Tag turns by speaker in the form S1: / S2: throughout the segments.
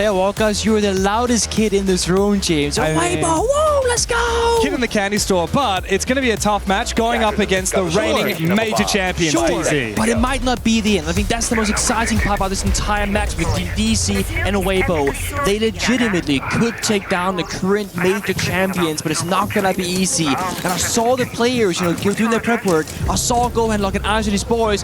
S1: Well, guys, you're the loudest kid in this room, James. Weibo, whoa, let's go!
S2: Kid in the candy store, but it's going to be a tough match going up against the reigning major champions, DZ.
S1: But it might not be the end. I think that's the most exciting part about this entire match with DC and Weibo. They legitimately could take down the current major champions, but it's not going to be easy. And I saw the players, doing their prep work. I saw Go and Lock and Ash and his boys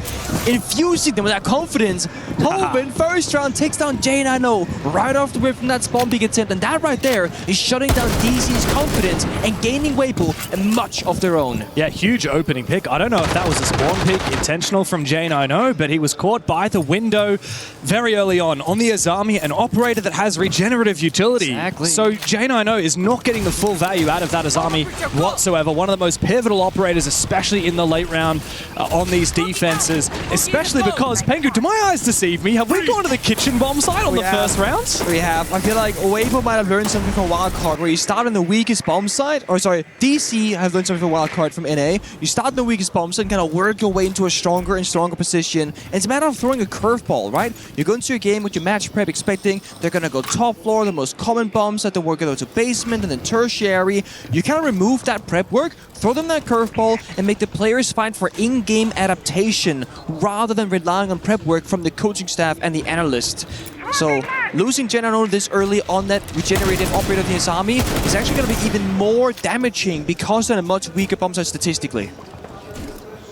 S1: infusing them with that confidence. Hoban, first round, takes down J9O right off the whip from that spawn peek attempt, and that right there is shutting down DC's confidence and gaining Weibo and much of their own.
S2: Yeah, huge opening pick. I don't know if that was a spawn pick intentional from J9O, but he was caught by the window very early on the Azami, an operator that has regenerative utility.
S1: Exactly.
S2: So J9O is not getting the full value out of that Azami whatsoever. One of the most pivotal operators, especially in the late round on these defenses, especially because, Pengu, do my eyes deceive me? Have we gone to the kitchen bomb side on the first round?
S1: We have. I feel like Weibo might have learned something from Wildcard, where you start on the weakest bomb site, or sorry, DC have learned something from Wildcard from NA. You start on the weakest bomb site and kind of work your way into a stronger and stronger position. And it's a matter of throwing a curveball, right? You go into your game with your match prep expecting they're going to go top floor, the most common bombs, that they work it out to basement and then tertiary. You kind of remove that prep work, throw them that curveball, and make the players fight for in-game adaptation rather than relying on prep work from the coaching staff and the analyst. So losing J9O this early on that regenerative operator of the Azami is actually going to be even more damaging because they're a much weaker bomb site statistically.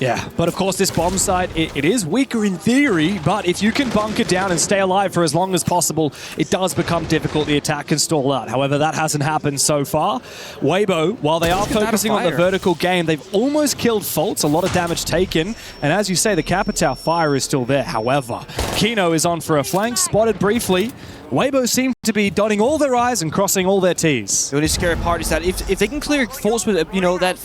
S2: Yeah, but of course this bomb site, it is weaker in theory, but if you can bunker down and stay alive for as long as possible, it does become difficult. The attack can stall out. However, that hasn't happened so far. Weibo, while they are focusing on the vertical game, they've almost killed Faults, a lot of damage taken, and as you say, the Capitao fire is still there. However, Kino is on for a flank, spotted briefly. Weibo seem to be dotting all their I's and crossing all their T's.
S1: The only scary part is that if they can clear Faults with, that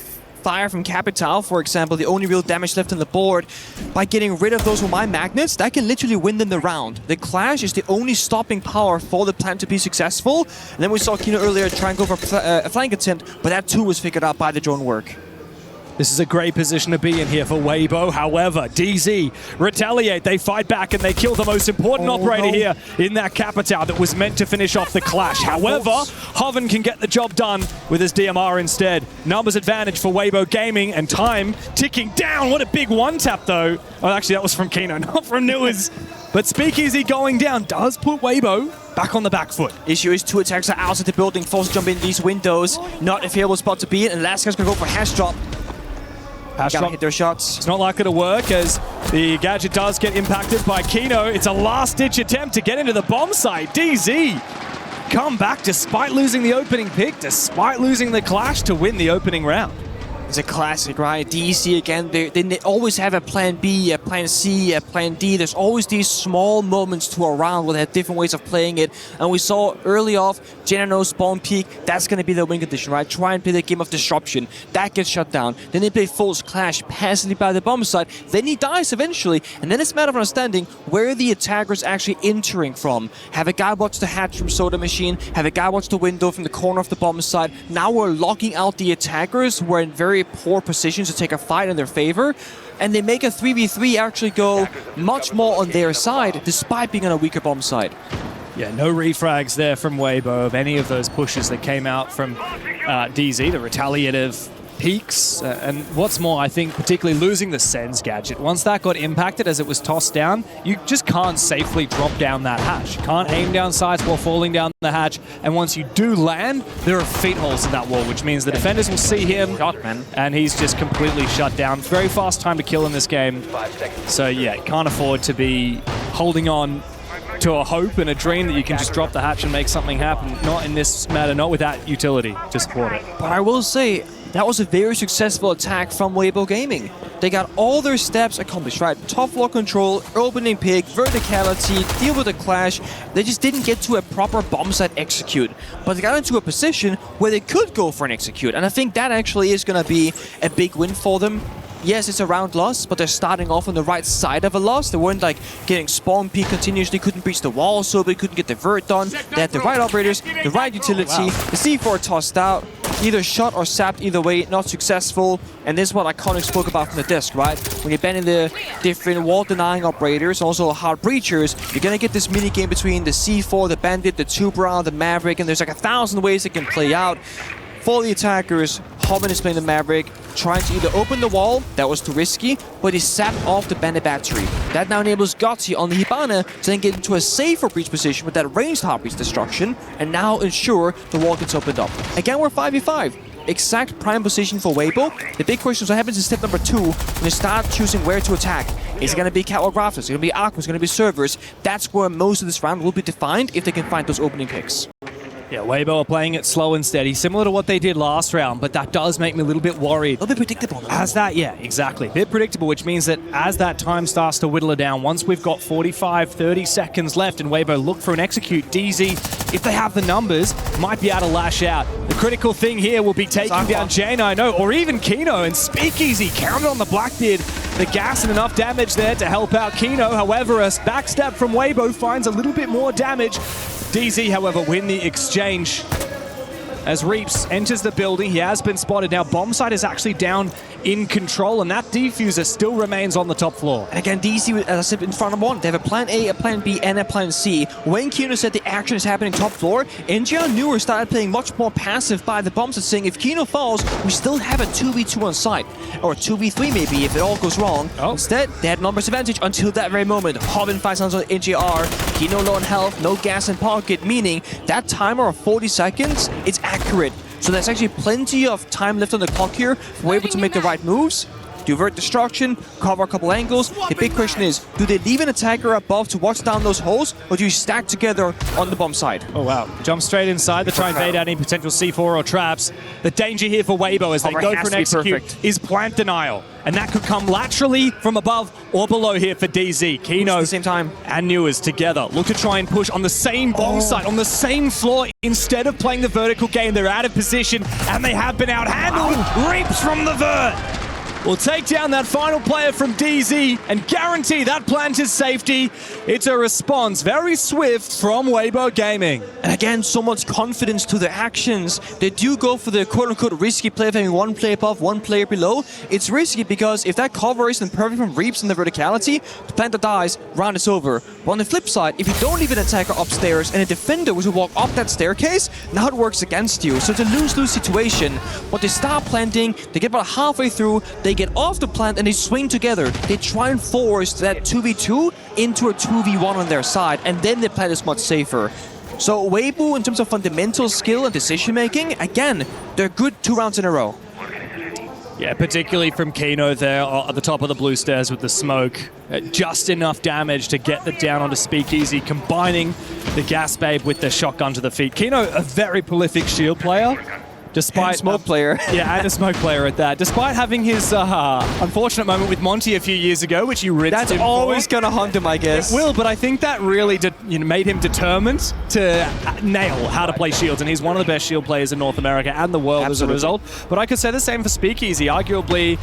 S1: fire from Capitao, for example, the only real damage left on the board, by getting rid of those Womai magnets, that can literally win them the round. The Clash is the only stopping power for the plan to be successful. And then we saw Kino earlier try and go for a flank attempt, but that too was figured out by the drone work.
S2: This is a great position to be in here for Weibo. However, DZ retaliate. They fight back and they kill the most important operator here in that Capitao that was meant to finish off the Clash. However, Hoven can get the job done with his DMR instead. Numbers advantage for Weibo Gaming and time ticking down. What a big one-tap though. Oh, actually that was from Kino, not from Newers. But Speakeasy going down does put Weibo back on the back foot.
S1: Issue is two attacks are outside the building, forced to jump in these windows. Not a favorable spot to be in, and last guy's gonna go for hash drop. Gotta hit their shots.
S2: It's not likely to work as the gadget does get impacted by Kino. It's a last-ditch attempt to get into the bomb site. DZ come back despite losing the opening pick, despite losing the Clash to win the opening round.
S1: It's a classic, right? DC again, they always have a plan B, a plan C, a plan D. There's always these small moments to a round where they have different ways of playing it. And we saw early off, J9O spawn peak, that's going to be the win condition, right? Try and play the game of disruption. That gets shut down. Then they play False Clash passively by the bomb site. Then he dies eventually. And then it's a matter of understanding where the attacker is actually entering from. Have a guy watch the hatch from Soda Machine. Have a guy watch the window from the corner of the bomb site. Now we're locking out the attackers who are in very poor positions to take a fight in their favor, and they make a 3v3 actually go much more on their side despite being on a weaker bomb side.
S2: Yeah, no refrags there from Weibo of any of those pushes that came out from DZ, the retaliative peaks, and what's more, I think particularly losing the Sens gadget. Once that got impacted as it was tossed down, you just can't safely drop down that hatch. You can't aim down sights while falling down the hatch, and once you do land, there are feet holes in that wall, which means the defenders will see him, and he's just completely shut down. Very fast time to kill in this game. So yeah, can't afford to be holding on to a hope and a dream that you can just drop the hatch and make something happen. Not in this matter, not with that utility to support it.
S1: But I will say, that was a very successful attack from Weibo Gaming. They got all their steps accomplished, right? Top floor control, opening pick, verticality, deal with the Clash. They just didn't get to a proper bomb site execute. But they got into a position where they could go for an execute. And I think that actually is going to be a big win for them. Yes, it's a round loss, but they're starting off on the right side of a loss. They weren't like getting spawn peak continuously, couldn't breach the wall, so they couldn't get the vert done. They had the right operators, the right utility, the C4 tossed out. Either shot or sapped, either way, not successful. And this is what Iconic spoke about from the disc, right? When you're banning the different wall-denying operators, also hard breachers, you're gonna get this mini-game between the C4, the Bandit, the Tubra, the Maverick, and there's like 1,000 ways it can play out. For the attackers, Hobbin is playing the Maverick, trying to either open the wall, that was too risky, but he sapped off the Bandit battery. That now enables Gotzi on the Hibana to then get into a safer breach position with that ranged hard breach destruction, and now ensure the wall gets opened up. Again, we're 5v5. Exact prime position for Weibo. The big question is what happens in step number 2 when you start choosing where to attack. Is it going to be Catwalk Rafters? Is it going to be Aqua? Is it going to be servers? That's where most of this round will be defined if they can find those opening picks.
S2: Yeah, Weibo are playing it slow and steady, similar to what they did last round, but that does make me a little bit worried.
S1: A little bit predictable.
S2: As that, yeah, exactly. A bit predictable, which means that as that time starts to whittle down, once we've got 45, 30 seconds left and Weibo look for an execute, DZ, if they have the numbers, might be able to lash out. The critical thing here will be taking down J9, or even Kino, and Speakeasy counted on the Blackbeard. The gas and enough damage there to help out Kino. However, a backstab from Weibo finds a little bit more damage. DZ, however, win the exchange as Reaps enters the building. He has been spotted. Now, Bombsite is actually down in control, and that defuser still remains on the top floor.
S1: And again, DC, as I said, in front of one. They have a plan A, a plan B, and a plan C. When Kino said the action is happening top floor, NGR Newer started playing much more passive by the bombs and saying, if Kino falls, we still have a 2v2 on site. Or a 2v3 maybe, if it all goes wrong. Instead, they had numbers advantage until that very moment. Hobbin finds on NGR. Kino low on health, no gas in pocket, meaning that timer of 40 seconds, it's accurate. So there's actually plenty of time left on the clock here for Weibo to make the right moves, divert destruction, cover a couple angles. The big question is, do they leave an attacker above to watch down those holes, or do you stack together on the bomb side?
S2: Oh wow, jump straight inside to try and bait out any potential C4 or traps. The danger here for Weibo as they go for an execute is plant denial. And that could come laterally from above or below here for DZ. Kino
S1: at the same time
S2: and Newers together look to try and push on the same bomb site, on the same floor. Instead of playing the vertical game, they're out of position and they have been outhandled. Reaps from the vert will take down that final player from DZ and guarantee that planter's safety. It's a response very swift from Weibo Gaming.
S1: And again, so much confidence to their actions. They do go for the quote-unquote risky play of having one player above, one player below. It's risky because if that cover isn't perfect from Reaps in the verticality, the planter dies, round is over. But on the flip side, if you don't leave an attacker upstairs and a defender was to walk up that staircase, now it works against you. So it's a lose-lose situation. But they start planting, they get about halfway through, they get off the plant and they swing together. They try and force that 2v2 into a 2v1 on their side, and then the plant is much safer. So Weibo, in terms of fundamental skill and decision making, again, they're good 2 rounds in a row.
S2: Yeah, particularly from Kino there at the top of the blue stairs with the smoke. Just enough damage to get the down onto Speakeasy, combining the gas babe with the shotgun to the feet. Kino, a very prolific shield player. Despite
S1: and smoke player.
S2: Yeah, and a smoke player at that. Despite having his unfortunate moment with Monty a few years ago, which you rinsed him for.
S1: That's always going to haunt him, I guess.
S2: It will, but I think that really made him determined to nail how to play shields, and he's one of the best shield players in North America and the world as a result. But I could say the same for Speakeasy, arguably,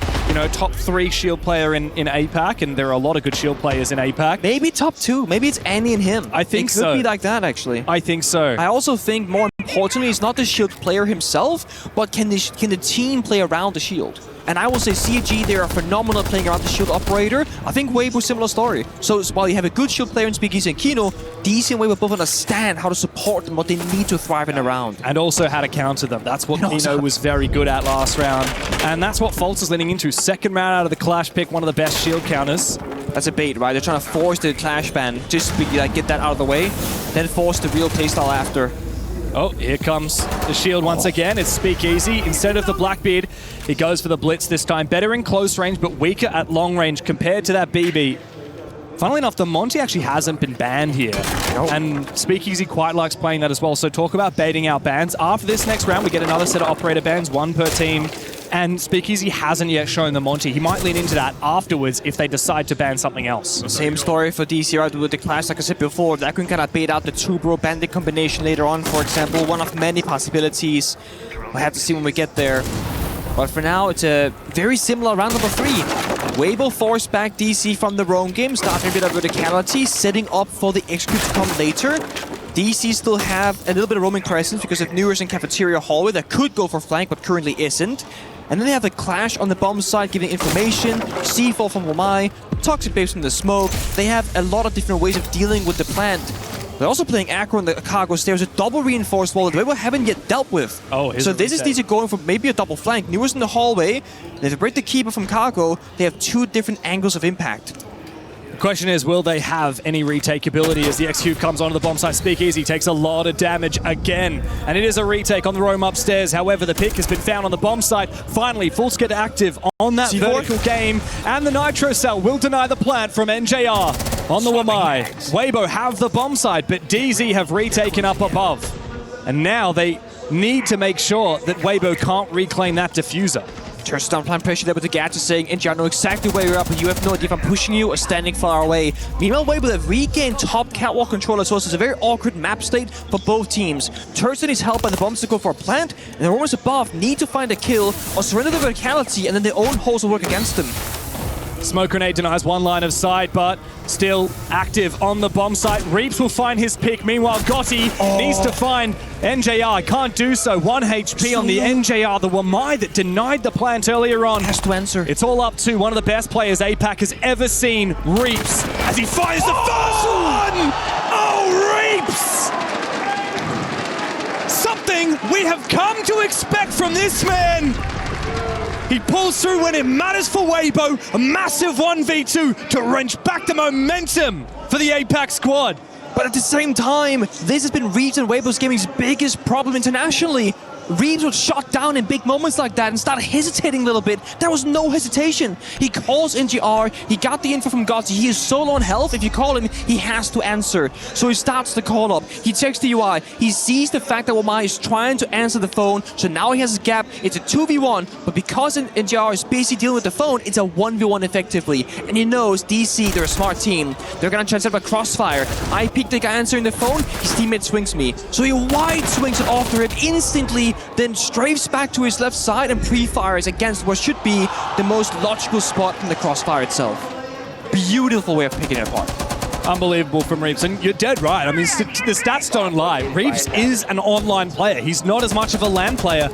S2: top 3 shield player in APAC, and there are a lot of good shield players in APAC.
S1: Maybe top 2. Maybe it's Annie and him.
S2: I think so.
S1: It could be like that, actually.
S2: I think so.
S1: I also think, more importantly, it's not the shield player himself, but can the team play around the shield? And I will say CG, they are phenomenal at playing around the shield operator. I think Weibo, similar story. So while you have a good shield player in Speakeasy and Kino, DC and Weibo both understand how to support them, what they need to thrive in a round.
S2: And also how to counter them. That's what Kino was very good at last round. And that's what Fultz is leaning into. Second round out of the Clash pick, one of the best shield counters.
S1: That's a bait, right? They're trying to force the Clash ban, just to get that out of the way, then force the real playstyle after.
S2: Oh, here comes the shield once again. It's Speakeasy. Instead of the Blackbeard, he goes for the Blitz this time. Better in close range, but weaker at long range compared to that BB. Funnily enough, the Monty actually hasn't been banned here. And Speakeasy quite likes playing that as well. So talk about baiting out bans. After this next round, we get another set of operator bans, 1 per team. And Speakeasy hasn't yet shown the Monty. He might lean into that afterwards if they decide to ban something else.
S1: Same story for DC, right? With the Clash, like I said before, that can kind of bait out the Tubro Bandit combination later on, for example. One of many possibilities. We'll have to see when we get there. But for now, it's a very similar round number 3. Weibo forced back DC from the roam game, starting a bit of verticality, setting up for the execute to come later. DC still have a little bit of roaming presence because of Newers and Cafeteria Hallway that could go for flank but currently isn't. And then they have a clash on the bomb side giving information, C4 from Wamai, Toxic Babes from the smoke. They have a lot of different ways of dealing with the plant. They're also playing aggro on the cargo stairs, a double reinforced wall that Weibo haven't yet dealt with.
S2: Oh,
S1: so this is DC going for maybe a double flank. Newers in the hallway, they have to break the keeper from cargo. They have two different angles of impact.
S2: The question is, will they have any retake ability as the execute comes onto the bomb site? Speakeasy takes a lot of damage again, and it is a retake on the roam upstairs. However, the pick has been found on the bomb site. Finally, full skid active on that vertical game, and the Nitro Cell will deny the plant from NJR on the Wamai. Weibo have the bomb site, but DZ have retaken up above. And now they need to make sure that Weibo can't reclaim that diffuser.
S1: Turns down plant pressure there with the gadget saying, NJ, I know exactly where you're at, but you have no idea if I'm pushing you or standing far away. Meanwhile, Weibo have regained top catwalk control as well, so it's a very awkward map state for both teams. Turton is helped by the bombs to go for a plant, and the roamers above need to find a kill or surrender the verticality, and then their own holes will work against them.
S2: Smoke grenade denies one line of sight, but still active on the bomb site. Reaps will find his pick. Meanwhile, Gotti needs to find NJR. Can't do so. 1 HP on the NJR, the Wamai that denied the plant earlier on.
S1: Has to answer.
S2: It's all up to one of the best players APAC has ever seen, Reaps, as he finds the first one! Oh, Reaps! Something we have come to expect from this man! He pulls through when it matters for Weibo, a massive 1v2 to wrench back the momentum for the APAC squad.
S1: But at the same time, this has been Reeves and Weibo's gaming's biggest problem internationally. Reeves was shot down in big moments like that and started hesitating a little bit. There was no hesitation. He calls NGR, he got the info from Gotti, he is so low on health, if you call him, he has to answer. So he starts the call up, he checks the UI, he sees the fact that Wamai is trying to answer the phone, so now he has a gap, it's a 2v1, but because NGR is busy dealing with the phone, it's a 1v1 effectively. And he knows DC, they're a smart team. They're gonna try to set up a crossfire. I pick the guy answering the phone, his teammate swings me. So he wide swings it off the rip instantly, then strafes back to his left side and pre-fires against what should be the most logical spot in the crossfire itself. Beautiful way of picking it apart.
S2: Unbelievable from Reaps, and you're dead right. I mean, the stats don't lie. Reaps is an online player. He's not as much of a LAN player.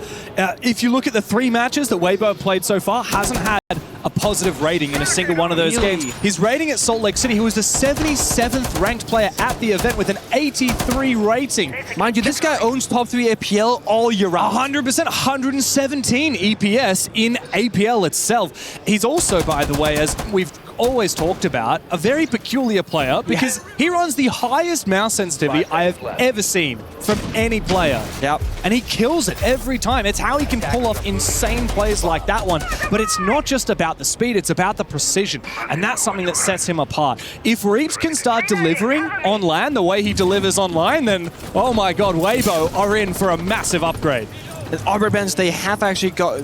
S2: If you look at the 3 matches that Weibo played so far, hasn't had a positive rating in a single one of those games. His rating at Salt Lake City, he was the 77th ranked player at the event with an 83 rating.
S1: Mind you, this guy owns top 3 APL all year round.
S2: 100%, 117 EPS in APL itself. He's also, by the way, as we've always talked about, a very peculiar player because he runs the highest mouse sensitivity I have ever seen from any player.
S1: Yep.
S2: And he kills it every time. It's how he can pull off insane plays like that one. But it's not just about the speed, it's about the precision. And that's something that sets him apart. If Reaps can start delivering on LAN the way he delivers online, then, oh my god, Weibo are in for a massive upgrade.
S1: Arbor Bends, they have actually got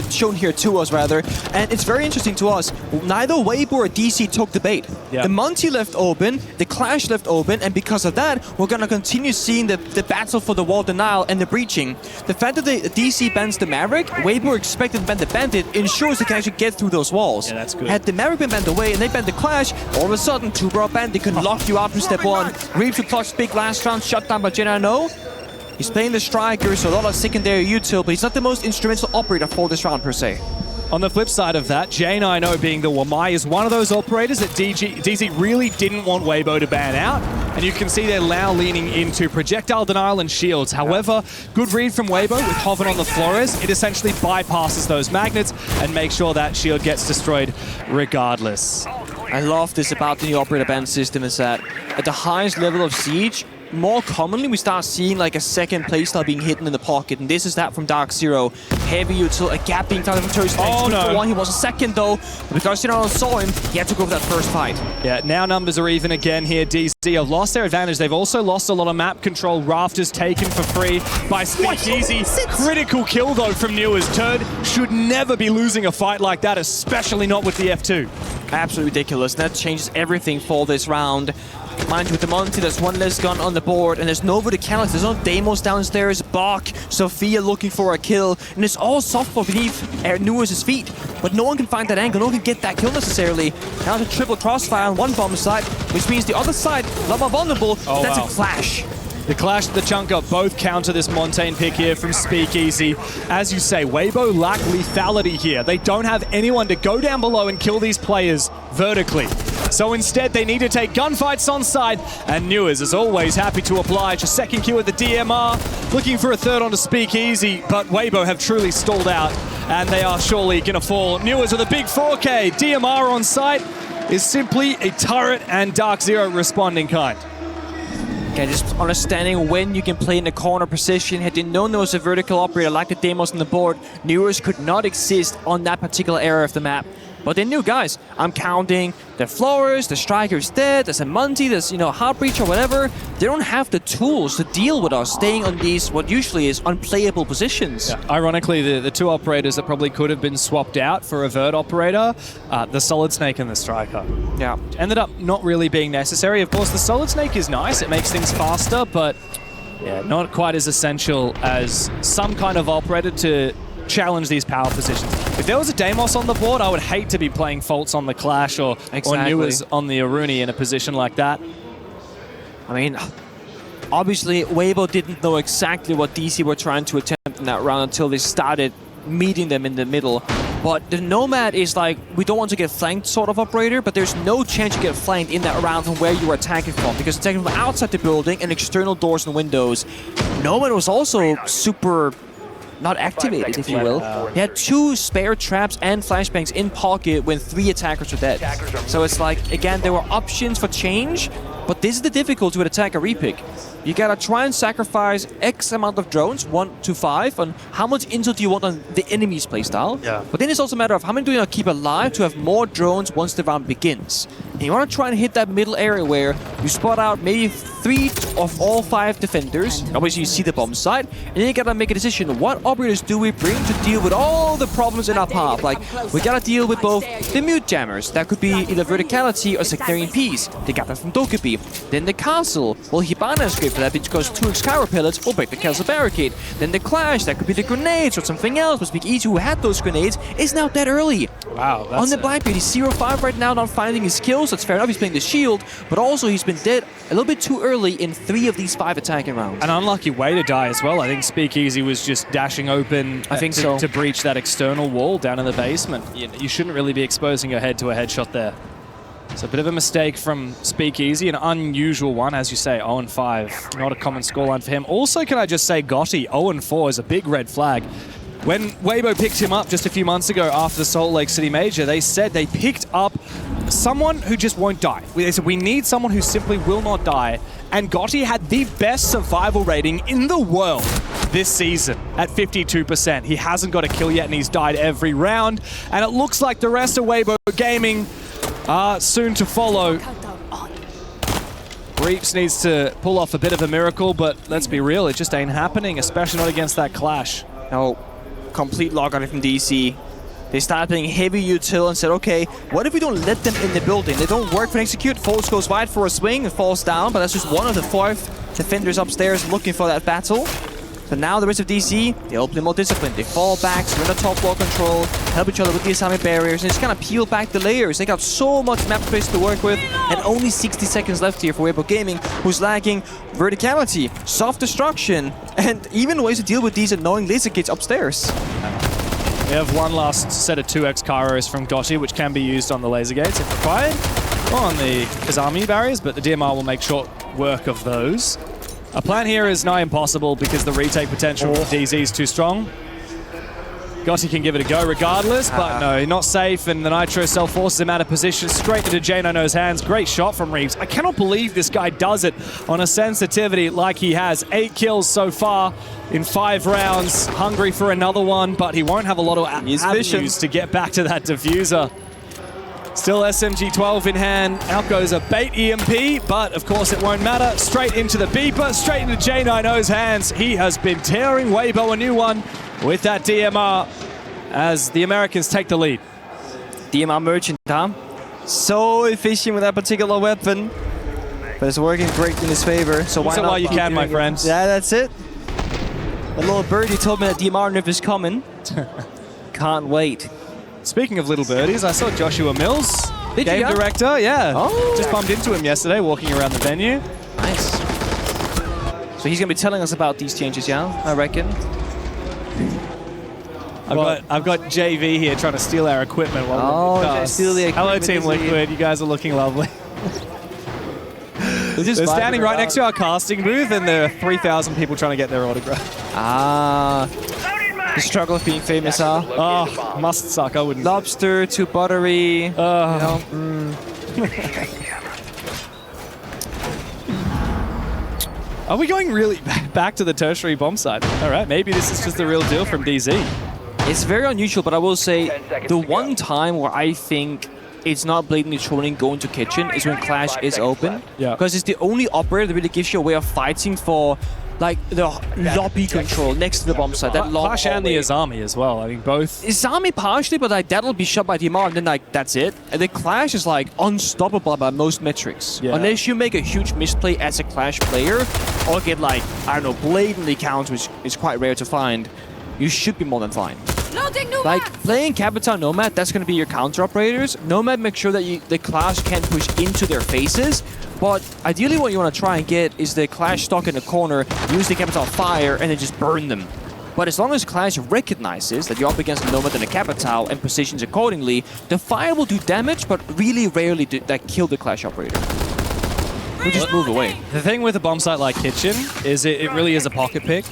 S1: shown here to us, rather. And it's very interesting to us. Neither Weibo or DC took the bait.
S2: Yeah.
S1: The Monty left open, the Clash left open, and because of that, we're going to continue seeing the battle for the wall denial and the breaching. The fact that the DC bans the Maverick, Weibo expected to ban the Bandit, ensures they can actually get through those walls.
S2: Yeah, that's good.
S1: Had the Maverick been banned away and they banned the Clash, all of a sudden, 2-bro Bandit can lock you out from step 1. Reaps with clutch big last round, shut down by Jenna. He's playing the striker, so a lot of secondary util, but he's not the most instrumental operator for this round per se.
S2: On the flip side of that, J9O being the Wamai is one of those operators that DZ really didn't want Weibo to ban out. And you can see they're now leaning into projectile denial and shields. However, good read from Weibo with Hoven on the Flores. It essentially bypasses those magnets and makes sure that shield gets destroyed regardless.
S1: I love this about the new operator ban system is that at the highest level of Siege, more commonly we start seeing like a second playstyle being hidden in the pocket, and this is that from DarkZero. Heavy util, a gap being found in Victorious.
S2: Oh no!
S1: He was a second though, but because General saw him, he had to go for that first fight.
S2: Yeah, now numbers are even again here. DZ have lost their advantage. They've also lost a lot of map control. Rafters taken for free by Speakeasy. Critical kill though from Newers. Turd should never be losing a fight like that, especially not with the F2.
S1: Absolutely ridiculous. That changes everything for this round. Mind you, with the Monty, there's one less gun on the board, and there's no verticality. There's no Deimos downstairs, Bach, Sophia looking for a kill, and it's all softball beneath Newers' feet. But no one can find that angle, no one can get that kill necessarily. Now it's a triple crossfire on one bomb side, which means the other side, a lot more vulnerable. That's a clash.
S2: The Clash and the Chunker both counter this Montaigne pick here from Speakeasy. As you say, Weibo lack lethality here. They don't have anyone to go down below and kill these players vertically. So instead, they need to take gunfights on side, and Newers, as always, happy to oblige. A second kill with the DMR, looking for a third onto Speakeasy, but Weibo have truly stalled out, and they are surely going to fall. Newers with a big 4K. DMR on site is simply a turret and DarkZero responding kind.
S1: Okay, just understanding when you can play in the corner position. Had they known there was a vertical operator like the demos on the board, Newers could not exist on that particular area of the map. But they knew, guys, I'm counting the Flowers, the Striker's dead, there's a Munty, there's, Heartbreach or whatever. They don't have the tools to deal with us staying on these, what usually is unplayable positions.
S2: Yeah. Ironically, the two operators that probably could have been swapped out for a Vert operator, the Solid Snake and the Striker.
S1: Yeah.
S2: Ended up not really being necessary. Of course, the Solid Snake is nice, it makes things faster, but yeah, not quite as essential as some kind of operator to challenge these power positions. If there was a Deimos on the board, I would hate to be playing Faults on the Clash or Newers on the Aruni in a position like that.
S1: I mean, obviously, Weibo didn't know exactly what DC were trying to attempt in that round until they started meeting them in the middle. But the Nomad is like, we don't want to get flanked sort of operator, but there's no chance you get flanked in that round from where you were attacking from, because attacking from outside the building and external doors and windows. Nomad was also super not activated, if you will. He had 2 spare traps and flashbangs in pocket when 3 attackers were dead. So it's like, again, there were options for change, but this is the difficulty with attacker repick. You gotta try and sacrifice X amount of drones, 1 to 5, on how much intel do you want on the enemy's playstyle.
S2: Yeah.
S1: But then it's also a matter of how many do you keep alive to have more drones once the round begins. And you wanna try and hit that middle area where you spot out maybe 3 of all 5 defenders. Obviously you see the bomb site, and then you gotta make a decision. What operators do we bring to deal with all the problems in our path? Like, we gotta deal with both the mute jammers. That could be either verticality or sectarian peace. They got that from Dokkaebi. Then the castle. Well, Hibana is great for that because 2 Excalibur pellets will break the castle barricade. Then the Clash. That could be the grenades or something else. But Speakeasy, who had those grenades, is now dead early.
S2: Wow, that's
S1: on the Blackbeard, he's 0-5 right now, not finding his kills. That's fair enough. He's playing the shield, but also he's been dead a little bit too early in 3 of these 5 attacking rounds.
S2: An unlucky way to die as well. I think Speakeasy was just dashing open to breach that external wall down in the basement. You shouldn't really be exposing your head to a headshot there. So a bit of a mistake from Speakeasy, an unusual one, as you say, 0-5. Not a common scoreline for him. Also, can I just say, Gotti, 0-4 is a big red flag. When Weibo picked him up just a few months ago after the Salt Lake City Major, they said they picked up someone who just won't die. They said, we need someone who simply will not die. And Gotti had the best survival rating in the world this season at 52%. He hasn't got a kill yet, and he's died every round. And it looks like the rest of Weibo Gaming are soon to follow. Reaps needs to pull off a bit of a miracle, but let's be real, it just ain't happening, especially not against that Clash.
S1: No, complete lockout from DC. They started playing heavy util and said, okay, what if we don't let them in the building? They don't work for an execute. Falls goes wide for a swing and falls down, but that's just one of the 4 defenders upstairs looking for that battle. But now the rest of DC, they all play more disciplined. They fall back, surrender top floor control, help each other with the assignment barriers, and just kind of peel back the layers. They got so much map space to work with, and only 60 seconds left here for Weibo Gaming, who's lacking verticality, soft destruction, and even ways to deal with these annoying laser kids upstairs.
S2: We have one last set of 2x Kairos from Gotti, which can be used on the laser gates if required, or on the Kazami barriers, but the DMR will make short work of those. A plan here is nigh impossible because the retake potential from DZ is too strong. Gotti can give it a go regardless, but no, not safe, and the Nitro Cell forces him out of position straight into J9O's hands. Great shot from Reeves. I cannot believe this guy does it on a sensitivity like he has. 8 kills so far in 5 rounds. Hungry for another one, but he won't have a lot of avenues to get back to that diffuser. Still SMG-12 in hand. Out goes a bait EMP, but of course it won't matter. Straight into the beeper, straight into J9O's hands. He has been tearing Weibo a new one with that DMR as the Americans take the lead.
S1: DMR Merchant, huh? So efficient with that particular weapon, but it's working great in his favor. So why not?
S2: While you can, my friends.
S1: Yeah, that's it. A little birdie told me that DMR nerf is coming. Can't wait.
S2: Speaking of little birdies, I saw Joshua Mills, game director, yeah.
S1: Oh.
S2: Just bumped into him yesterday walking around the venue.
S1: Nice. So he's going to be telling us about these changes, yeah, I reckon.
S2: I've got JV here trying to steal our equipment while we
S1: steal the equipment.
S2: Hello, Team Liquid. You guys are looking lovely. They're standing right next to our casting booth, and there are 3,000 people trying to get their autograph.
S1: The struggle of being famous, huh?
S2: Oh, must suck. I wouldn't.
S1: Lobster to buttery.
S2: Are we going really back to the tertiary bomb site? All right, maybe this is just the real deal from DZ.
S1: It's very unusual, but I will say the one time where I think it's not blatantly trolling going to kitchen is when Clash is open.
S2: Yeah.
S1: Because it's the only operator that really gives you a way of fighting for like the lobby control next to the bomb site. That long
S2: Clash and the Azami as well. I mean, both.
S1: Azami partially, but like that'll be shot by DMR and then like that's it. And the Clash is like unstoppable by most metrics.
S2: Yeah.
S1: Unless you make a huge misplay as a Clash player or get like, I don't know, blatantly counts, which is quite rare to find, you should be more than fine. Like playing Capital Nomad, that's going to be your counter operators. Nomad makes sure that the Clash can't push into their faces, but ideally what you want to try and get is the Clash stuck in the corner, use the Capital Fire, and then just burn them. But as long as Clash recognizes that you're up against a Nomad and a Capital and positions accordingly, the Fire will do damage, but really rarely kill the Clash operator. We'll just move away.
S2: The thing with a bomb site like Kitchen is it really is a pocket pick.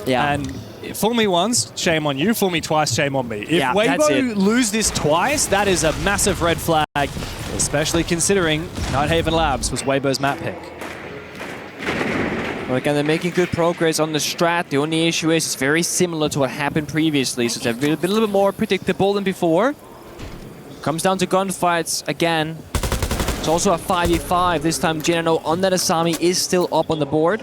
S1: Yeah.
S2: And fool me once, shame on you. Fool me twice, shame on me. If Weibo lose this twice, that is a massive red flag, especially considering Nighthaven Labs was Weibo's map pick.
S1: Well, again, they're making good progress on the strat. The only issue is it's very similar to what happened previously, so it's a little bit more predictable than before. Comes down to gunfights again. It's also a 5v5. This time, Genano on that Asami is still up on the board.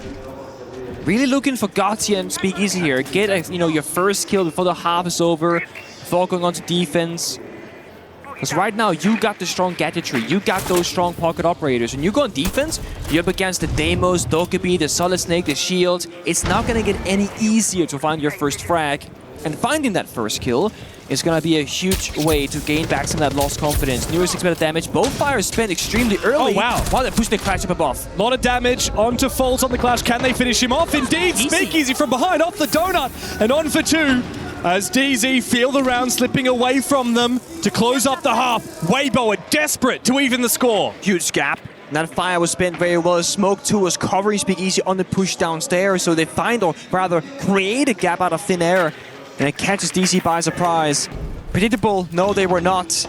S1: Really looking for Gatia and Speakeasy here. Get your first kill before the half is over, before going on to defense. Because right now, you got the strong gadgetry, you got those strong pocket operators. When you go on defense, you're up against the Deimos, Dokkaebi, the Solid Snake, the Shield. It's not going to get any easier to find your first frag. And finding that first kill is going to be a huge way to gain back some of that lost confidence. Newer 6 better damage. Both fires spent extremely early.
S2: Oh, wow.
S1: While they're pushing the Clash up above.
S2: A lot of damage onto Falls on the Clash. Can they finish him off? Indeed, Speakeasy from behind, off the donut, and on for 2. As DZ feel the round slipping away from them to close up the half. Weibo are desperate to even the score.
S1: Huge gap. And that fire was spent very well. Smoke 2 was covering Speakeasy on the push downstairs, so they find, or rather create a gap out of thin air. And it catches DC by surprise. Predictable? No, they were not.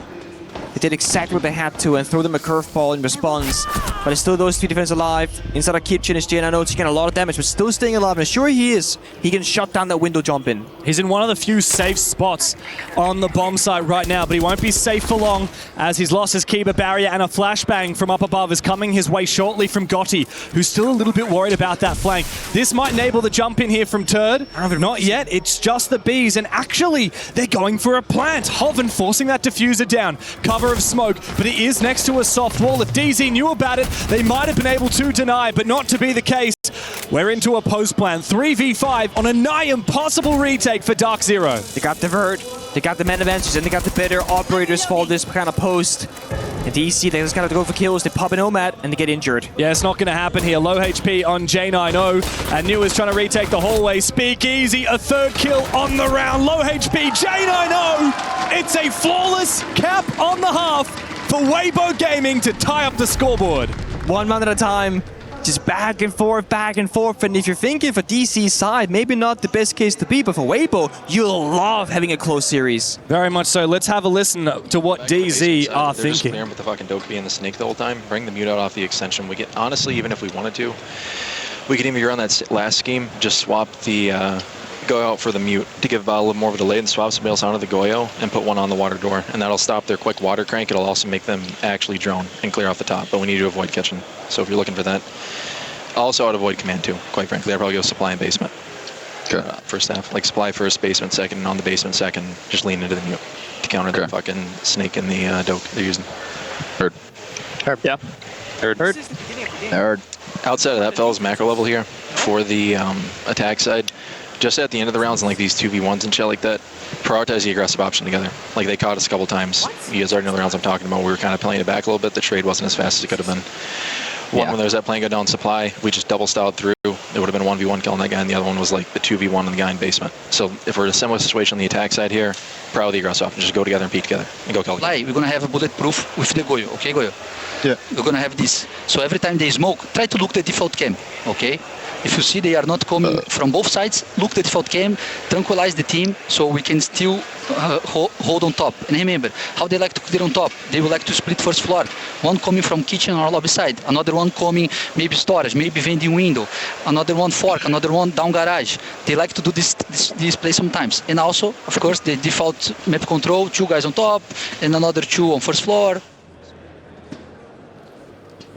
S1: They did exactly what they had to and threw them a curveball in response. But it's still those 2 defenders alive. Inside our kitchen is Jane. I know it's taking a lot of damage, but still staying alive. And sure he is. He can shut down that window jump in.
S2: He's in one of the few safe spots on the bomb site right now, but he won't be safe for long as he's lost his Kiba barrier, and a flashbang from up above is coming his way shortly from Gotti, who's still a little bit worried about that flank. This might enable the jump in here from Turd. Not yet. It's just the bees, and actually they're going for a plant. Hoven forcing that diffuser down. Cover of smoke, but it is next to a soft wall. If DZ knew about it, they might have been able to deny, but not to be the case. We're into a post plan. 3v5 on a nigh impossible retake for DarkZero.
S1: They got the Vert, they got the men advantages, and they got the better operators for this kind of post. And DC, they just gotta go for kills. They pop a Nomad and they get injured.
S2: Yeah, it's not gonna happen here. Low HP on J90, and New is trying to retake the hallway. Speakeasy, a 3rd kill on the round. Low HP, J90. It's a flawless cap on the half for Weibo Gaming to tie up the scoreboard.
S1: 1 round at a time. Just back and forth, and if you're thinking for DC's side, maybe not the best case to be, but for Weibo, you'll love having a close series.
S2: Very much so. Let's have a listen to what DZ are
S3: They're just
S2: thinking.
S3: clearing with the fucking Dokkaebi and the Snake the whole time. Bring the mute out off the extension. We get, honestly, even if we wanted to, we could even run that last scheme, just swap the go out for the mute to give a little more of a delay and swap some else onto the Goyo and put one on the water door, and that'll stop their quick water crank. It'll also make them actually drone and clear off the top, but we need to avoid kitchen. So if you're looking for that. Also, I'd avoid command too, quite frankly. I'd probably go supply and basement.
S4: Okay.
S3: First half. Like supply first, basement second, and on the basement second, just lean into the mute to counter the fucking Snake and the Doke they're using.
S4: Heard.
S2: Yeah.
S4: Heard.
S3: Outside of that, fellas, macro level here for the attack side. Just at the end of the rounds and like these 2v1s and shit like that, prioritize the aggressive option together. Like they caught us a couple times. You guys already know the rounds I'm talking about. We were kind of playing it back a little bit. The trade wasn't as fast as it could have been. One when there was that plant go down supply, we just double styled through. It would have been a 1v1 kill on that guy, and the other one was like the 2v1 on the guy in basement. So if we're in a similar situation on the attack side here, proud of the aggressive off, just go together and peek together and go kill.
S5: We're gonna have a bulletproof with the Goyo, okay, Goyo?
S4: Yeah.
S5: We're gonna have this. So every time they smoke, try to look the default cam, okay? If you see they are not coming from both sides, look the default cam, tranquilize the team so we can still hold on top. And remember, how they like to clear on top. They would like to split first floor. One coming from kitchen or lobby side, another one coming maybe storage, maybe vending window, another one fork, another one down garage. They like to do this play sometimes. And also, of course, the default map control, 2 guys on top and another 2 on first floor.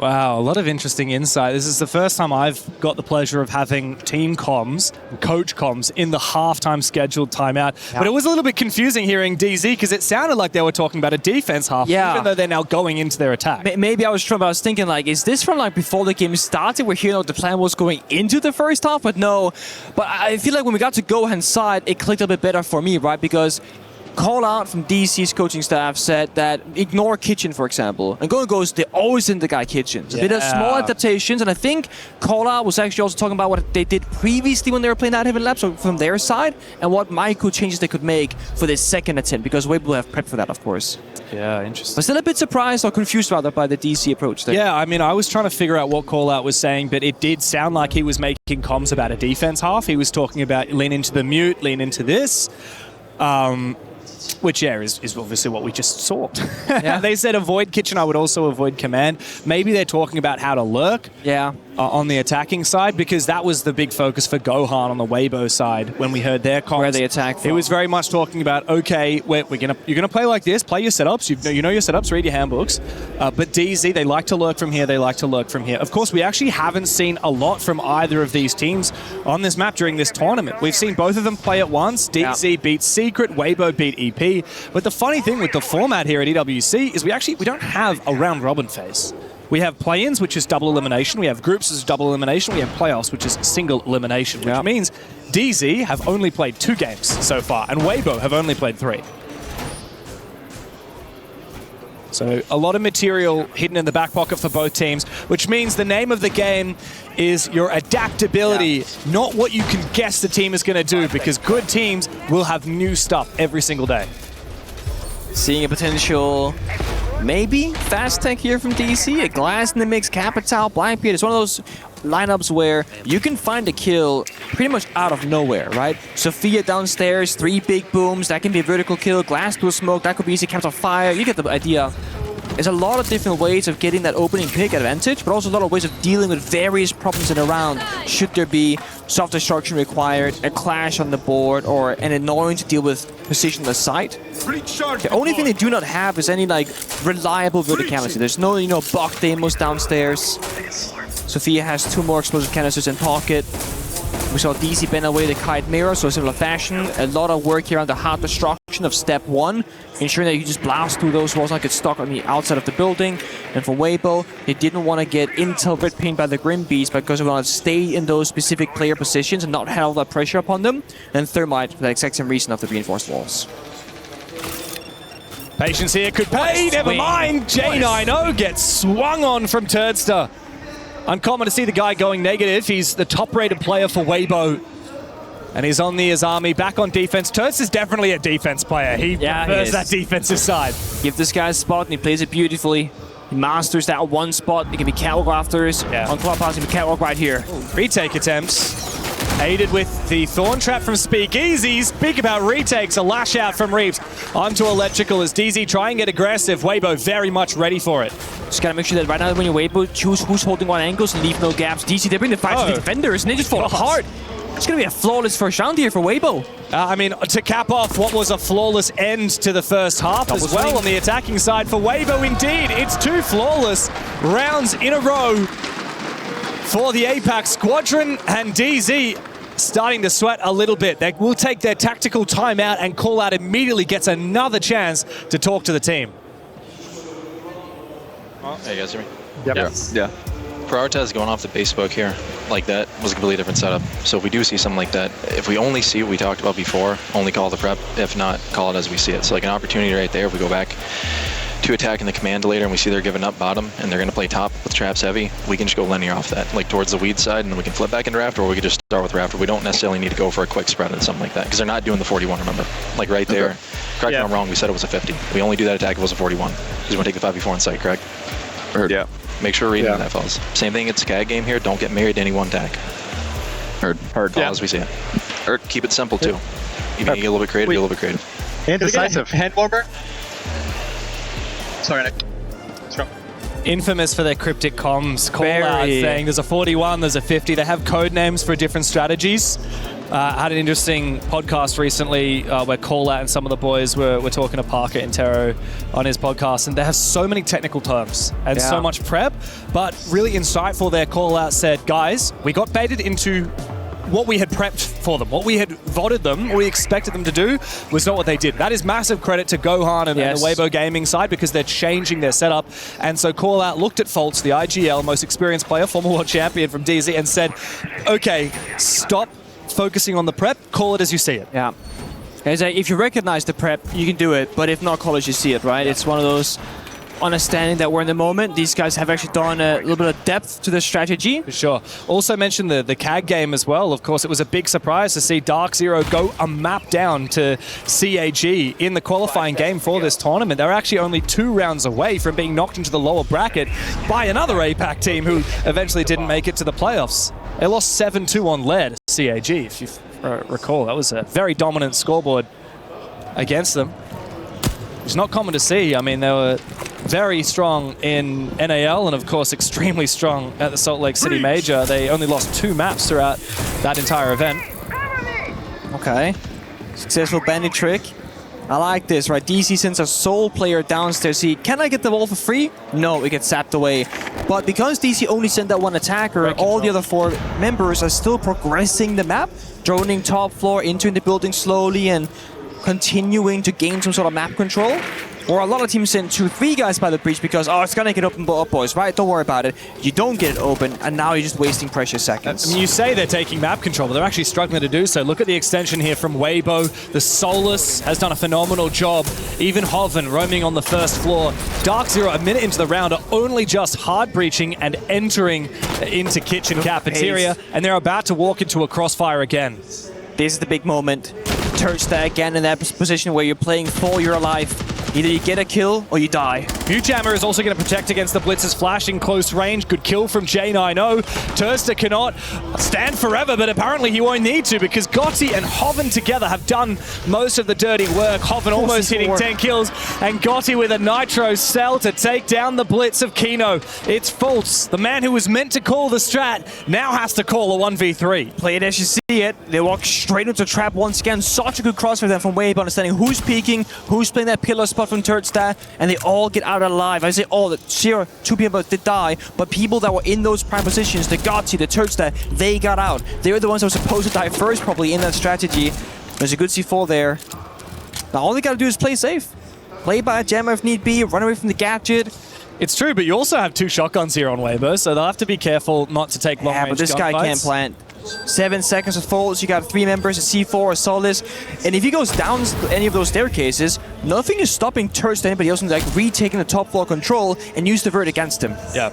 S2: Wow, a lot of interesting insight. This is the first time I've got the pleasure of having team comms, coach comms, in the halftime scheduled timeout. Yeah. But it was a little bit confusing hearing DZ because it sounded like they were talking about a defense half, even though they're now going into their attack.
S1: Maybe I was trying, but I was thinking like, is this from like before the game started where you know the plan was going into the first half? But no. But I feel like when we got to Gohan's side, it clicked a bit better for me, right? Because call out from DC's coaching staff said that ignore kitchen, for example. And Gohan goes, they always in the guy kitchen. So they did small adaptations, and I think call out was actually also talking about what they did previously when they were playing that heaven lab, so from their side, and what micro changes they could make for this second attempt, because Weibo will have prepped for that, of course.
S2: Yeah, interesting.
S1: But still a bit surprised or confused rather by the DC approach there.
S2: Yeah, I mean, I was trying to figure out what Callout was saying, but it did sound like he was making comms about a defense half. He was talking about lean into the mute, lean into this. Which, is obviously what we just saw. Yeah. They said avoid kitchen, I would also avoid command. Maybe they're talking about how to lurk on the attacking side, because that was the big focus for Gohan on the Weibo side when we heard their comms.
S1: Where they attack from.
S2: It was very much talking about, okay, you're gonna play like this, play your setups, you know your setups, read your handbooks. But DZ, they like to lurk from here, they like to lurk from here. Of course, we actually haven't seen a lot from either of these teams on this map during this tournament. We've seen both of them play at once. DZ beat Secret, Weibo beat EP. But the funny thing with the format here at EWC is we don't have a round robin phase. We have play-ins, which is double elimination. We have groups as double elimination. We have playoffs, which is single elimination, which means DZ have only played 2 games so far, and Weibo have only played 3. So a lot of material hidden in the back pocket for both teams, which means the name of the game is your adaptability, not what you can guess the team is going to do, because good teams will have new stuff every single day.
S1: Seeing a potential, maybe, fast tech here from DC, a glass in the mix, Capital, Blackbeard. It's one of those lineups where you can find a kill pretty much out of nowhere, right? Sophia downstairs, 3 big booms, that can be a vertical kill, glass to a smoke, that could be easy, Capital fire, you get the idea. There's a lot of different ways of getting that opening pick advantage, but also a lot of ways of dealing with various problems in a round. Should there be soft destruction required, a clash on the board, or an annoying to deal with position on the site. The only thing they do not have is any like reliable verticality. There's no, Bach demos downstairs. Sophia has 2 more explosive canisters in pocket. We saw DC bend away the Kite Mirror, so similar fashion. A lot of work here on the hard destruction of step 1, ensuring that you just blast through those walls like it's stuck on the outside of the building. And for Weibo, they didn't want to get intel red pinged by the Grim Beast because they want to stay in those specific player positions and not have all that pressure upon them. And Thermite for the exact same reason of the reinforced walls.
S2: Patience here could pay, never mind. J90 gets swung on from Turdster. Uncommon to see the guy going negative. He's the top-rated player for Weibo. And he's on the Azami, back on defense. Turts is definitely a defense player. He prefers that defensive side.
S1: Give this guy a spot, and he plays it beautifully. He masters that one spot. It can be catwalk afters. On Clubhouse, it can be catwalk right here.
S2: Retake attempts. Aided with the Thorn Trap from Speakeasy. Speak about retakes, a lash out from Reeves. Onto Electrical as DZ try and get aggressive. Weibo very much ready for it.
S1: Just gotta make sure that right now when you Weibo, choose who's holding what angles and leave no gaps. DC, they bring the fight to the defenders, and they just fall apart. It's going to be a flawless first round here for Weibo.
S2: I mean, to cap off what was a flawless end to the first half as well on the attacking side for Weibo, indeed. It's 2 flawless rounds in a row for the APAC Squadron, and DZ starting to sweat a little bit. They will take their tactical timeout, and Callout immediately gets another chance to talk to the team.
S3: Hey, you guys hear me?
S4: Yep.
S3: Yeah. Prioritize going off the base book here like that was a completely different setup. So if we do see something like that, if we only see what we talked about before, only call the prep. If not, call it as we see it. So like an opportunity right there if we go back to attack in the command later and we see they're giving up bottom and they're going to play top with traps heavy, we can just go linear off that, like towards the weed side, and then we can flip back into Rafter, or we could just start with Rafter. We don't necessarily need to go for a quick spread and something like that, because they're not doing the 41, remember? Like right there. Correct me if I'm wrong, we said it was a 50. We only do that attack if it was a 41. Because we want to take the 5v4 in sight, correct?
S4: Heard.
S6: Yeah.
S3: Make sure we're reading that, fellas. Same thing, it's CAG game here. Don't get married to any one tag.
S4: Heard.
S3: As we see it. Or keep it simple, too. Even you get a little bit creative, be a little bit creative.
S6: Indecisive.
S7: Hand warmer? Sorry, Nick. What's wrong?
S2: Infamous for their cryptic comms call out saying there's a 41, there's a 50. They have code names for different strategies. Had an interesting podcast recently where Call Out and some of the boys were talking to Parker Intero on his podcast, and they have so many technical terms and so much prep, but really insightful there. Call Out said, guys, we got baited into what we had prepped for them, what we had voted them, what we expected them to do was not what they did. That is massive credit to Gohan and the Weibo Gaming side, because they're changing their setup. And so Call Out looked at Faults, the IGL most experienced player, former world champion from DZ, and said, okay, stop focusing on the prep, call it as you see it.
S1: Yeah. If you recognize the prep, you can do it, but if not, call it as you see it, right? It's one of those understanding that we're in the moment. These guys have actually done a little bit of depth to the strategy.
S2: For sure. Also mentioned the CAG game as well. Of course, it was a big surprise to see DarkZero go a map down to CAG in the qualifying game for this tournament. They're actually only 2 rounds away from being knocked into the lower bracket by another APAC team who eventually didn't make it to the playoffs. They lost 7-2 on lead, CAG, if you recall. That was a very dominant scoreboard against them. It's not common to see. I mean, they were very strong in NAL and, of course, extremely strong at the Salt Lake City Major. They only lost 2 maps throughout that entire event.
S1: Okay. Successful bandit trick. I like this, right? DC sends a soul player downstairs. See, can I get the wall for free? No, it gets zapped away. But because DC only sent that one attacker, all the other 4 members are still progressing the map, droning top floor, entering the building slowly, and continuing to gain some sort of map control. Or a lot of teams send 2-3 guys by the breach because, oh, it's gonna get open up, boys, right? Don't worry about it. You don't get it open, and now you're just wasting precious seconds.
S2: I mean, you say they're taking map control, but they're actually struggling to do so. Look at the extension here from Weibo. The Solus has done a phenomenal job. Even Hoven roaming on the first floor. DarkZero, a minute into the round, are only just hard breaching and entering into kitchen cafeteria, and they're about to walk into a crossfire again.
S1: This is the big moment. Tursta again in that position where you're playing for your life. Either you get a kill or you die.
S2: Jammer is also going to protect against the Blitz's flash in close range. Good kill from J90. Tursta cannot stand forever, but apparently he won't need to, because Gotti and Hoven together have done most of the dirty work. Hoven almost hitting 10 kills, and Gotti with a Nitro cell to take down the Blitz of Kino. It's Faults, the man who was meant to call the strat, now has to call a 1v3.
S1: Play it as you see it. They walk straight into trap once again. Such a good cross for them from Weibo, understanding who's peeking, who's playing that pillar spot from Turdstat, and they all get out alive. I say all, the 2 people did die, but people that were in those prime positions, the Gotti, the Turdstat, they got out. They were the ones that were supposed to die first, probably, in that strategy. There's a good C4 there. Now all they gotta do is play safe. Play by a jammer if need be, run away from the gadget.
S2: It's true, but you also have 2 shotguns here on Weibo, so they'll have to be careful not to take long range
S1: but this guy can't plant. 7 seconds of Faults, you got 3 members, a C4, a Solus, and if he goes down any of those staircases, nothing is stopping Turst to anybody else from like retaking the top floor control and use the vert against him.
S2: Yeah.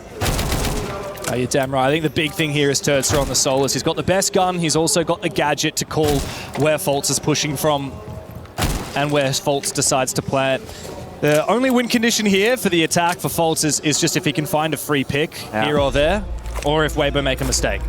S2: You're damn right. I think the big thing here is Turster on the Solus. He's got the best gun, he's also got the gadget to call where Faults is pushing from and where Faults decides to plant. The only win condition here for the attack for Faults is just if he can find a free pick here or there, or if Weibo make a mistake.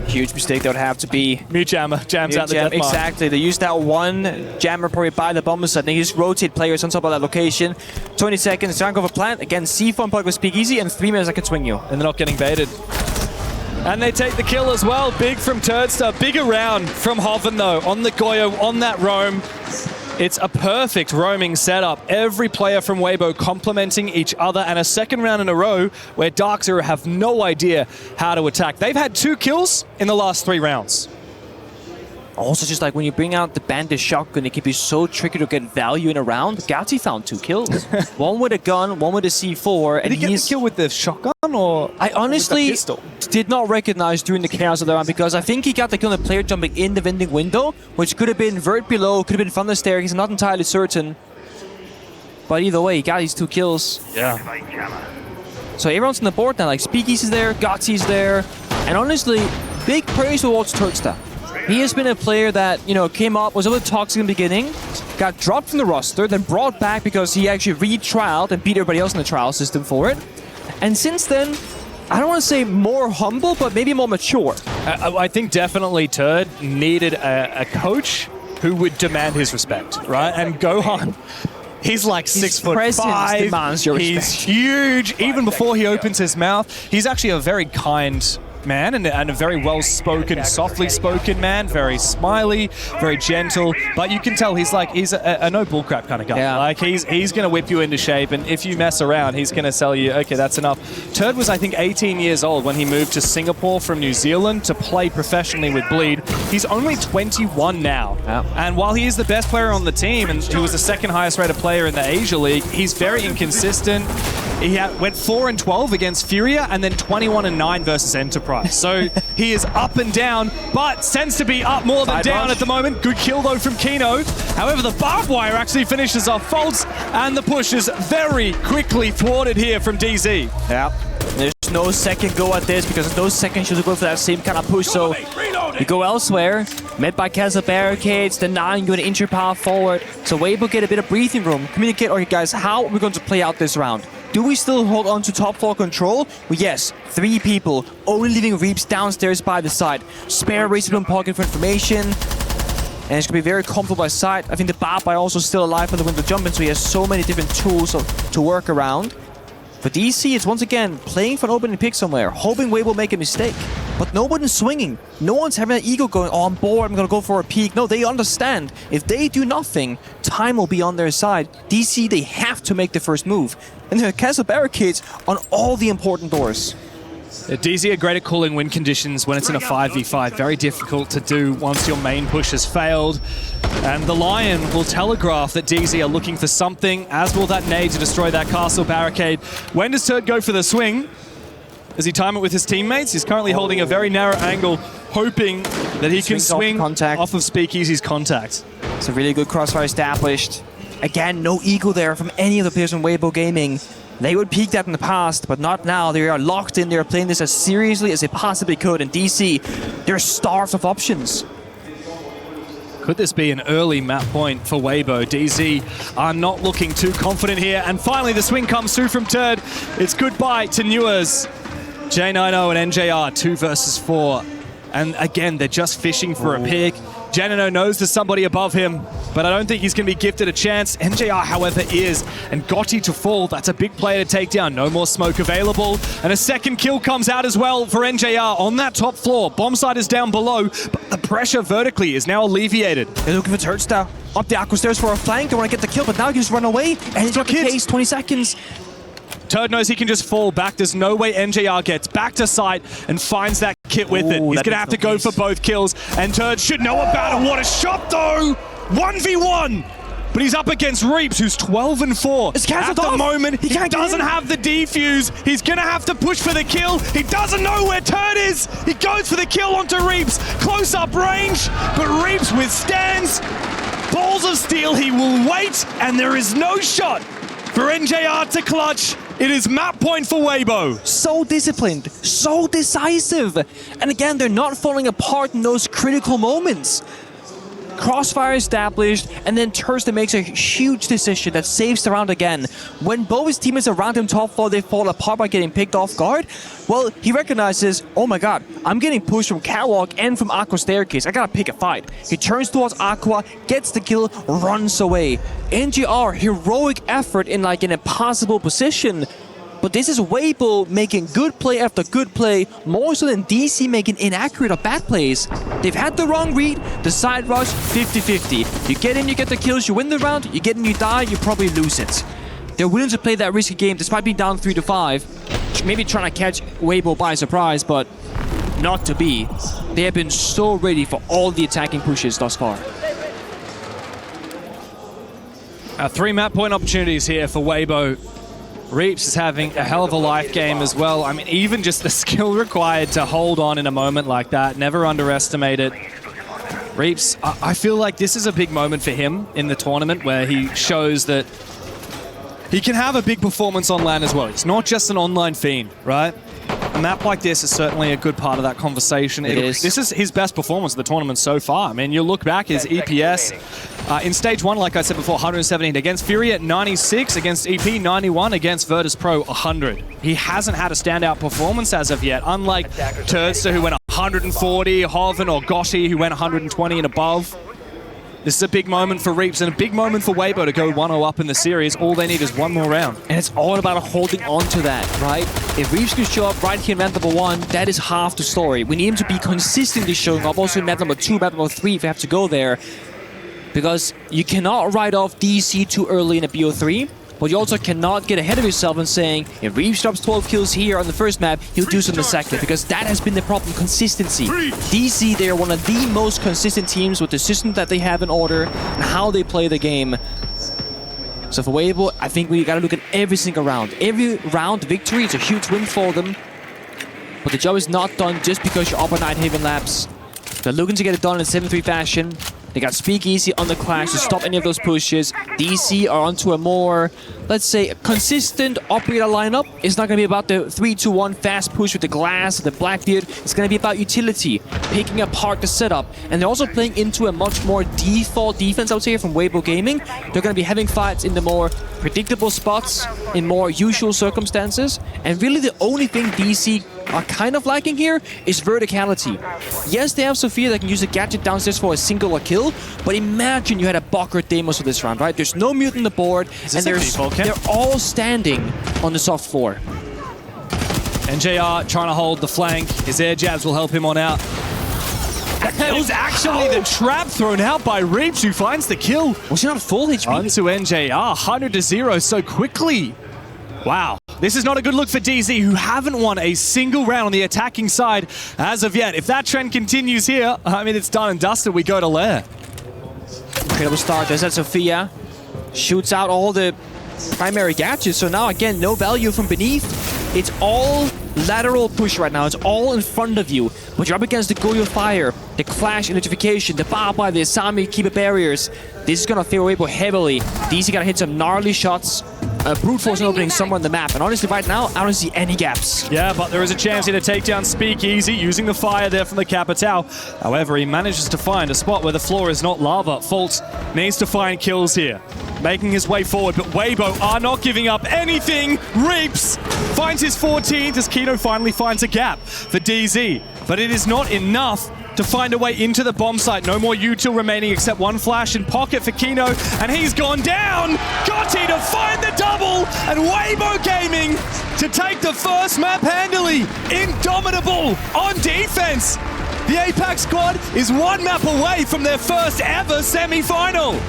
S1: Huge mistake that would have to be.
S2: Mute Jammer jams out the death mark.
S1: Exactly. They use that one Jammer probably by the bomb side. They just rotate players on top of that location. 20 seconds, chunk of a plant. Again, C4 and plug with Speak Easy, and 3 minutes I can swing you.
S2: And they're not getting baited. And they take the kill as well. Big from Turdstar. Bigger round from Hoven though. On the Goyo, on that roam. It's a perfect roaming setup. Every player from Weibo complementing each other, and a second round in a row where DarkZero have no idea how to attack. They've had 2 kills in the last 3 rounds.
S1: Also, just like when you bring out the bandit shotgun, it can be so tricky to get value in a round. Gatti found 2 kills. One with a gun, one with a C4.
S2: Did he get the kill with the shotgun, or
S1: I honestly did not recognize during the chaos of the round, because I think he got the kill on the player jumping in the vending window, which could have been vert below, could have been from the staircase. I'm not entirely certain. But either way, he got these 2 kills.
S2: Yeah.
S1: So everyone's on the board now. Like Speakeasy's there, Gotsy's there. And honestly, big praise towards DarkZero. He has been a player that, you know, came up, was a little toxic in the beginning, got dropped from the roster, then brought back because he actually retrialed and beat everybody else in the trial system for it. And since then, I don't want to say more humble, but maybe more mature.
S2: I think definitely Turd needed a coach who would demand his respect, right? And Gohan, he's like 6'5".
S1: Demands your
S2: He's
S1: respect.
S2: huge. Even before he opens his mouth, he's actually a very kind man and a very well-spoken, softly spoken man, very smiley, very gentle, but you can tell he's a no bullcrap kind of guy.
S1: Yeah.
S2: Like he's gonna whip you into shape, and if you mess around, he's gonna tell you, okay, that's enough. Turd was, I think, 18 years old when he moved to Singapore from New Zealand to play professionally with Bleed. He's only 21 now, and while he is the best player on the team, and he was the second highest rated player in the Asia League, he's very inconsistent. He went 4-12 against Furia, and then 21-9 versus Enterprise. So he is up and down, but tends to be up more than down at the moment. Good kill, though, from Kino. However, the barbed wire actually finishes off Faults, and the push is very quickly thwarted here from DZ.
S1: Yeah. There's no second go at this because there's no second should go for that same kind of push. So you go elsewhere, met by Castle Barricades, denying you an injury path forward. So Weibo get a bit of breathing room. Communicate, okay, guys, how are we going to play out this round? Do we still hold on to top floor control? Well, yes, 3 people, only leaving Reaps downstairs by the side. Spare Razor Bloom pocket for information. And it's going to be very comfortable by side. I think the Barbed Wire also still alive for the window jump in, so he has so many different tools to work around. For DC, it's once again playing for an opening pick somewhere, hoping Weibo will make a mistake. But no one is swinging. No one's having an ego going, oh, I'm bored, I'm going to go for a peek. No, they understand. If they do nothing, time will be on their side. DC, they have to make the first move. And there are Castle Barricades on all the important doors.
S2: DZ are great at calling win conditions when it's in a 5v5. Very difficult to do once your main push has failed. And the Lion will telegraph that DZ are looking for something, as will that nade to destroy that castle barricade. When does Turd go for the swing? Does he time it with his teammates? He's currently holding a very narrow angle, hoping that he can swing off of Speakeasy's contact.
S1: It's a really good crossfire established. Again, no ego there from any of the players in Weibo Gaming. They would peak that in the past, but not now. They are locked in. They're playing this as seriously as they possibly could. And DC, they're starved of options.
S2: Could this be an early map point for Weibo? DZ are not looking too confident here. And finally, the swing comes through from Turd. It's goodbye to Newers. J90 and NJR, 2 versus 4. And again, they're just fishing for a pick. J90 knows there's somebody above him, but I don't think he's going to be gifted a chance. NJR, however, is. And Gotti to fall, that's a big player to take down. No more smoke available. And a second kill comes out as well for NJR on that top floor. Bombsite is down below, but the pressure vertically is now alleviated.
S1: They're looking for Turd up the aqua stairs for a flank. They want to get the kill, but now he can just run away. And he's got the case, 20 seconds.
S2: Turd knows he can just fall back. There's no way NJR gets back to site and finds that kit with it. He's going to have to go for both kills. And Turd should know about it. What a shot, though! 1v1! But he's up against Reaps, who's 12-4. At the moment, he doesn't have the defuse. He's going to have to push for the kill. He doesn't know where Turd is. He goes for the kill onto Reaps. Close-up range, but Reaps withstands. Balls of steel, he will wait, and there is no shot for NJR to clutch. It is map point for Weibo.
S1: So disciplined, so decisive. And again, they're not falling apart in those critical moments. Crossfire established, and then Turd makes a huge decision that saves the round again. When both his teammates around him top floor, they fall apart by getting picked off guard. Well, he recognizes, oh my god, I'm getting pushed from Catwalk and from Aqua Staircase. I gotta pick a fight. He turns towards Aqua, gets the kill, runs away. NGR, heroic effort in like an impossible position. But this is Weibo making good play after good play, more so than DC making inaccurate or bad plays. They've had the wrong read, the side rush, 50-50. You get in, you get the kills, you win the round, you get in, you die, you probably lose it. They're willing to play that risky game despite being down 3-5. Maybe trying to catch Weibo by surprise, but not to be. They have been so ready for all the attacking pushes thus far.
S2: 3 map point opportunities here for Weibo. Reaps is having a hell of a life game as well. I mean, even just the skill required to hold on in a moment like that, never underestimate it. Reaps, I feel like this is a big moment for him in the tournament where he shows that he can have a big performance on LAN as well. He's not just an online fiend, right? A map like this is certainly a good part of that conversation. This is his best performance of the tournament so far. I mean, you look back, his EPS in stage 1, like I said before, 117 against Fury at 96, against EP 91, against Virtus.pro 100. He hasn't had a standout performance as of yet, unlike DarkZero who went 140, Hoven or Gotti who went 120 and above. This is a big moment for Reaps and a big moment for Weibo to go 1-0 up in the series. All they need is one more round.
S1: And it's all about holding on to that, right? If Reaps can show up right here in map number 1, that is half the story. We need him to be consistently showing up also in map number 2, map number 3 if you have to go there. Because you cannot write off DC too early in a BO3. But you also cannot get ahead of yourself and saying, if Reaps drops 12 kills here on the first map, he'll do so in the second, because that has been the problem, consistency. DC, they are one of the most consistent teams with the system that they have in order and how they play the game. So for Weibo, I think we gotta look at every single round. Every round victory is a huge win for them. But the job is not done just because you're up on Nighthaven Labs. They're looking to get it done in 7-3 fashion. They got Speakeasy on the Clash to stop any of those pushes. DC are onto a more, let's say, consistent operator lineup. It's not going to be about the 3-2-1 fast push with the Glass, the Blackbeard. It's going to be about utility, picking apart the setup. And they're also playing into a much more default defense, I would say, from Weibo Gaming. They're going to be having fights in the more predictable spots, in more usual circumstances. And really the only thing DC are kind of lacking here is verticality. Yes, they have Sophia that can use a gadget downstairs for a singular kill, but imagine you had a Bocker Deimos for this round, right? There's no mute on the board, and they're all standing on the soft floor.
S2: NJR trying to hold the flank. His air jabs will help him on out. That was actually the trap thrown out by Reaps, who finds the kill.
S1: Was he not full HP?
S2: Onto NJR, 100-0 so quickly. Wow. This is not a good look for DZ, who haven't won a single round on the attacking side as of yet. If that trend continues here, I mean, it's done and dusted. We go to Lair.
S1: Incredible start. There's that Sophia. Shoots out all the primary gadgets. So now, again, no value from beneath. It's all lateral push right now. It's all in front of you. But you're up against the Goyo Fire, the Clash Electrification, the Baba, the Asami Keeper Barriers. This is going to favor Weibo heavily. DC got to hit some gnarly shots. Brute Force opening somewhere on the map. And honestly, right now, I don't see any gaps.
S2: Yeah, but there is a chance here to take down Speakeasy using the fire there from the Capitao. However, he manages to find a spot where the floor is not lava. Fault needs to find kills here, making his way forward. But Weibo are not giving up anything. Reaps finds his 14th as Kino finally finds a gap for DZ. But it is not enough to find a way into the bomb site. No more util remaining except one flash in pocket for Kino, and he's gone down! Gotti to find the double, and Weibo Gaming to take the first map handily. Indomitable on defense. The APAC squad is one map away from their first ever semi-final.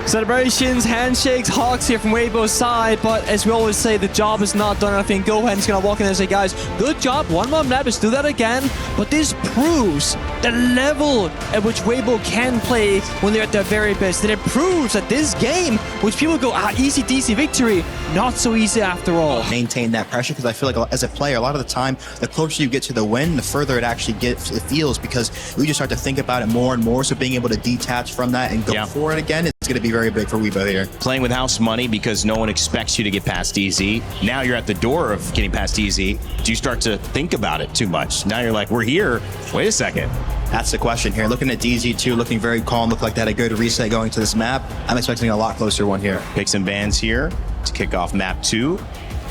S1: Celebrations, handshakes, hugs here from Weibo's side, but as we always say, the job is not done. I think Gohan's gonna walk in and say, guys, good job, one more map, let's do that again. But this proves the level at which Weibo can play when they're at their very best. And it proves that this game, which people go, easy DC victory, not so easy after all.
S6: Maintain that pressure, because I feel like as a player, a lot of the time, the closer you get to the win, the further it actually feels, because we just start to think about it more and more. So being able to detach from that and go for it again, it's going to be very big for Weibo here.
S7: Playing with house money because no one expects you to get past DZ. Now you're at the door of getting past DZ. Do you start to think about it too much? Now you're like, we're here. Wait a second.
S6: That's the question here. Looking at DZ2, looking very calm, look like they had a good reset going to this map. I'm expecting a lot closer one here.
S7: Picks and bans here to kick off map 2.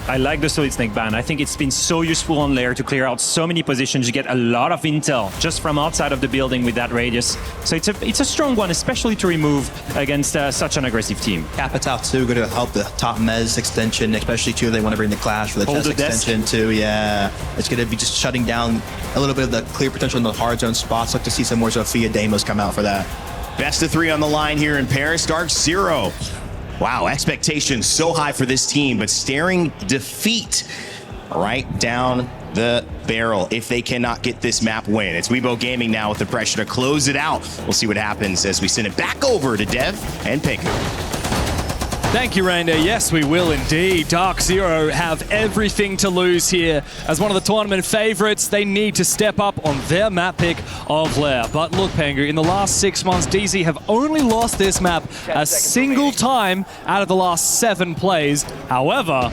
S8: I like the Solid Snake ban. I think it's been so useful on Lair to clear out so many positions. You get a lot of intel just from outside of the building with that radius. So it's a strong one, especially to remove against such an aggressive team.
S6: Capitao too, going to help the top mez extension, especially too if they want to bring the Clash for the chest extension too. Yeah, it's going to be just shutting down a little bit of the clear potential in the hard zone spots. Look to see some more Sophia Deimos come out for that.
S7: Best of 3 on the line here in Paris. DarkZero. Wow, expectations so high for this team, but staring defeat right down the barrel if they cannot get this map win. It's Weibo Gaming now with the pressure to close it out. We'll see what happens as we send it back over to Dev and Pinku.
S2: Thank you, Reindeer. Yes, we will indeed. DarkZero have everything to lose here. As one of the tournament favorites, they need to step up on their map pick of Lair. But look, Pengu, in the last 6 months, DZ have only lost this map a single time out of the last 7 plays. However,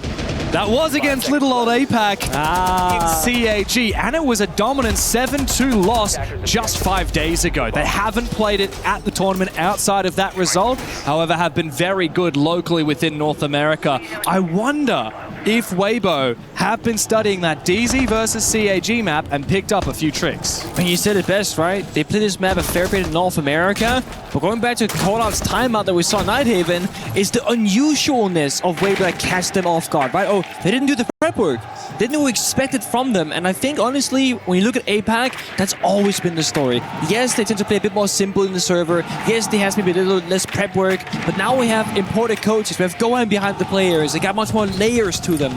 S2: that was against little old APAC in CAG, and it was a dominant 7-2 loss just 5 days ago. They haven't played it at the tournament outside of that result, however, have been very good locally within North America. I wonder if Weibo have been studying that DZ versus CAG map and picked up a few tricks.
S1: And you said it best, right? They play this map a fair bit in North America, but going back to Callout's timeout that we saw in Nighthaven is the unusualness of Weibo that catch them off guard, right? Oh, they didn't do the prep work. They didn't know what we expected from them, and I think, honestly, when you look at APAC, that's always been the story. Yes, they tend to play a bit more simple in the server. Yes, they have maybe a little less prep work, but now we have imported coaches. We have Gohan behind the players. They got much more layers to them.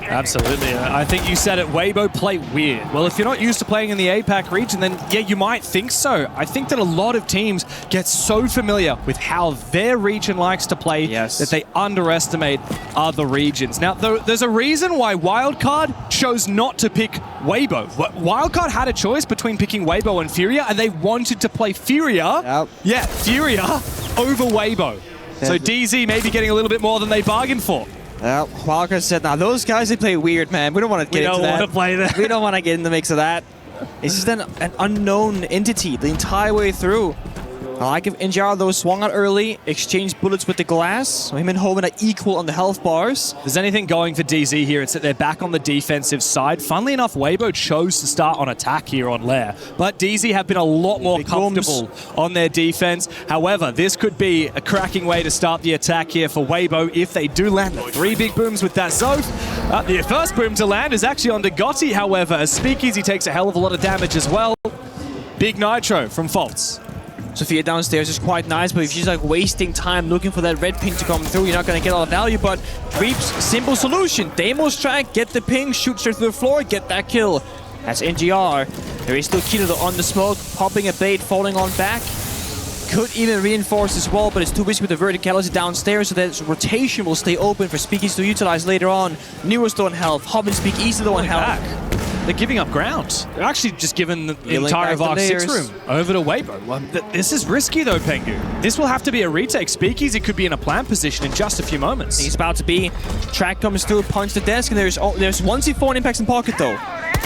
S2: Absolutely. I think you said it, Weibo play weird. Well, if you're not used to playing in the APAC region, then yeah, you might think so. I think that a lot of teams get so familiar with how their region likes to play that they underestimate other regions. Now, there's a reason why Wildcard chose not to pick Weibo. Wildcard had a choice between picking Weibo and Furia, and they wanted to play Furia. Yeah, Furia over Weibo. So DZ may be getting a little bit more than they bargained for.
S1: Well, Wildcard said, now those guys, they play weird, man. We don't want to get into that.
S2: We don't want to play that.
S1: We don't want to get in the mix of that. It's just an unknown entity the entire way through. I like if NGR, though, swung out early, exchanged bullets with the glass. So him and Hoven are equal on the health bars.
S2: If there's anything going for DZ here, it's that they're back on the defensive side. Funnily enough, Weibo chose to start on attack here on Lair, but DZ have been a lot more comfortable on their defense. However, this could be a cracking way to start the attack here for Weibo if they do land the 3 big booms with that Zoth. The first boom to land is actually on Gotti, however, as Speakeasy takes a hell of a lot of damage as well. Big Nitro from Faults.
S1: Sophia downstairs is quite nice, but if she's like wasting time looking for that red ping to come through, you're not going to get a lot of value. But Reap's simple solution. Demo strike, get the ping, shoot straight through the floor, get that kill. That's NGR. There is still Kino on the smoke, popping a bait, falling on back. Could even reinforce as well, but it's too busy with the verticality downstairs, so that rotation will stay open for Speakeasy to utilize later on. Nero's low on health, Hob and Speakeasy low on health.
S2: They're giving up ground. They're actually just giving the entire of Arc 6 room over to Weibo. Well, this is risky though, Pengu. This will have to be a retake. Speakeasy could be in a plant position in just a few moments.
S1: He's about to be. Track comes through, punch the desk, and there's 1C4 impacts in pocket though.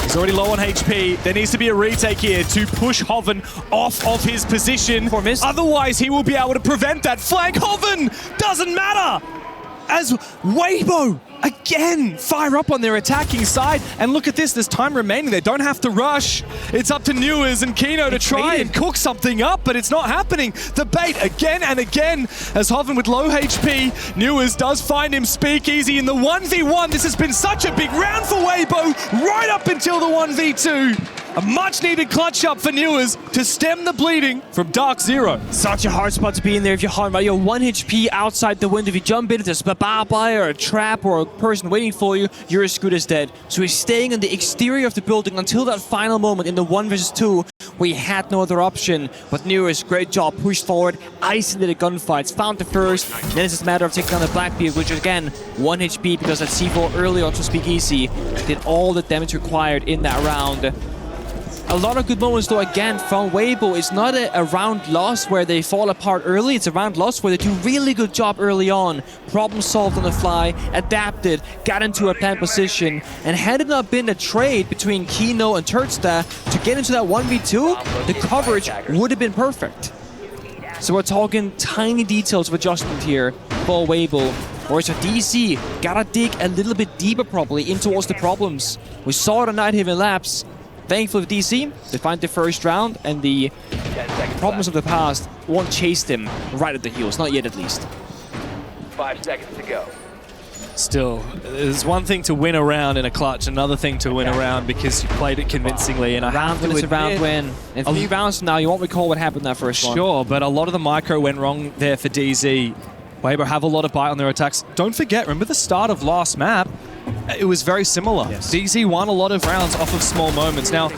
S2: He's already low on HP. There needs to be a retake here to push Hoven off of his position. Otherwise, he will be able to prevent that flank. Hoven doesn't matter as Weibo again fire up on their attacking side. And look at this, there's time remaining. They don't have to rush. It's up to Newers and Kino to try and cook something up, but it's not happening. The bait again and again as Hoven with low HP. Newers does find him. Speakeasy in the 1v1. This has been such a big round for Weibo right up until the 1v2. A much-needed clutch up for Newers to stem the bleeding from DarkZero.
S1: Such a hard spot to be in there if you're hard, right? You're 1 HP outside the window. If you jump into this barbed wire or a trap or a person waiting for you, you're as good as dead. So he's staying on the exterior of the building until that final moment in the 1 versus 2 where he had no other option. But Newers, great job, pushed forward, isolated gunfights, found the first, then it's just a matter of taking down the Blackbeard, which is again 1 HP because that C4 early on to Speakeasy did all the damage required in that round. A lot of good moments though again from Weibo. It's not a round loss where they fall apart early, it's a round loss where they do really good job early on. Problem solved on the fly, adapted, got into a plant position, and had it not been a trade between Kino and Turtsta to get into that 1v2, the coverage would have been perfect. So we're talking tiny details of adjustment here for Weibo. Whereas for DC, gotta dig a little bit deeper probably in towards the problems. We saw it on Nighthaven Labs. Thankfully for DC, they find the first round, and the problems of the past won't chase them right at the heels, not yet at least.
S9: 5 seconds to go.
S2: Still, there's one thing to win a round in a clutch, another thing to win a round because you played it convincingly. And I have to
S1: admit, a round win. In 3 rounds from now, you won't recall what happened that first one.
S2: Sure, but a lot of the micro went wrong there for DZ. Weibo have a lot of bite on their attacks. Don't forget, remember the start of last map? It was very similar. Yes. DZ won a lot of rounds off of small moments. Now,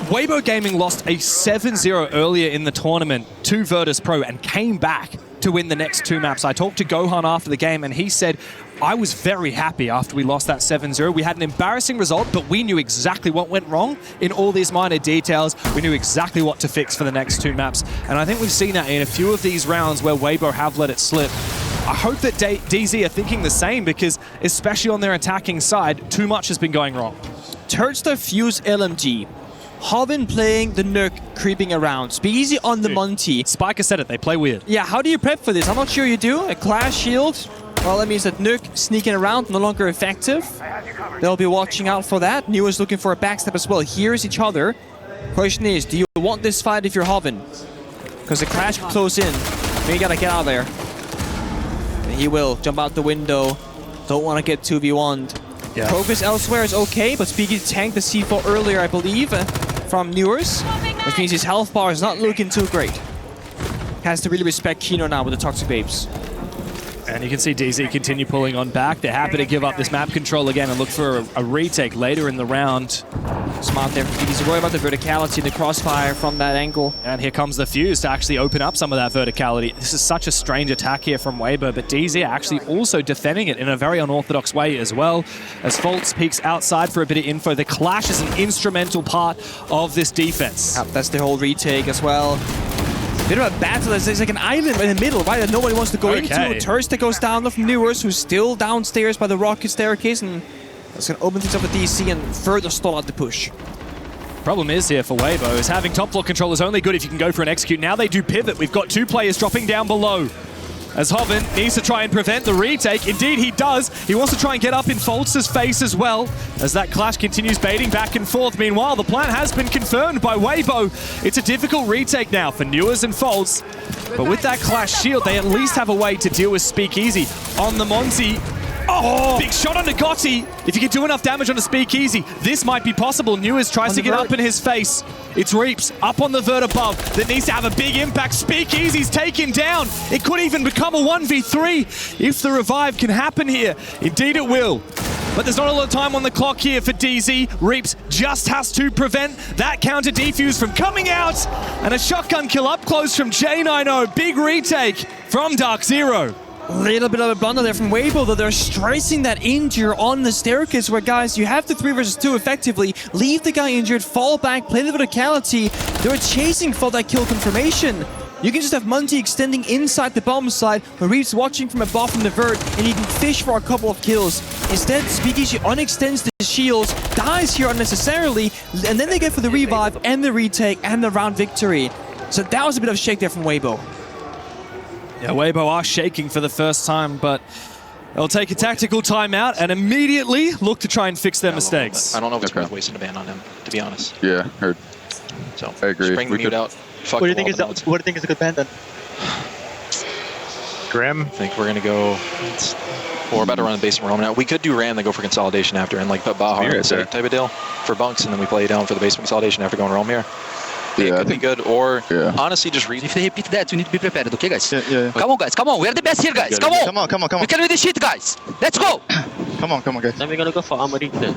S2: Weibo Gaming lost a 7-0 earlier in the tournament to Virtus.pro and came back to win the next 2 maps. I talked to Gohan after the game, and he said, I was very happy after we lost that 7-0. We had an embarrassing result, but we knew exactly what went wrong in all these minor details. We knew exactly what to fix for the next 2 maps. And I think we've seen that in a few of these rounds where Weibo have let it slip. I hope that DZ are thinking the same, because especially on their attacking side, too much has been going wrong.
S1: Turdstar Fuse LMG. Hovin playing the Nook, creeping around. Speakeasy on the Monty.
S2: Spiker said it, they play weird.
S1: Yeah, how do you prep for this? I'm not sure you do. A Clash Shield. Well, that means that Nook sneaking around, no longer effective. They'll be watching out for that. New is looking for a backstep as well. Here's each other. Question is, do you want this fight if you're Hovin? Because the Clash will close in. You gotta get out of there. And he will jump out the window. Don't want to get 2v1'd.
S2: Yeah.
S1: Progress elsewhere is okay, but Speakeasy tanked the C4 earlier, I believe, from Newers, which means his health bar is not looking too great. Has to really respect Kino now with the Toxic Babes.
S2: And you can see DZ continue pulling on back. They're happy to give up this map control again and look for a retake later in the round.
S1: Smart there for DZ. Worry about the verticality and the crossfire from that angle.
S2: And here comes the Fuse to actually open up some of that verticality. This is such a strange attack here from Weibo, but DZ actually also defending it in a very unorthodox way as well. As Fultz peeks outside for a bit of info, the Clash is an instrumental part of this defense.
S1: That's the whole retake as well. Bit of a battle. There's like an island in the middle, right, that nobody wants to go into. Tursta goes down from Newers, who's still downstairs by the rocket staircase, and that's going to open things up with DC and further stall out the push.
S2: Problem is here for Weibo is having top floor control is only good if you can go for an execute. Now they do pivot. We've got 2 players dropping down below. As Hovin needs to try and prevent the retake. Indeed, he does. He wants to try and get up in Fultz's face as well, as that Clash continues baiting back and forth. Meanwhile, the plan has been confirmed by Weibo. It's a difficult retake now for Newers and Fultz. But with that Clash shield, they at least have a way to deal with Speakeasy. On the Monty. Oh, big shot onto Gotti. If you can do enough damage on the Speakeasy, this might be possible. Newers tries to get up in his face. It's Reaps up on the vert above that needs to have a big impact. Speakeasy's taken down. It could even become a 1v3 if the revive can happen here. Indeed it will. But there's not a lot of time on the clock here for DZ. Reaps just has to prevent that counter defuse from coming out. And a shotgun kill up close from J90. Big retake from DarkZero.
S1: A little bit of a blunder there from Weibo, though they're stressing that injure on the staircase where, guys, you have the 3 versus 2 effectively. Leave the guy injured, fall back, play the verticality. They're chasing for that kill confirmation. You can just have Monty extending inside the bomb side, where Reeves watching from above from the vert, and you can fish for a couple of kills. Instead, Speakeasy unextends the shields, dies here unnecessarily, and then they get for the revive and the retake and the round victory. So that was a bit of a shake there from Weibo.
S2: Yeah, Weibo are shaking for the first time, but they'll take a tactical timeout and immediately look to try and fix their mistakes.
S3: I don't know if it's worth wasting a ban on him, to be honest.
S4: Yeah, heard.
S3: So
S4: I agree.
S3: Just bring the mute out. Fuck
S10: What do you think is a good ban then?
S11: Grim?
S3: I think we're gonna go. Well, we're about to run the basement roam now. We could do Ram, then go for consolidation after, and like put Baja on the side type of deal for bunks, and then we play down for the basement consolidation after going roam here.
S4: Yeah,
S3: it could be good, or honestly just read.
S5: If they repeat that, we need to be prepared, okay, guys?
S10: Yeah.
S5: Come on, guys, come on. We're the best here, guys. Come on.
S10: Come on.
S5: We can do this shit, guys. Let's go.
S10: Come on, guys.
S11: Then we're gonna go for Armory then.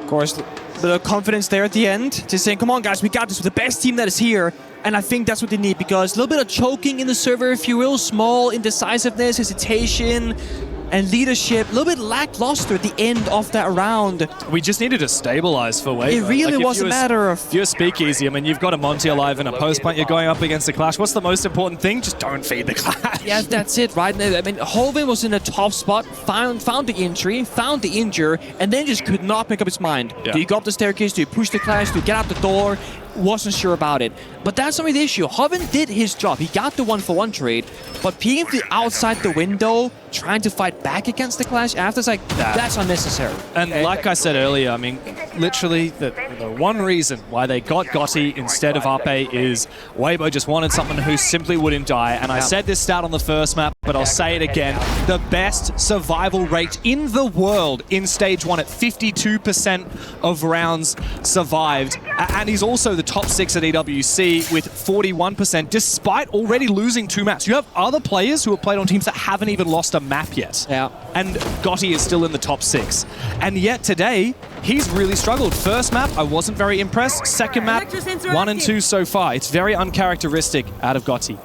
S1: Of course, the confidence there at the end, just saying, come on, guys, we got this with the best team that is here. And I think that's what they need, because a little bit of choking in the server, if you will, small indecisiveness, hesitation, and leadership, a little bit lackluster at the end of that round.
S2: We just needed to stabilize for Weibo.
S1: It really was a matter of...
S2: If you're Speakeasy, I mean, you've got a Monty alive and a post plant, you're going up against the Clash. What's the most important thing? Just don't feed the Clash.
S1: Yeah, that's it, right? I mean, Hovin was in a top spot, found the injury, found the injure, and then just could not make up his mind.
S2: Yeah.
S1: Do you go up the staircase? Do you push the Clash? Do you get out the door? Wasn't sure about it. But that's not really the issue. Hovin did his job. He got the 1-for-1 trade, but peeking from outside the window, trying to fight back against the Clash after, it's like, that's unnecessary.
S2: And like I said earlier, I mean, literally the one reason why they got Gotti instead of Ape is Weibo just wanted someone who simply wouldn't die. And I said this stat on the first map, but I'll say it again. The best survival rate in the world in Stage 1 at 52% of rounds survived. And he's also the top 6 at EWC with 41%, despite already losing 2 maps. You have other players who have played on teams that haven't even lost a map yet.
S1: Yeah.
S2: And Gotti is still in the top 6. And yet today, he's really struggled. First map, I wasn't very impressed. Second map, 1 and 2 so far. It's very uncharacteristic out of Gotti.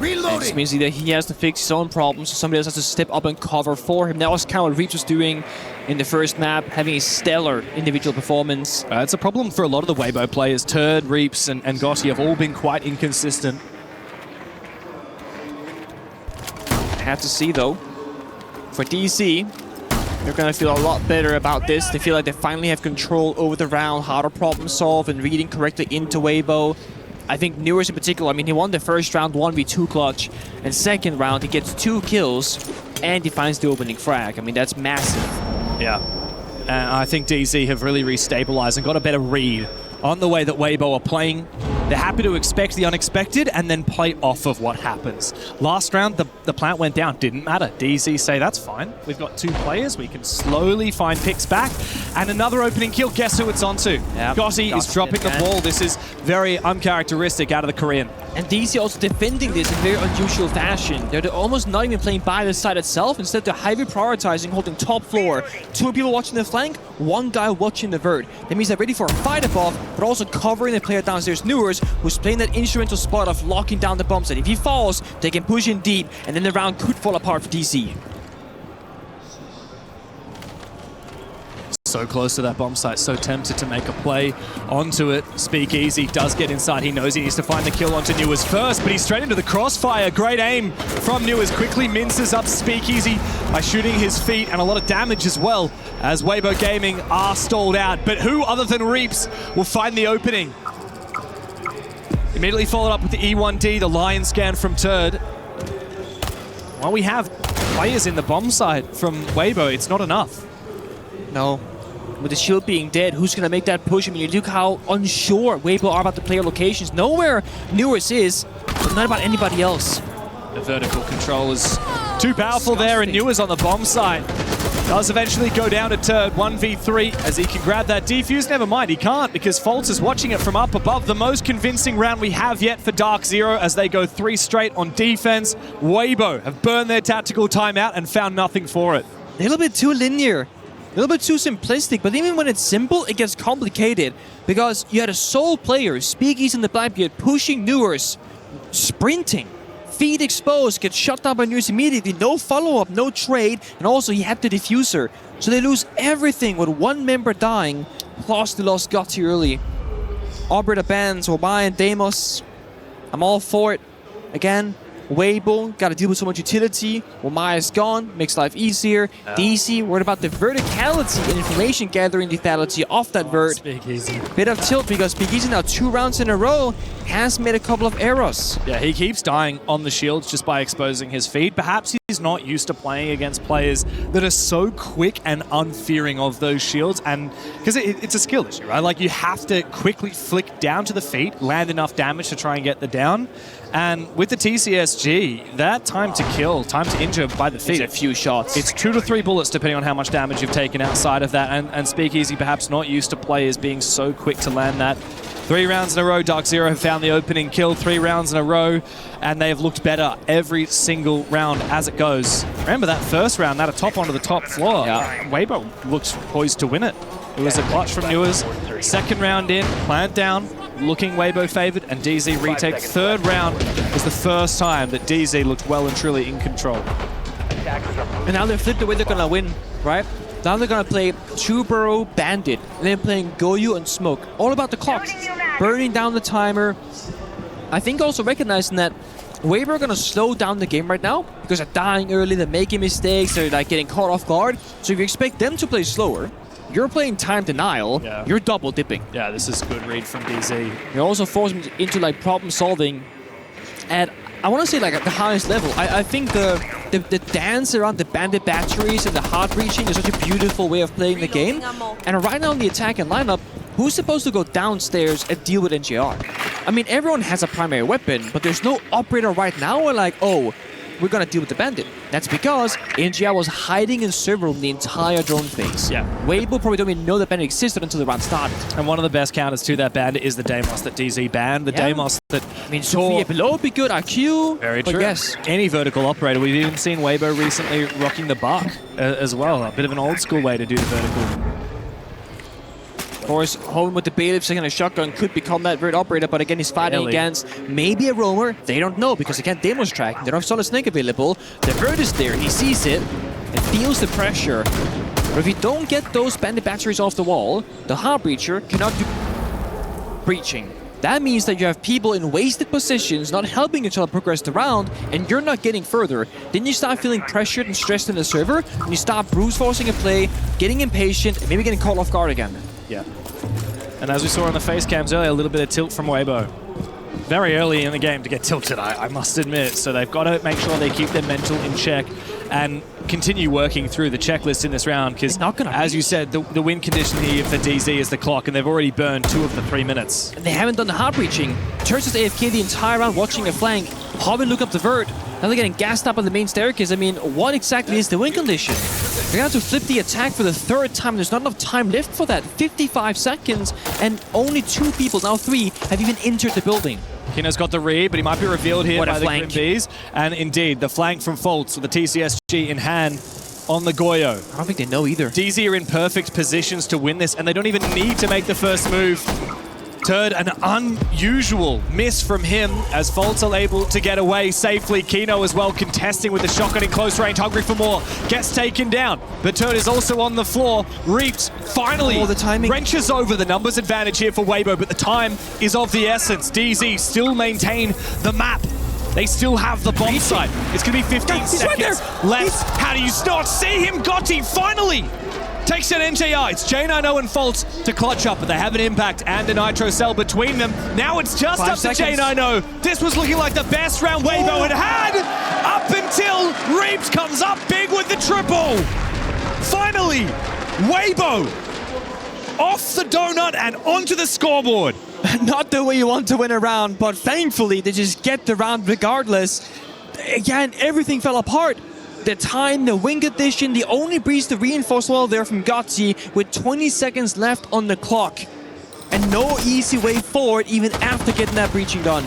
S1: It just means that he has to fix his own problems, so somebody else has to step up and cover for him. That was kind of what Reaps was doing in the first map, having a stellar individual performance.
S2: It's a problem for a lot of the Weibo players. Turd, Reaps, and Gotti have all been quite inconsistent.
S1: Have to see, though. For DC, they're going to feel a lot better about this. They feel like they finally have control over the round, how to problem solve and reading correctly into Weibo. I think Newers in particular, I mean, he won the first round 1v2 clutch, and second round he gets 2 kills and he finds the opening frag. I mean, that's massive.
S2: Yeah. And I think DZ have really restabilized and got a better read on the way that Weibo are playing. They're happy to expect the unexpected and then play off of what happens. Last round, the plant went down. Didn't matter. DZ say, that's fine. We've got 2 players. We can slowly find picks back. And another opening kill. Guess who it's onto?
S1: Yep.
S2: Gotti is dropping the ball. This is very uncharacteristic out of the Korean.
S1: And DC also defending this in very unusual fashion. They're almost not even playing by the side itself. Instead, they're highly prioritizing holding top floor. 2 people watching the flank, 1 guy watching the vert. That means they're ready for a fight above, but also covering the player downstairs. Newers, who's playing that instrumental spot of locking down the bomb site. If he falls, they can push in deep, and then the round could fall apart for DC.
S2: So close to that bomb site, so tempted to make a play onto it. Speakeasy does get inside. He knows he needs to find the kill onto Newers first, but he's straight into the crossfire. Great aim from Newers. Quickly minces up Speakeasy by shooting his feet, and a lot of damage as well, as Weibo Gaming are stalled out. But who other than Reaps will find the opening? Immediately followed up with the E1D, the lion scan from Turd. While we have players in the bomb site from Weibo, it's not enough.
S1: No. With the shield being dead, who's going to make that push? I mean, you look how unsure Weibo are about the player locations. Know where Newers is, but not about anybody else.
S2: The vertical control is too powerful there, and Newers on the bomb site does eventually go down to Turd 1v3 as he can grab that defuse. Never mind, he can't, because Foltz is watching it from up above. The most convincing round we have yet for DarkZero as they go 3 straight on defense. Weibo have burned their tactical timeout and found nothing for it.
S1: A little bit too linear. A little bit too simplistic, but even when it's simple, it gets complicated. Because you had a sole player, Speakeasy in the Blackbeard, pushing Newers, sprinting, feet exposed, gets shut down by Newers immediately, no follow-up, no trade, and also he had the diffuser. So they lose everything with 1 member dying, plus they lost Gotti early. Operator bans, Obai and Deimos. I'm all for it. Again, Weibo, got to deal with so much utility. Maya's gone, makes life easier. DC, worried about the verticality and information gathering lethality off that vert.
S2: Speakeasy.
S1: Bit of tilt because Speakeasy now 2 rounds in a row has made a couple of errors.
S2: Yeah, he keeps dying on the shields just by exposing his feet. Perhaps he's not used to playing against players that are so quick and unfearing of those shields, and because it's a skill issue, right? Like, you have to quickly flick down to the feet, land enough damage to try and get the down. And with the TCSG, that time to kill, time to injure by the feet,
S1: It's a few shots.
S2: It's 2 to 3 bullets depending on how much damage you've taken outside of that, and Speakeasy perhaps not used to players being so quick to land that. 3 rounds in a row, DarkZero have found the opening kill, 3 rounds in a row, and they have looked better every single round as it goes. Remember that first round, that atop onto the top floor.
S1: Yeah.
S2: Weibo looks poised to win it. It was a clutch from Newers. Second round in, plant down, looking Weibo favored, and DZ retake. Third round was the first time that DZ looked well and truly in control.
S1: And now they've flipped the way they're going to win, right? Now they're going to play Chubero, Bandit, and then playing Goyu and Smoke. All about the clocks, burning down the timer. I think also recognizing that Weibo are going to slow down the game right now because they're dying early, they're making mistakes, they're like getting caught off guard. So if you expect them to play slower, you're playing time denial, you're double dipping.
S2: Yeah, this is good read from DZ.
S1: You're also forcing them into like problem solving at, I want to say, like at the highest level. I think the dance around the bandit batteries and the hard reaching is such a beautiful way of playing the game. And right now in the attack and lineup, who's supposed to go downstairs and deal with NGR? I mean, everyone has a primary weapon, but there's no operator right now where like, oh, we're gonna deal with the bandit. That's because NGR was hiding in server room the entire drone phase.
S2: Yeah.
S1: Weibo probably don't even know that bandit existed until the round started.
S2: And one of the best counters to that bandit is the Deimos that DZ banned. The Deimos that,
S1: I mean, Sophia below would be good, IQ.
S2: Very
S1: but
S2: true.
S1: Yes.
S2: Any vertical operator. We've even seen Weibo recently rocking the Buck as well. A bit of an old school way to do the vertical.
S1: course, home with the bailiff second a shotgun could become that Vert operator, but again, he's fighting
S2: Barely.
S1: against maybe a roamer. They don't know because again, Demo's tracking. They don't have Solid Snake available. The Vert is there. He sees it and feels the pressure. But if you don't get those bandit batteries off the wall, the Heart Breacher cannot do breaching. That means that you have people in wasted positions not helping each other progress the round, and you're not getting further. Then you start feeling pressured and stressed in the server, and you start brute forcing a play, getting impatient, and maybe getting caught off guard again.
S2: Yeah. And as we saw on the face cams earlier, a little bit of tilt from Weibo. Very early in the game to get tilted, I must admit. So they've got to make sure they keep their mental in check and continue working through the checklist in this round, because as you said, the win condition here for DZ is the clock, and they've already burned 2 of the 3 minutes.
S1: And they haven't done the hard breaching. Turns is AFK the entire round watching a flank. Hobbin look up the Vert. Now they're getting gassed up on the main staircase. I mean, what exactly is the win condition? They're going to have to flip the attack for the 3rd time. There's not enough time left for that. 55 seconds, and only 2 people, now 3, have even entered the building.
S2: Kino's got the read, but he might be revealed here by the Grim Bees. And indeed, the flank from Faults with the TCSG in hand on the Goyo.
S1: I don't think they know either.
S2: DZ are in perfect positions to win this, and they don't even need to make the first move. Turd, an unusual miss from him as Faults are able to get away safely. Kino as well contesting with the shotgun in close range, hungry for more. Gets taken down, but Turd is also on the floor. Reaped finally
S1: the timing
S2: wrenches over the numbers advantage here for Weibo, but the time is of the essence. DZ still maintain the map. They still have the bomb site. It's going to be 15 seconds left. How do you not see him? Gotti finally takes an NJR. It's J90 and Faults to clutch up, but they have an impact and a nitro cell between them. Now it's just up to J90. This was looking like the best round Weibo had up until Reeves comes up big with the triple. Finally, Weibo off the donut and onto the scoreboard.
S1: Not the way you want to win a round, but thankfully they just get the round regardless. Again, everything fell apart. The time, the wing condition, the only breach to reinforce wall there from Gotti with 20 seconds left on the clock. And no easy way forward even after getting that breaching done.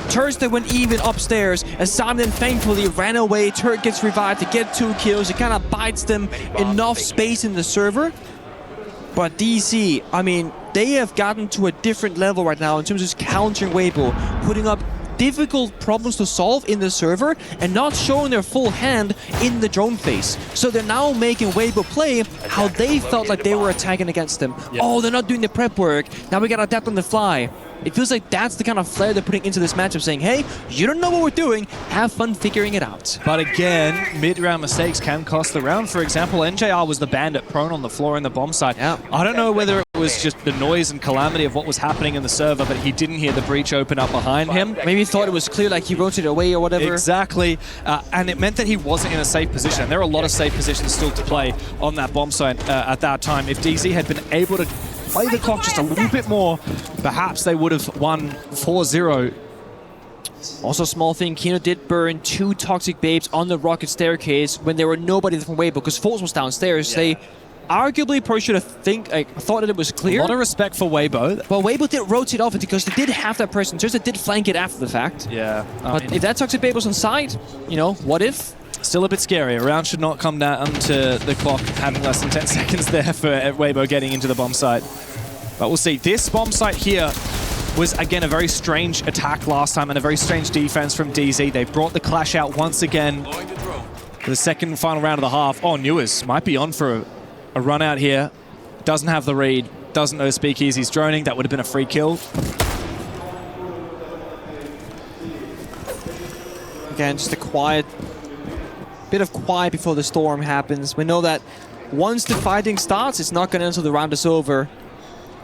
S1: Thursday went even upstairs as Simon thankfully ran away. Turk gets revived to get 2 kills. It kind of bites them enough space in the server. But DC, I mean, they have gotten to a different level right now in terms of just countering Weibo, putting up difficult problems to solve in the server and not showing their full hand in the drone phase. So they're now making Weibo play how they felt like they were attacking against them. Yep. Oh, they're not doing the prep work. Now we gotta adapt on the fly. It feels like that's the kind of flair they're putting into this matchup, saying, hey, you don't know what we're doing, have fun figuring it out.
S2: But again, mid-round mistakes can cost the round. For example, NJR was the bandit prone on the floor in the bomb site.
S1: Yeah.
S2: I don't know whether it was just the noise and calamity of what was happening in the server, but he didn't hear the breach open up behind him.
S1: Maybe he thought it was clear, like he rotated away or whatever.
S2: Exactly, and it meant that he wasn't in a safe position. There are a lot of safe positions still to play on that bomb site at that time. If DZ had been able to play the clock just a little bit more, perhaps they would have won 4-0.
S1: Also, small thing, Kino did burn 2 toxic babes on the rocket staircase when there were nobody from Weibo because Faults was downstairs. Yeah. They arguably probably should have thought that it was clear.
S2: A lot of respect for Weibo.
S1: Well, Weibo did rotate off it because they did have that person. Just they did flank it after the fact.
S2: Yeah.
S1: But if that toxic babe was on side, you know, what if?
S2: Still a bit scary. A round should not come down to the clock having less than 10 seconds there for Weibo getting into the bomb site. But we'll see. This bomb site here was, again, a very strange attack last time and a very strange defense from DZ. They've brought the clash out once again for the second and final round of the half. Oh, Newers might be on for a run out here. Doesn't have the read. Doesn't know Speakeasy's droning. That would have been a free kill.
S1: Again, just a bit of quiet before the storm happens. We know that once the fighting starts, it's not going to end until the round is over.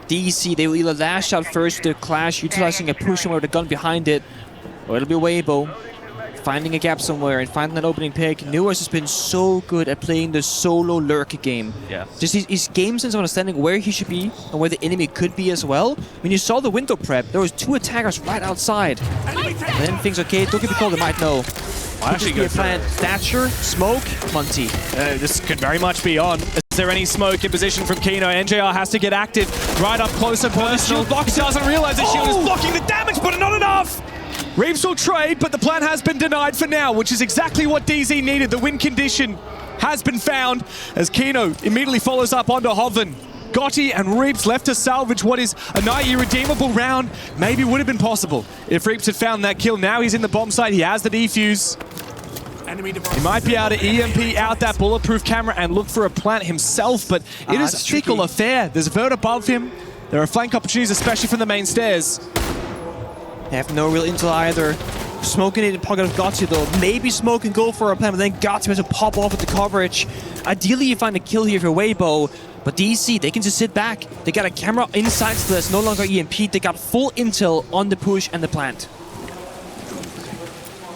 S1: DC, they will either lash out first with the clash, utilizing a push somewhere with a gun behind it, or it'll be Weibo finding a gap somewhere and finding that opening pick. Newers has been so good at playing the solo lurk game.
S2: Yeah.
S1: Just his game sense of understanding where he should be and where the enemy could be as well. When you saw the window prep, there was 2 attackers right outside. And then things, okay, don't get me called, they might know.
S2: I actually go for
S1: Thatcher, Smoke, Monty.
S2: This could very much be on. Is there any smoke in position from Kino? NJR has to get active right up close and personal. He doesn't realize the shield is blocking the damage, but not enough! Reeves will trade, but the plan has been denied for now, which is exactly what DZ needed. The win condition has been found as Kino immediately follows up onto Hoven. Gotti and Reaps left to salvage what is a not irredeemable round. Maybe would have been possible if Reaps had found that kill. Now he's in the bomb site. He has the defuse. He might be able to EMP out that bulletproof camera and look for a plant himself, but it is a fickle affair. There's a Vert above him. There are flank opportunities, especially from the main stairs.
S1: They have no real intel either. Smoking it in pocket of Gotti though. Maybe Smoke can go for a plan, but then Gotti has to pop off with the coverage. Ideally, you find a kill here for Weibo, but DC, they can just sit back. They got a camera inside, so that's no longer EMP. They got full intel on the push and the plant.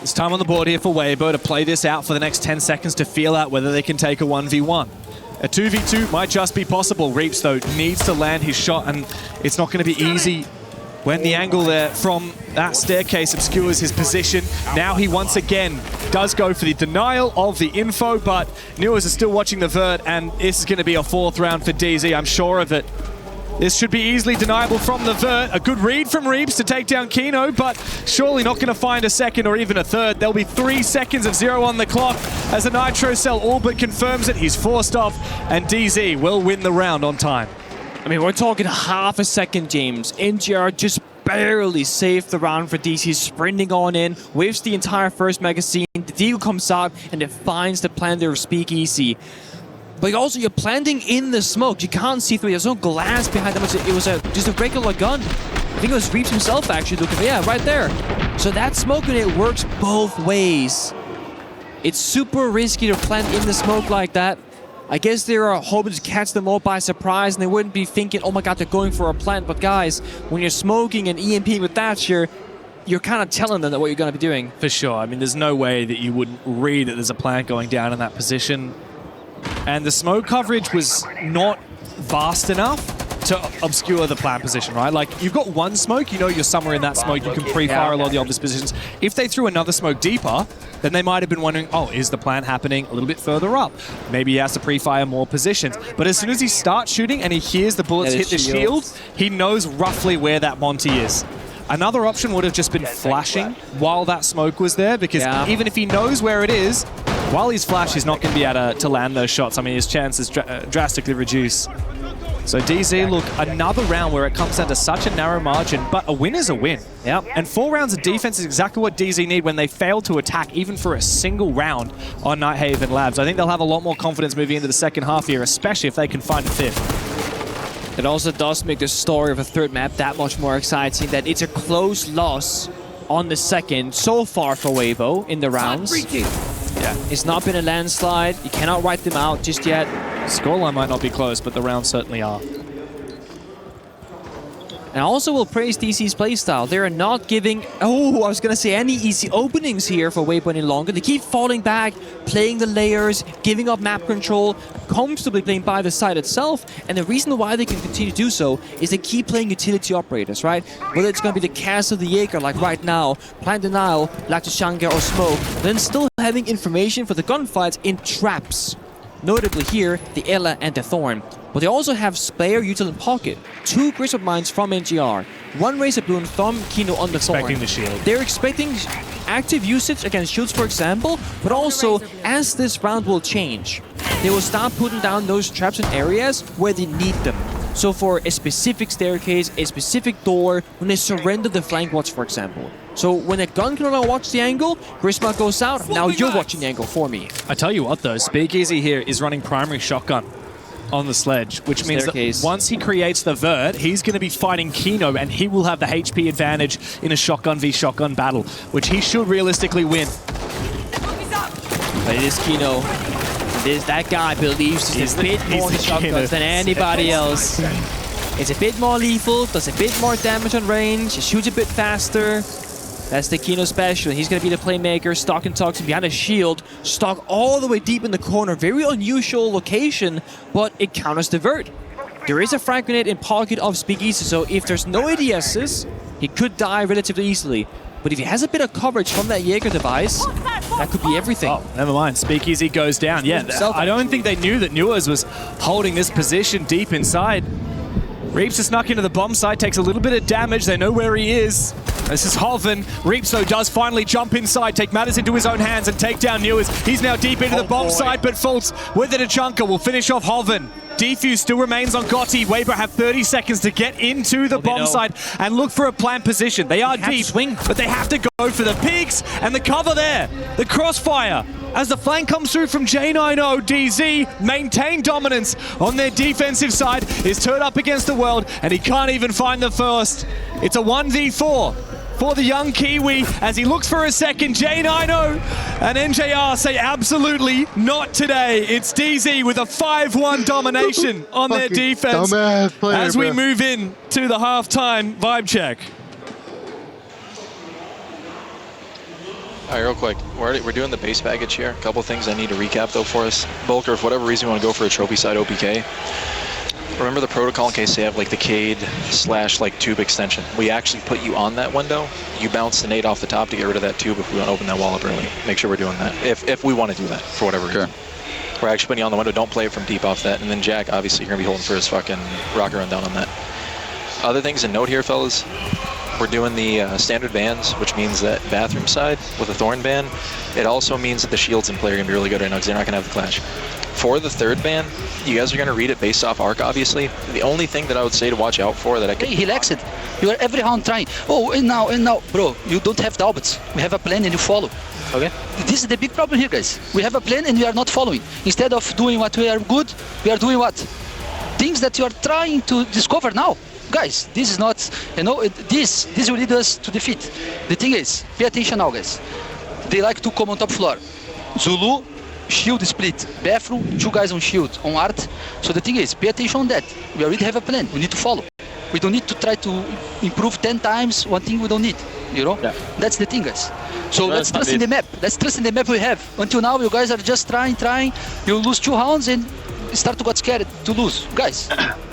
S2: It's time on the board here for Weibo to play this out for the next 10 seconds to feel out whether they can take a 1v1. A 2v2 might just be possible. Reaps, though, needs to land his shot, and it's not going to be easy when the angle there from that staircase obscures his position. Now he once again does go for the denial of the info, but Newers is still watching the Vert, and this is going to be a 4th round for DZ, I'm sure of it. This should be easily deniable from the Vert. A good read from Reaps to take down Kino, but surely not going to find a second or even a third. There'll be 3 seconds of 0 on the clock as the Nitro Cell all but confirms it. He's forced off, and DZ will win the round on time.
S1: I mean, we're talking half a second, James. NGR just barely saved the round for DC, sprinting on in, whiffs the entire first magazine. The Deagle comes out and it finds the plant there of Speakeasy. But also, you're planting in the smoke. You can't see through it. There's no glass behind them. It was just a regular gun. I think it was Reaps himself, actually, looking. Yeah, right there. So that smoke in it works both ways. It's super risky to plant in the smoke like that. I guess they are hoping to catch them all by surprise, and they wouldn't be thinking, oh my god, they're going for a plant. But guys, when you're smoking and EMPing with that, you're kind of telling them that what you're going to be doing.
S2: For sure. I mean, there's no way that you wouldn't read that there's a plant going down in that position. And the smoke coverage was not vast enough to obscure the plant position, right? Like, you've got one smoke, you know you're somewhere in that smoke, you can pre-fire a lot of the obvious positions. If they threw another smoke deeper, then they might have been wondering, oh, is the plant happening a little bit further up? Maybe he has to pre-fire more positions. But as soon as he starts shooting and he hears the bullets hit the shield, he knows roughly where that Monty is. Another option would have just been flashing while that smoke was there, because even if he knows where it is, while he's flashed, he's not going to be able to land those shots. I mean, his chances drastically reduce. So DZ, look, another round where it comes down to such a narrow margin, but a win is a win.
S1: Yep.
S2: And 4 rounds of defense is exactly what DZ need when they fail to attack, even for a single round on Nighthaven Labs. I think they'll have a lot more confidence moving into the second half here, especially if they can find a 5th.
S1: It also does make the story of a 3rd map that much more exciting, that it's a close loss on the 2nd so far for Weibo in the rounds. Yeah, it's not been a landslide. You cannot write them out just yet.
S2: Scoreline might not be close, but the rounds certainly are.
S1: And I also will praise DC's playstyle. They are not giving, I was going to say, any easy openings here for Weibo any longer. They keep falling back, playing the layers, giving up map control, comfortably playing by the side itself. And the reason why they can continue to do so is they keep playing utility operators, right? Whether it's going to be the Castle, the Jaeger, like right now, Plant Denial, Lactoshanka, or Smoke, then still having information for the gunfights in traps. Notably here, the Ella and the Thorn. But they also have Spare, Util, and Pocket. 2 Griswold Mines from NGR. 1 Razor Bloom from Kino on the Thorn.
S2: Expecting the shield.
S1: They're expecting active usage against shields, for example, but also, as this round will change, they will start putting down those traps in areas where they need them. So for a specific staircase, a specific door, when they surrender the flank watch, for example. So when a gun can no longer watch the angle, Grisma goes out, now you're watching the angle for me.
S2: I tell you what though, Speakeasy here is running primary shotgun on the sledge, which means that once he creates the Vert, he's going to be fighting Kino, and he will have the HP advantage in a shotgun v shotgun battle, which he should realistically win.
S1: But it is Kino. That guy believes he's a bit more in shotguns than anybody else. It's a bit more lethal, does a bit more damage on range, shoots a bit faster. That's the Kino special. He's going to be the playmaker, stock and toxin behind a shield, stock all the way deep in the corner. Very unusual location, but it counters the Vert. There is a frag grenade in pocket of Speakeasy, so if there's no ADSs, he could die relatively easily. But if he has a bit of coverage from that Jaeger device, that could be everything.
S2: Oh, never mind. Speakeasy goes down. Yeah, I don't think they knew that Newers was holding this position deep inside. Reaps has snuck into the bomb site, takes a little bit of damage. They know where he is. This is Hoven. Reaps, though, does finally jump inside, take matters into his own hands and take down Newers. He's now deep into the bomb site, but Fultz with it a chunker will finish off Hoven. Defuse still remains on Gotti. Weibo have 30 seconds to get into the bomb site and look for a plant position. They are deep, but they have to go for the peaks and the cover there. The crossfire. As the flank comes through from J90, DZ maintain dominance on their defensive side, is turned up against the world, and he can't even find the first. It's a 1v4 for the young Kiwi as he looks for a second. J90 and NJR say absolutely not today. It's DZ with a 5-1 domination on their defense as we move in to the halftime vibe check.
S3: All right, real quick, we're doing the base package here. A couple things I need to recap though for us. Bulker, for whatever reason you want to go for a trophy side OPK, remember the protocol in case they have like the Cade / like tube extension. We actually put you on that window. You bounce the nade off the top to get rid of that tube if we want to open that wall up early. Make sure we're doing that. If we want to do that for whatever reason. We're actually putting you on the window. Don't play it from deep off that. And then Jack, obviously, you're going to be holding for his fucking rocket run down on that. Other things to note here, fellas. We're doing the standard bans, which means that bathroom side with a Thorn ban. It also means that the shields in play are going to be really good right now because they're not going to have the clash. For the third ban, you guys are going to read it based off arc, obviously. The only thing that I would say to watch out for that I could...
S5: Hey, relax it. You are every round trying. Oh, and now. Bro, you don't have Talbots. We have a plan and you follow. Okay? This is the big problem here, guys. We have a plan and we are not following. Instead of doing what we are good, we are doing what? Things that you are trying to discover now. Guys, this is not, this will lead us to defeat. The thing is, pay attention now, guys. They like to come on top floor. Zulu, shield split. Bathroom, 2 guys on shield, on art. So the thing is, pay attention on that. We already have a plan. We need to follow. We don't need to try to improve 10 times one thing we don't need, Yeah. That's the thing, guys. So let's trust in the map. Let's trust in the map we have. Until now, you guys are just trying. You lose 2 rounds and start to get scared to lose. Guys,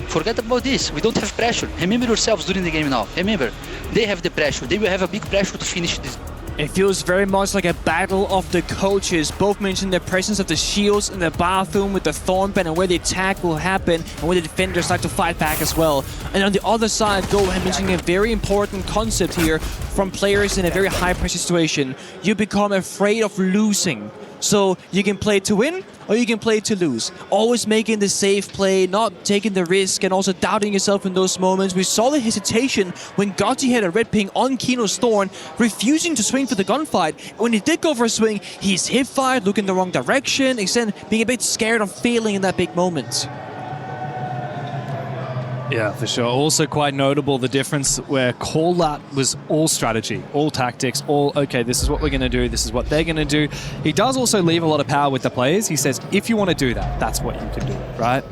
S5: forget about this. We don't have pressure. Remember yourselves during the game now. Remember, they have the pressure. They will have a big pressure to finish this.
S1: It feels very much like a battle of the coaches. Both mentioned the presence of the shields in the bathroom with the Thorn ban and where the attack will happen and where the defenders start to fight back as well. And on the other side, Go mentioning a very important concept here from players in a very high pressure situation. You become afraid of losing. So you can play to win or you can play to lose. Always making the safe play, not taking the risk, and also doubting yourself in those moments. We saw the hesitation when Gotti had a red ping on Kino's Thorn, refusing to swing for the gunfight. When he did go for a swing, he's hip-fired, looking the wrong direction, instead being a bit scared of failing in that big moment.
S2: Yeah, for sure. Also quite notable the difference where Callat was all strategy, all tactics, all, okay, this is what we're going to do, this is what they're going to do. He does also leave a lot of power with the players. He says, if you want to do that, that's what you can do, right?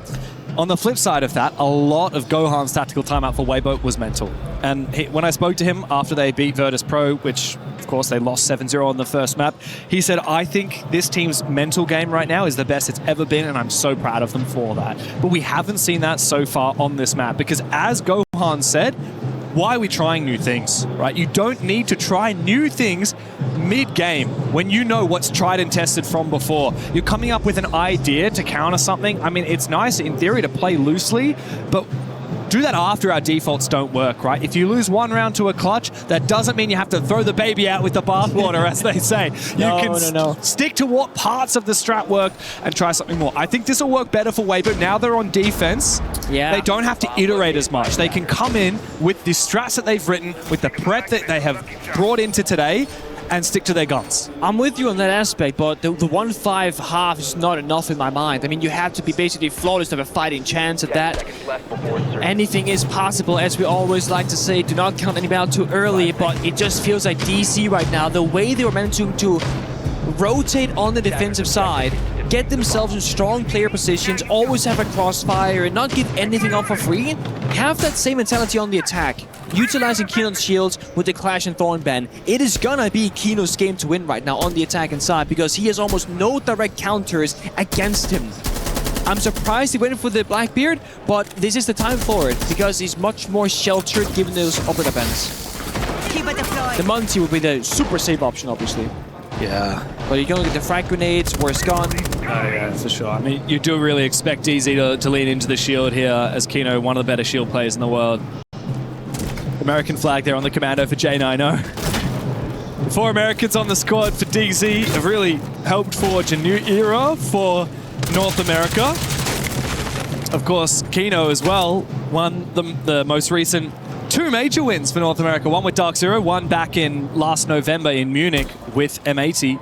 S2: On the flip side of that, a lot of Gohan's tactical timeout for Weibo was mental. And when I spoke to him after they beat Virtus.pro, which of course they lost 7-0 on the first map, he said, I think this team's mental game right now is the best it's ever been, and I'm so proud of them for that. But we haven't seen that so far on this map, because as Gohan said, why are we trying new things, right? You don't need to try new things mid-game when you know what's tried and tested from before. You're coming up with an idea to counter something. I mean, it's nice in theory to play loosely, but do that after our defaults don't work, right? If you lose 1 round to a clutch, that doesn't mean you have to throw the baby out with the bathwater, as they say. You can stick to what parts of the strat work and try something more. I think this will work better for Weibo. Now they're on defense. Yeah. They don't have to iterate as much. They can come in with the strats that they've written, with the prep that they have brought into today, and stick to their guns.
S1: I'm with you on that aspect, but the 1-5 half is not enough in my mind. I mean, you have to be basically flawless to have a fighting chance at that. Anything is possible, as we always like to say. Do not count anybody out too early, but it just feels like DC right now, the way they were managing to rotate on the defensive side, get themselves in strong player positions, always have a crossfire, and not give anything up for free, have that same mentality on the attack. Utilizing Kino's shields with the Clash and Thorn ban. It is gonna be Kino's game to win right now on the attacking side, because he has almost no direct counters against him. I'm surprised he went for the Blackbeard, but this is the time for it, because he's much more sheltered given those other events. The Monty would be the super safe option, obviously.
S2: Yeah.
S1: But you're going to get the frag grenades, worst gun.
S2: Oh yeah, for sure. I mean, you do really expect DZ to lean into the shield here, as Kino, one of the better shield players in the world. American flag there on the commando for J90. The 4 Americans on the squad for DZ have really helped forge a new era for North America. Of course, Kino as well won the most recent 2 major wins for North America. One with DarkZero, one back in last November in Munich with M80.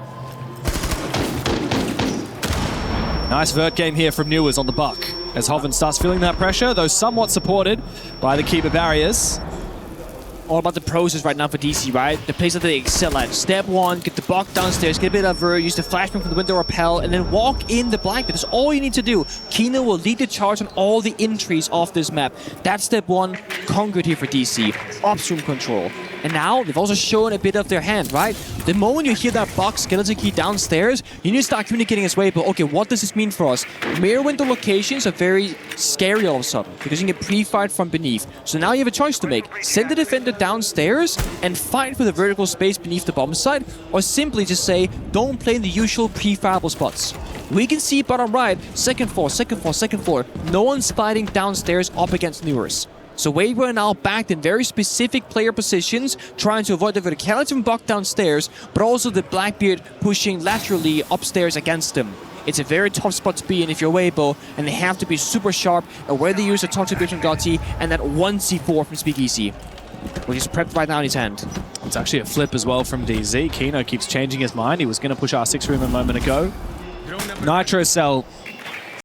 S2: Nice vert game here from Newers on the buck as Hoven starts feeling that pressure, though somewhat supported by the keeper barriers.
S1: All about the process right now for DC, right? The place that they excel at. Step 1, get the buck downstairs, get a bit of vert, use the flashbang from the window repel, and then walk in the black pit. That's all you need to do. Kino will lead the charge on all the entries off this map. That's step 1, conquered here for DC. Upstream control. And now, they've also shown a bit of their hand, right? The moment you hear that buck skeleton key downstairs, you need to start communicating as Weibo. Okay, what does this mean for us? Mirror window locations are very scary all of a sudden, because you can get pre-fired from beneath. So now you have a choice to make. Send the defender downstairs and fight for the vertical space beneath the bomb site, or simply just say, don't play in the usual pre-fireable spots. We can see bottom right, second floor, second floor, second floor. No one's fighting downstairs up against Newers. So Weibo are now backed in very specific player positions, trying to avoid the verticality from buck downstairs, but also the Blackbeard pushing laterally upstairs against them. It's a very tough spot to be in if you're Weibo, and they have to be super sharp at where they use the Toxic Bitch from Gotti and that 1C4 from Speakeasy, which is prepped right now in his hand.
S2: It's actually a flip as well from DZ. Kino keeps changing his mind. He was going to push R6 room a moment ago. Nitro Cell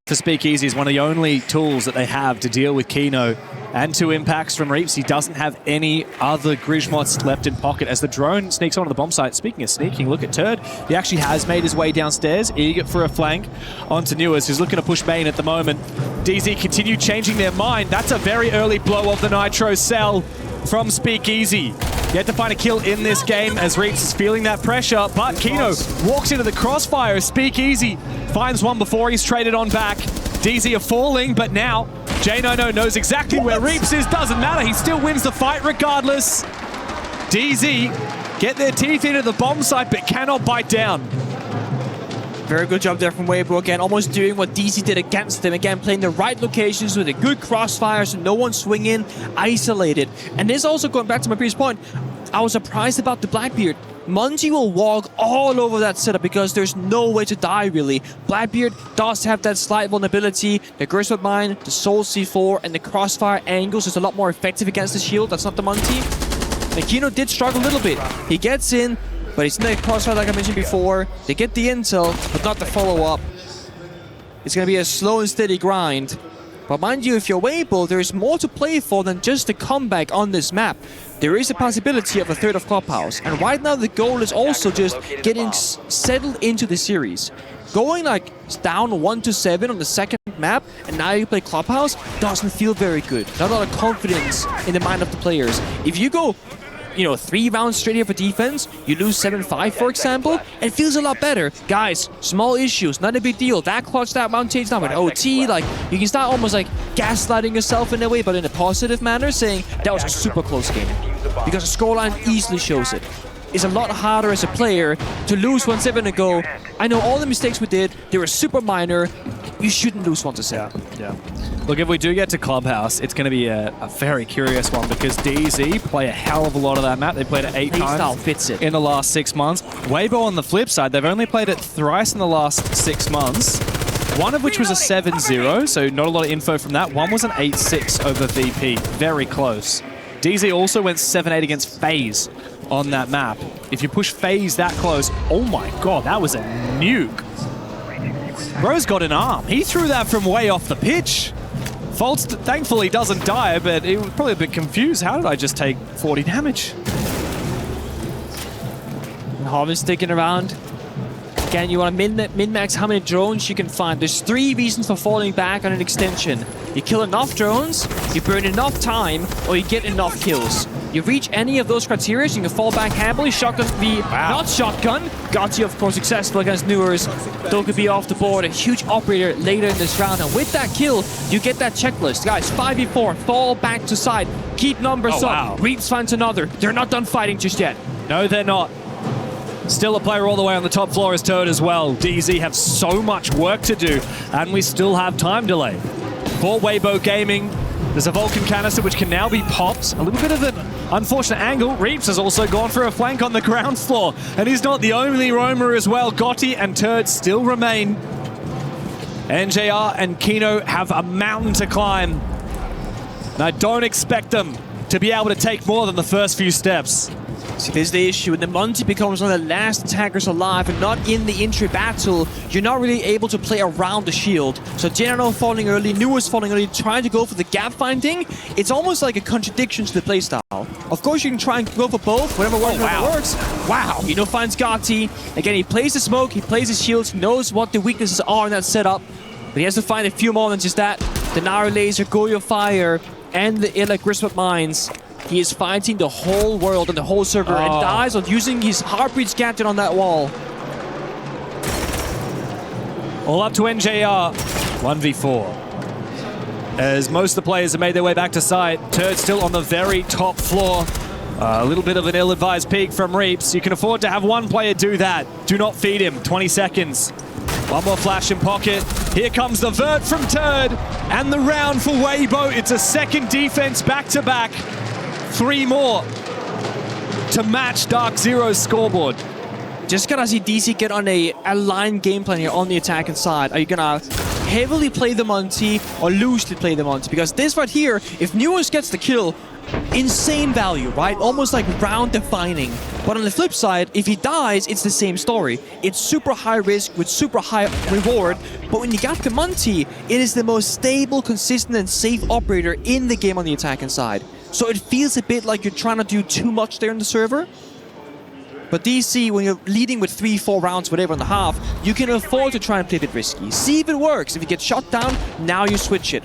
S2: for Speakeasy is one of the only tools that they have to deal with Kino. And 2 impacts from Reaps. He doesn't have any other Grismots left in pocket as the drone sneaks onto the bomb site. Speaking of sneaking, look at Turd. He actually has made his way downstairs, eager for a flank onto Newers, who's looking to push main at the moment. DZ continue changing their mind. That's a very early blow of the Nitro Cell from Speakeasy. Yet to find a kill in this game as Reaps is feeling that pressure, but Kino walks into the crossfire as Speakeasy finds one before he's traded on back. DZ are falling, but now J-No-No knows exactly where Reaps is. Doesn't matter, he still wins the fight regardless. DZ get their teeth into the bomb site, but cannot bite down.
S1: Very good job there from Weibo again, almost doing what DC did against them. Again, playing the right locations with a good crossfire so no one swing in, isolated. And this also going back to my previous point, I was surprised about the Blackbeard. Mungie will walk all over that setup because there's no way to die, really. Blackbeard does have that slight vulnerability. The Griswold Mine, the Soul C4, and the crossfire angles is a lot more effective against the shield. That's not the Mungie. And Kino did struggle a little bit. He gets in, but he's in the crossfire like I mentioned before. They get the intel, but not the follow-up. It's going to be a slow and steady grind. But mind you, if you're Weibo, there's more to play for than just the comeback on this map. There is a possibility of a third of Clubhouse. And right now the goal is also just getting settled into the series. Going like down 1-7 on the second map, and now you play Clubhouse, doesn't feel very good. Not a lot of confidence in the mind of the players. If you go, 3 rounds straight here for defense, you lose 7-5, for example, it feels a lot better. Guys, small issues, not a big deal. That clutch, that round change, not with OT, like, you can start almost like gaslighting yourself in a way, but in a positive manner, saying that was a super close game. Because the scoreline easily shows it. It's a lot harder as a player to lose 1-7 and go, I know all the mistakes we did, they were super minor, you shouldn't lose 1-7.
S2: Yeah. Look, if we do get to Clubhouse, it's going to be a very curious one because DZ play a hell of a lot of that map. They played it 8 times in the last 6 months. Weibo on the flip side, they've only played it thrice in the last 6 months. One of which was a 7-0, so not a lot of info from that. One was an 8-6 over VP, very close. DZ also went 7-8 against FaZe on that map. If you push FaZe that close, oh my god, that was a nuke. Bro's got an arm. He threw that from way off the pitch. Faults thankfully doesn't die, but he was probably a bit confused. How did I just take 40 damage?
S1: Hoven sticking around. Again, you want to min-max how many drones you can find. There's 3 reasons for falling back on an extension. You kill enough drones, you burn enough time, or you get enough kills. You reach any of those criteria, you can fall back happily. Shotgun be not shotgun. Gotti, of course, successful against Newers. Though could be off the board. A huge operator later in this round. And with that kill, you get that checklist. Guys, 5v4, fall back to side. Keep numbers up. Reaps finds another. They're not done fighting just yet.
S2: No, they're not. Still a player all the way on the top floor is Toad as well. DZ have so much work to do, and we still have time delay. For Weibo Gaming, there's a Vulcan canister which can now be popped. A little bit of an unfortunate angle. Reaps has also gone for a flank on the ground floor, and he's not the only roamer as well. Gotti and Turd still remain NJR and Kino have a mountain to climb. And I don't expect them to be able to take more than the first few steps.
S1: See, this is the issue. When the Monty becomes one of the last attackers alive and not in the entry battle, you're not really able to play around the shield. So General falling early, Nua's falling early, trying to go for the gap finding. It's almost like a contradiction to the playstyle. Of course, you can try and go for both, whatever works. Wow. Kino finds Gotti. Again, he plays the smoke, he plays the shields, he knows what the weaknesses are in that setup. But he has to find a few more than just that. The Nara Laser, Goyo Fire, and the Illa Griswold Mines. He is fighting the whole world and the whole server and dies on using his Heartbreed gadget on that wall.
S2: All up to NJR, 1v4. As most of the players have made their way back to site, Turd still on the very top floor. A little bit of an ill-advised peek from Reaps. You can afford to have one player do that. Do not feed him, 20 seconds. One more flash in pocket. Here comes the vert from Turd. And the round for Weibo. It's a second defense back-to-back. 3 more to match DarkZero's scoreboard.
S1: Just gonna see DC get on a aligned game plan here on the attacking side. Are you gonna heavily play the Monty or loosely play the Monty? Because this right here, if Nuance gets the kill, insane value, right? Almost like round defining. But on the flip side, if he dies, it's the same story. It's super high risk with super high reward. But when you got the Monty, it is the most stable, consistent, and safe operator in the game on the attacking side. So it feels a bit like you're trying to do too much there in the server. But DC, when you're leading with 3-4 rounds, whatever, in the half, you can afford to try and play a bit risky. See if it works. If you get shot down, now you switch it.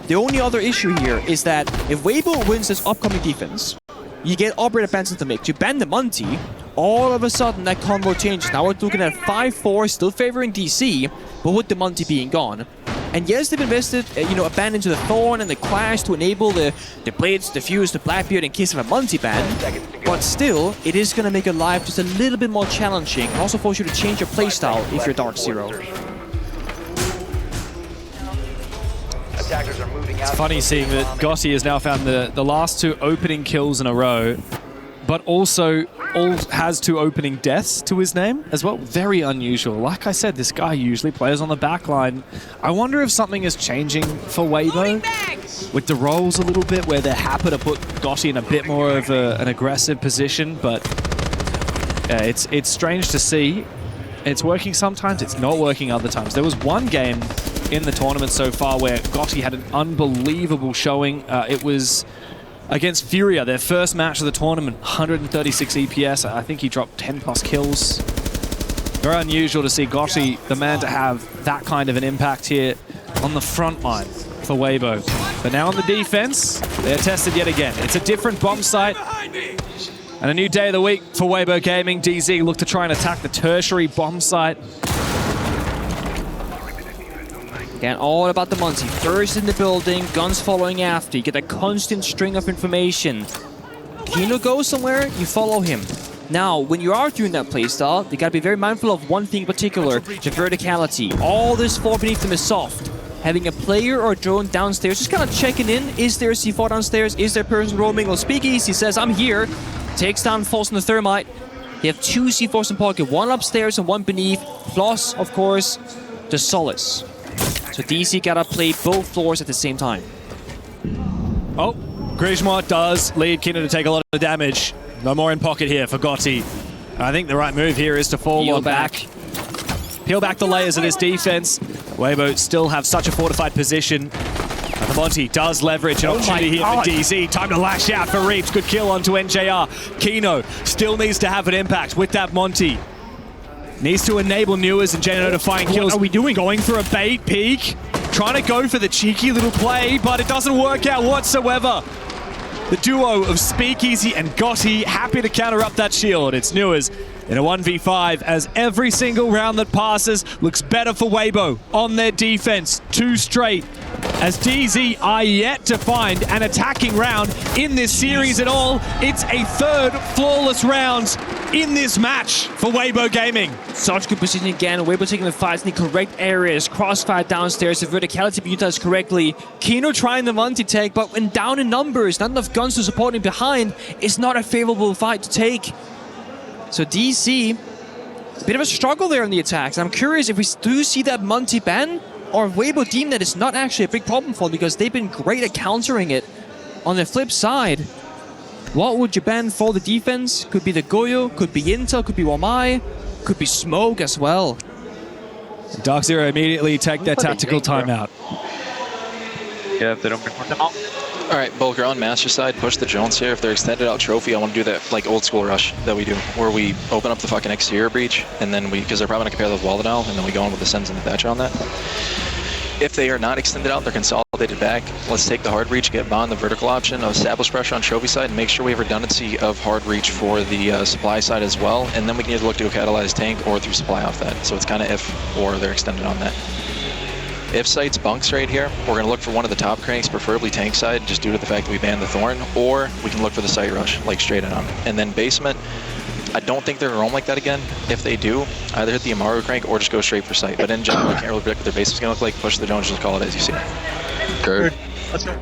S1: The only other issue here is that if Weibo wins this upcoming defense, you get operator bans into the mix. You ban the Monty, all of a sudden that combo changes. Now we're looking at 5-4, still favoring DC, but with the Monty being gone. And yes, they've invested, a ban into the Thorn and the Clash to enable the Blades, the Fuse, the Blackbeard in case of a Monty ban. But still, it is going to make your life just a little bit more challenging and also force you to change your playstyle if you're DarkZero.
S2: It's funny seeing that Gotti has now found the last 2 opening kills in a row, but also has 2 opening deaths to his name as well. Very unusual. Like I said, this guy usually plays on the back line. I wonder if something is changing for Weibo with the roles a little bit, where they're happy to put Gotti in a bit more of an aggressive position, but it's strange to see. It's working sometimes, it's not working other times. There was one game in the tournament so far where Gotti had an unbelievable showing. It was against Furia, their first match of the tournament, 136 EPS. I think he dropped 10 plus kills. Very unusual to see Gotti, the man to have that kind of an impact here on the front line for Weibo. But now on the defense, they're tested yet again. It's a different bomb site and a new day of the week for Weibo Gaming. DZ look to try and attack the tertiary bomb site.
S1: Again, all about the Monty. First in the building, guns following after. You get a constant string of information. Kino goes somewhere, you follow him. Now, when you are doing that playstyle, you gotta be very mindful of one thing in particular, the verticality. All this floor beneath them is soft. Having a player or a drone downstairs, just kind of checking in. Is there a C4 downstairs? Is there a person roaming? Well, Speakeasy says, I'm here. Takes down False in the Thermite. You have 2 C4s in pocket, 1 upstairs and 1 beneath. Plus, of course, the Solace. So DC gotta play both floors at the same time.
S2: Oh, Griswold does lead Kino to take a lot of damage. No more in pocket here for Gotti. I think the right move here is to fall on back. Peel back the layers of this defense. Weibo still have such a fortified position. And the Monty does leverage an opportunity here for DZ. Time to lash out for Reaps. Good kill onto NJR. Kino still needs to have an impact with that Monty. Needs to enable Newers and Geno to find kills. What are we doing? Going for a bait peek. Trying to go for the cheeky little play, but it doesn't work out whatsoever. The duo of Speakeasy and Gotti happy to counter up that shield. It's Newers in a 1v5 as every single round that passes looks better for Weibo on their defense. 2 straight as DZ are yet to find an attacking round in this series at all. It's a 3rd flawless round in this match for Weibo Gaming.
S1: Such good position again. Weibo taking the fights in the correct areas. Crossfire downstairs. The verticality being utilized correctly. Kino trying the multi-take, but when down in numbers, not enough guns to support him behind, it's not a favorable fight to take. So DC, a bit of a struggle there in the attacks. I'm curious if we do see that Monty ban, or Weibo deem that it's not actually a big problem for them because they've been great at countering it. On the flip side, what would you ban for the defense? Could be the Goyo, could be Intel, could be Wamai, could be Smoke as well.
S2: DarkZero immediately take their tactical timeout.
S10: Yeah, if they don't report them out.
S3: All right, Bulker, on Master side, push the Jones here. If they're extended out trophy, I want to do that like old school rush that we do, where we open up the fucking exterior breach, and then because they're probably going to compare the wall now, and then we go in with the Sens and the Thatcher on that. If they are not extended out, they're consolidated back. Let's take the hard reach, get Bond the vertical option, establish pressure on trophy side, and make sure we have redundancy of hard reach for the supply side as well, and then we can either look to a catalyzed tank or through supply off that. So it's kind of if or they're extended on that. If site's bunks right here, we're going to look for one of the top cranks, preferably tank side, just due to the fact that we banned the Thorn, or we can look for the site rush, like straight in on. And then basement, I don't think they're going to roam like that again. If they do, either hit the Amaru crank or just go straight for site. But in general, I can't really predict what their basement's going to look like. Push the Jones, just call it as you see it.
S4: Curve.
S10: Let's go.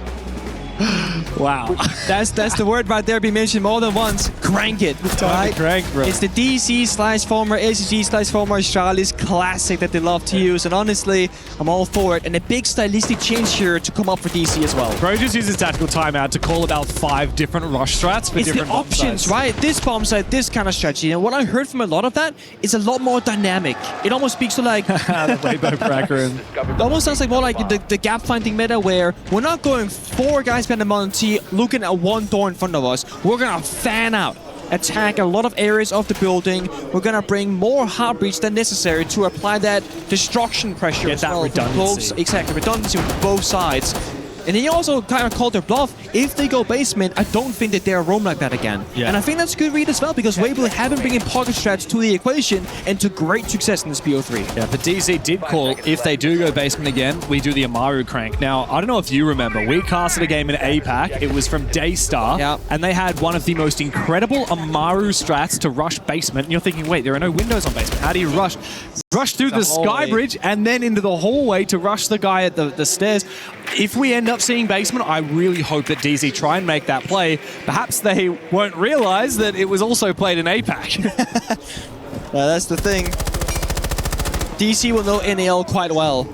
S1: Wow. That's the word right there, be mentioned more than once. Crank it. Right?
S2: Crank, bro.
S1: It's the DC/former, SG/former Charlie's classic that they love to use. And honestly, I'm all for it. And a big stylistic change here to come up for DC as well.
S2: Bro just uses tactical timeout to call about 5 different rush strats for
S1: It's
S2: different
S1: the options,
S2: sides.
S1: right? This bomb site, this kind of strategy. And what I heard from a lot of that is a lot more dynamic. It almost speaks to like...
S2: the Weibo cracker.
S1: It almost sounds like more like the gap finding meta where we're not going 4 guys behind the Monty looking at one door in front of us. We're gonna fan out, attack a lot of areas of the building. We're gonna bring more hard breach than necessary to apply that destruction pressure as
S2: that
S1: well.
S2: redundancy.
S1: Exactly, redundancy on both sides. And he also kind of called their bluff. If they go basement, I don't think that they're roam like that again.
S2: Yeah.
S1: And I think that's a good read as well, because Weibo have been bringing pocket strats to the equation and to great success in this BO3.
S2: Yeah, but DZ did call, if they do go basement again, we do the Amaru crank. Now, I don't know if you remember, we casted a game in APAC. It was from Daystar,
S1: yeah.
S2: and they had one of the most incredible Amaru strats to rush basement. And you're thinking, wait, there are no windows on basement. How do you rush? Rush through the sky bridge and then into the hallway to rush the guy at the stairs. If we end up seeing basement, I really hope that DZ try and make that play. Perhaps they won't realize that it was also played in APAC.
S1: That's the thing. DC will know NAL quite well,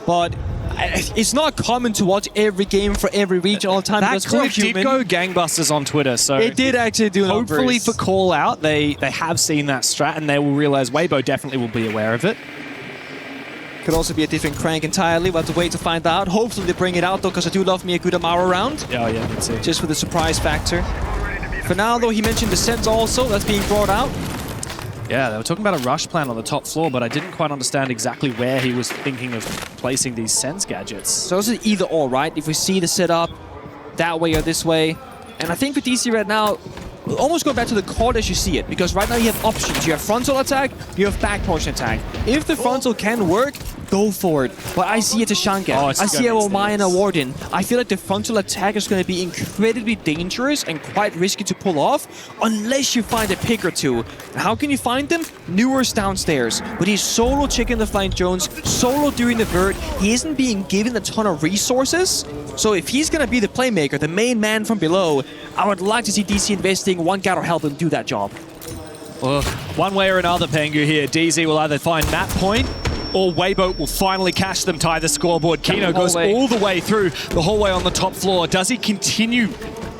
S1: but it's not common to watch every game for every region all the time.
S2: That clip did go gangbusters on Twitter, so
S1: it did actually do numbers.
S2: Hopefully for call out, they have seen that strat and they will realize Weibo definitely will be aware of it.
S1: Could also be a different crank entirely. We'll have to wait to find out. Hopefully they bring it out though, because I do love me a good Amaru round.
S2: Oh yeah, me too.
S1: Just for the surprise factor. For now though, he mentioned the Sens also. That's being brought out.
S2: Yeah, they were talking about a rush plan on the top floor, but I didn't quite understand exactly where he was thinking of placing these Sens gadgets.
S1: So it's either or, right? If we see the setup that way or this way. And I think for DC right now, we'll almost go back to the core as you see it, because right now you have options. You have frontal attack, you have back portion attack. If the frontal can work, go for it. But I see a Tashanka, I see a Wamai and a Warden. I feel like the frontal attack is going to be incredibly dangerous and quite risky to pull off, unless you find a pick or two. And how can you find them? Newer's downstairs. But he's solo checking the flank Jones, solo doing the vert. He isn't being given a ton of resources. So if he's going to be the playmaker, the main man from below, I would like to see DC investing one guy to help him do that job.
S2: Well, one way or another, Pengu here, DZ will either find map point or Weibo will finally catch them, tie the scoreboard. Kino goes all the way through the hallway on the top floor. Does he continue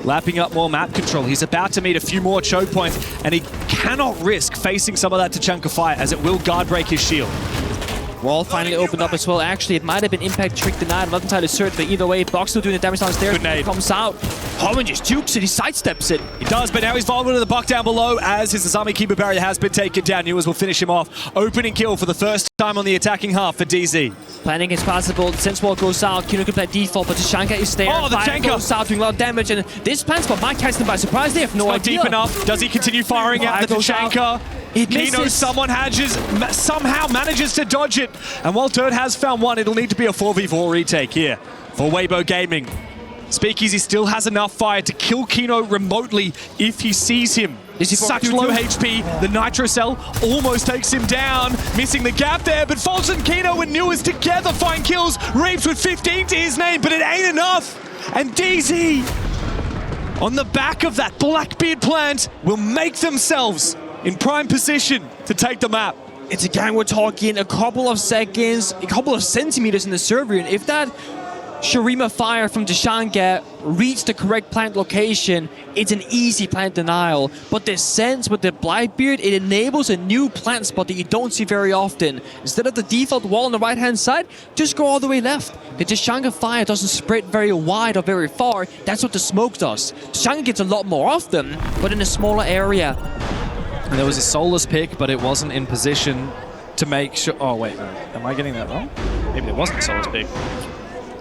S2: lapping up more map control? He's about to meet a few more choke points, and he cannot risk facing some of that Tachanka fire, as it will guard break his shield.
S1: Wall finally opened up as well. Actually, it might have been impact trick denied. I'm not entirely certain, but either way, Box still doing the damage downstairs.
S2: Good nade.
S1: Comes out. Homan just jukes it. He sidesteps it.
S2: He does, but now he's vulnerable to the buck down below as his Azami Keeper barrier has been taken down. Newers will finish him off. Opening kill for the first time on the attacking half for DZ.
S1: Planning is possible. Sense wall goes out. Kino can play default, but Tashanka is there.
S2: Oh, the Tashanka
S1: goes out, doing a lot of damage, and this plan spot might catch them by surprise. They have no idea.
S2: Not deep enough. Does he continue firing out the Tashanka? Kino somehow manages to dodge it. And while Dirt has found one, it'll need to be a 4v4 retake here for Weibo Gaming. Speakeasy still has enough fire to kill Kino remotely if he sees him. Such low HP, the Nitro Cell almost takes him down, missing the gap there, but Fulton, Kino and Newers together find kills. Reeves with 15 to his name, but it ain't enough. And DZ, on the back of that Blackbeard plant, will make themselves in prime position to take the map.
S1: It's again, we're talking a couple of seconds, a couple of centimeters in the server. And if that Shurima fire from Deshanga reached the correct plant location, it's an easy plant denial. But the sense with the Blightbeard, it enables a new plant spot that you don't see very often. Instead of the default wall on the right-hand side, just go all the way left. The Deshanga fire doesn't spread very wide or very far. That's what the smoke does. Deshanga gets a lot more of them, but in a smaller area.
S2: And there was a Soulless pick, but it wasn't in position to make sure... Oh, wait, no. Am I getting that wrong? Maybe it wasn't a Soulless pick.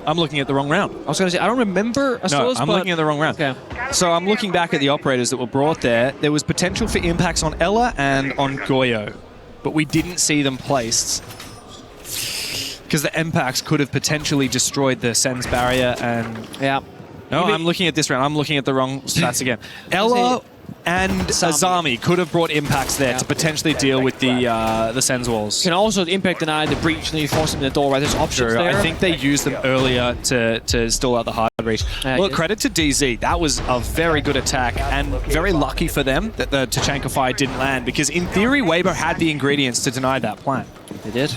S2: I'm looking at the wrong round.
S1: I was going to say, I don't remember a Soulless,
S2: I'm looking at the wrong round.
S1: Okay.
S2: So I'm looking back at the operators that were brought there. There was potential for impacts on Ella and on Goyo, but we didn't see them placed because the impacts could have potentially destroyed the Sen's barrier and...
S1: Yeah.
S2: No, I'm looking at this round. I'm looking at the wrong stats again. Ella and Azami could have brought impacts there to potentially deal with the Sen's walls.
S1: You can also impact deny the breach and then you force them in the door, right? There's options there.
S2: I think they used them earlier to stall out the hard breach. Look, credit to DZ. That was a very good attack and very lucky for them that the Tachanka fire didn't land because in theory, Weibo had the ingredients to deny that plan.
S1: They did.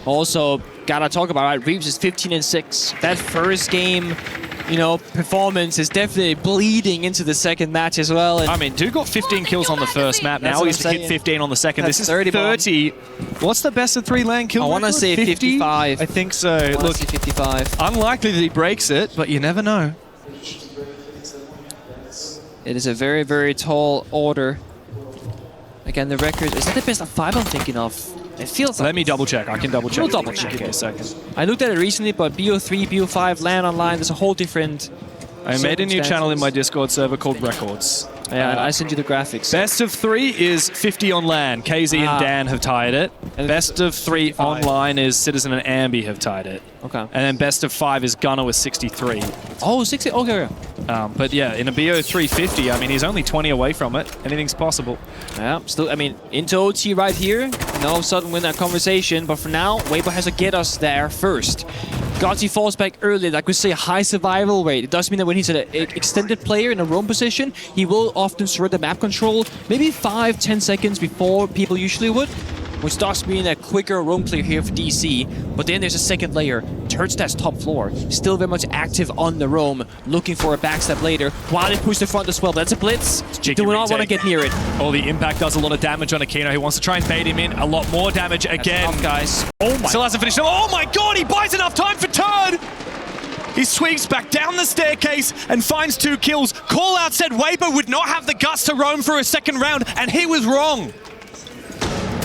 S1: Also, gotta talk about, right, Reeves is 15-6. That first game, you know, performance is definitely bleeding into the second match as well. And
S2: I mean, dude got 15 kills on the first map. Now he's hit 15 on the second. This is 30. What's the best of 3 land kill?
S1: I want to say 55.
S2: I think so. Look,
S1: 55.
S2: Unlikely that he breaks it, but you never know.
S1: It is a very, very tall order. Again, the record, is that the best of 5 I'm thinking of? It feels like...
S2: Let me double check. I can double check.
S1: We'll double check
S2: it in a second.
S1: I looked at it recently, but BO3, BO5, LAN online, there's a whole different...
S2: I made a new channel in my Discord server called Records.
S1: Yeah, and I sent you the graphics.
S2: Best of 3 is 50 on LAN. KZ and Dan have tied it. And best of 3 55. Online is Citizen and Ambi have tied it.
S1: Okay.
S2: And then best of 5 is Gunner with 63.
S1: Oh, 60? Okay.
S2: But yeah, in a BO350, I mean, he's only 20 away from it. Anything's possible.
S1: Yeah, still, I mean, into OT right here. And all of a sudden win that conversation. But for now, Weibo has to get us there first. Gotti falls back early, like we say, a high survival rate. It does mean that when he's an extended player in a roam position, he will often surrender map control maybe 5-10 seconds before people usually would, which does mean a quicker roam clear here for DC. But then there's a second layer. Turtstad's top floor, still very much active on the roam, looking for a backstab later, while they push the front as well. That's a blitz. Do not want to get near it.
S2: Oh, the impact does a lot of damage on Aquino. He wants to try and bait him in. A lot more damage again.
S1: That's enough, guys.
S2: Oh my. Still hasn't finished. Oh my god, he buys enough time for turn! He sweeps back down the staircase and finds 2 kills. Call out said Weibo would not have the guts to roam for a second round, and he was wrong.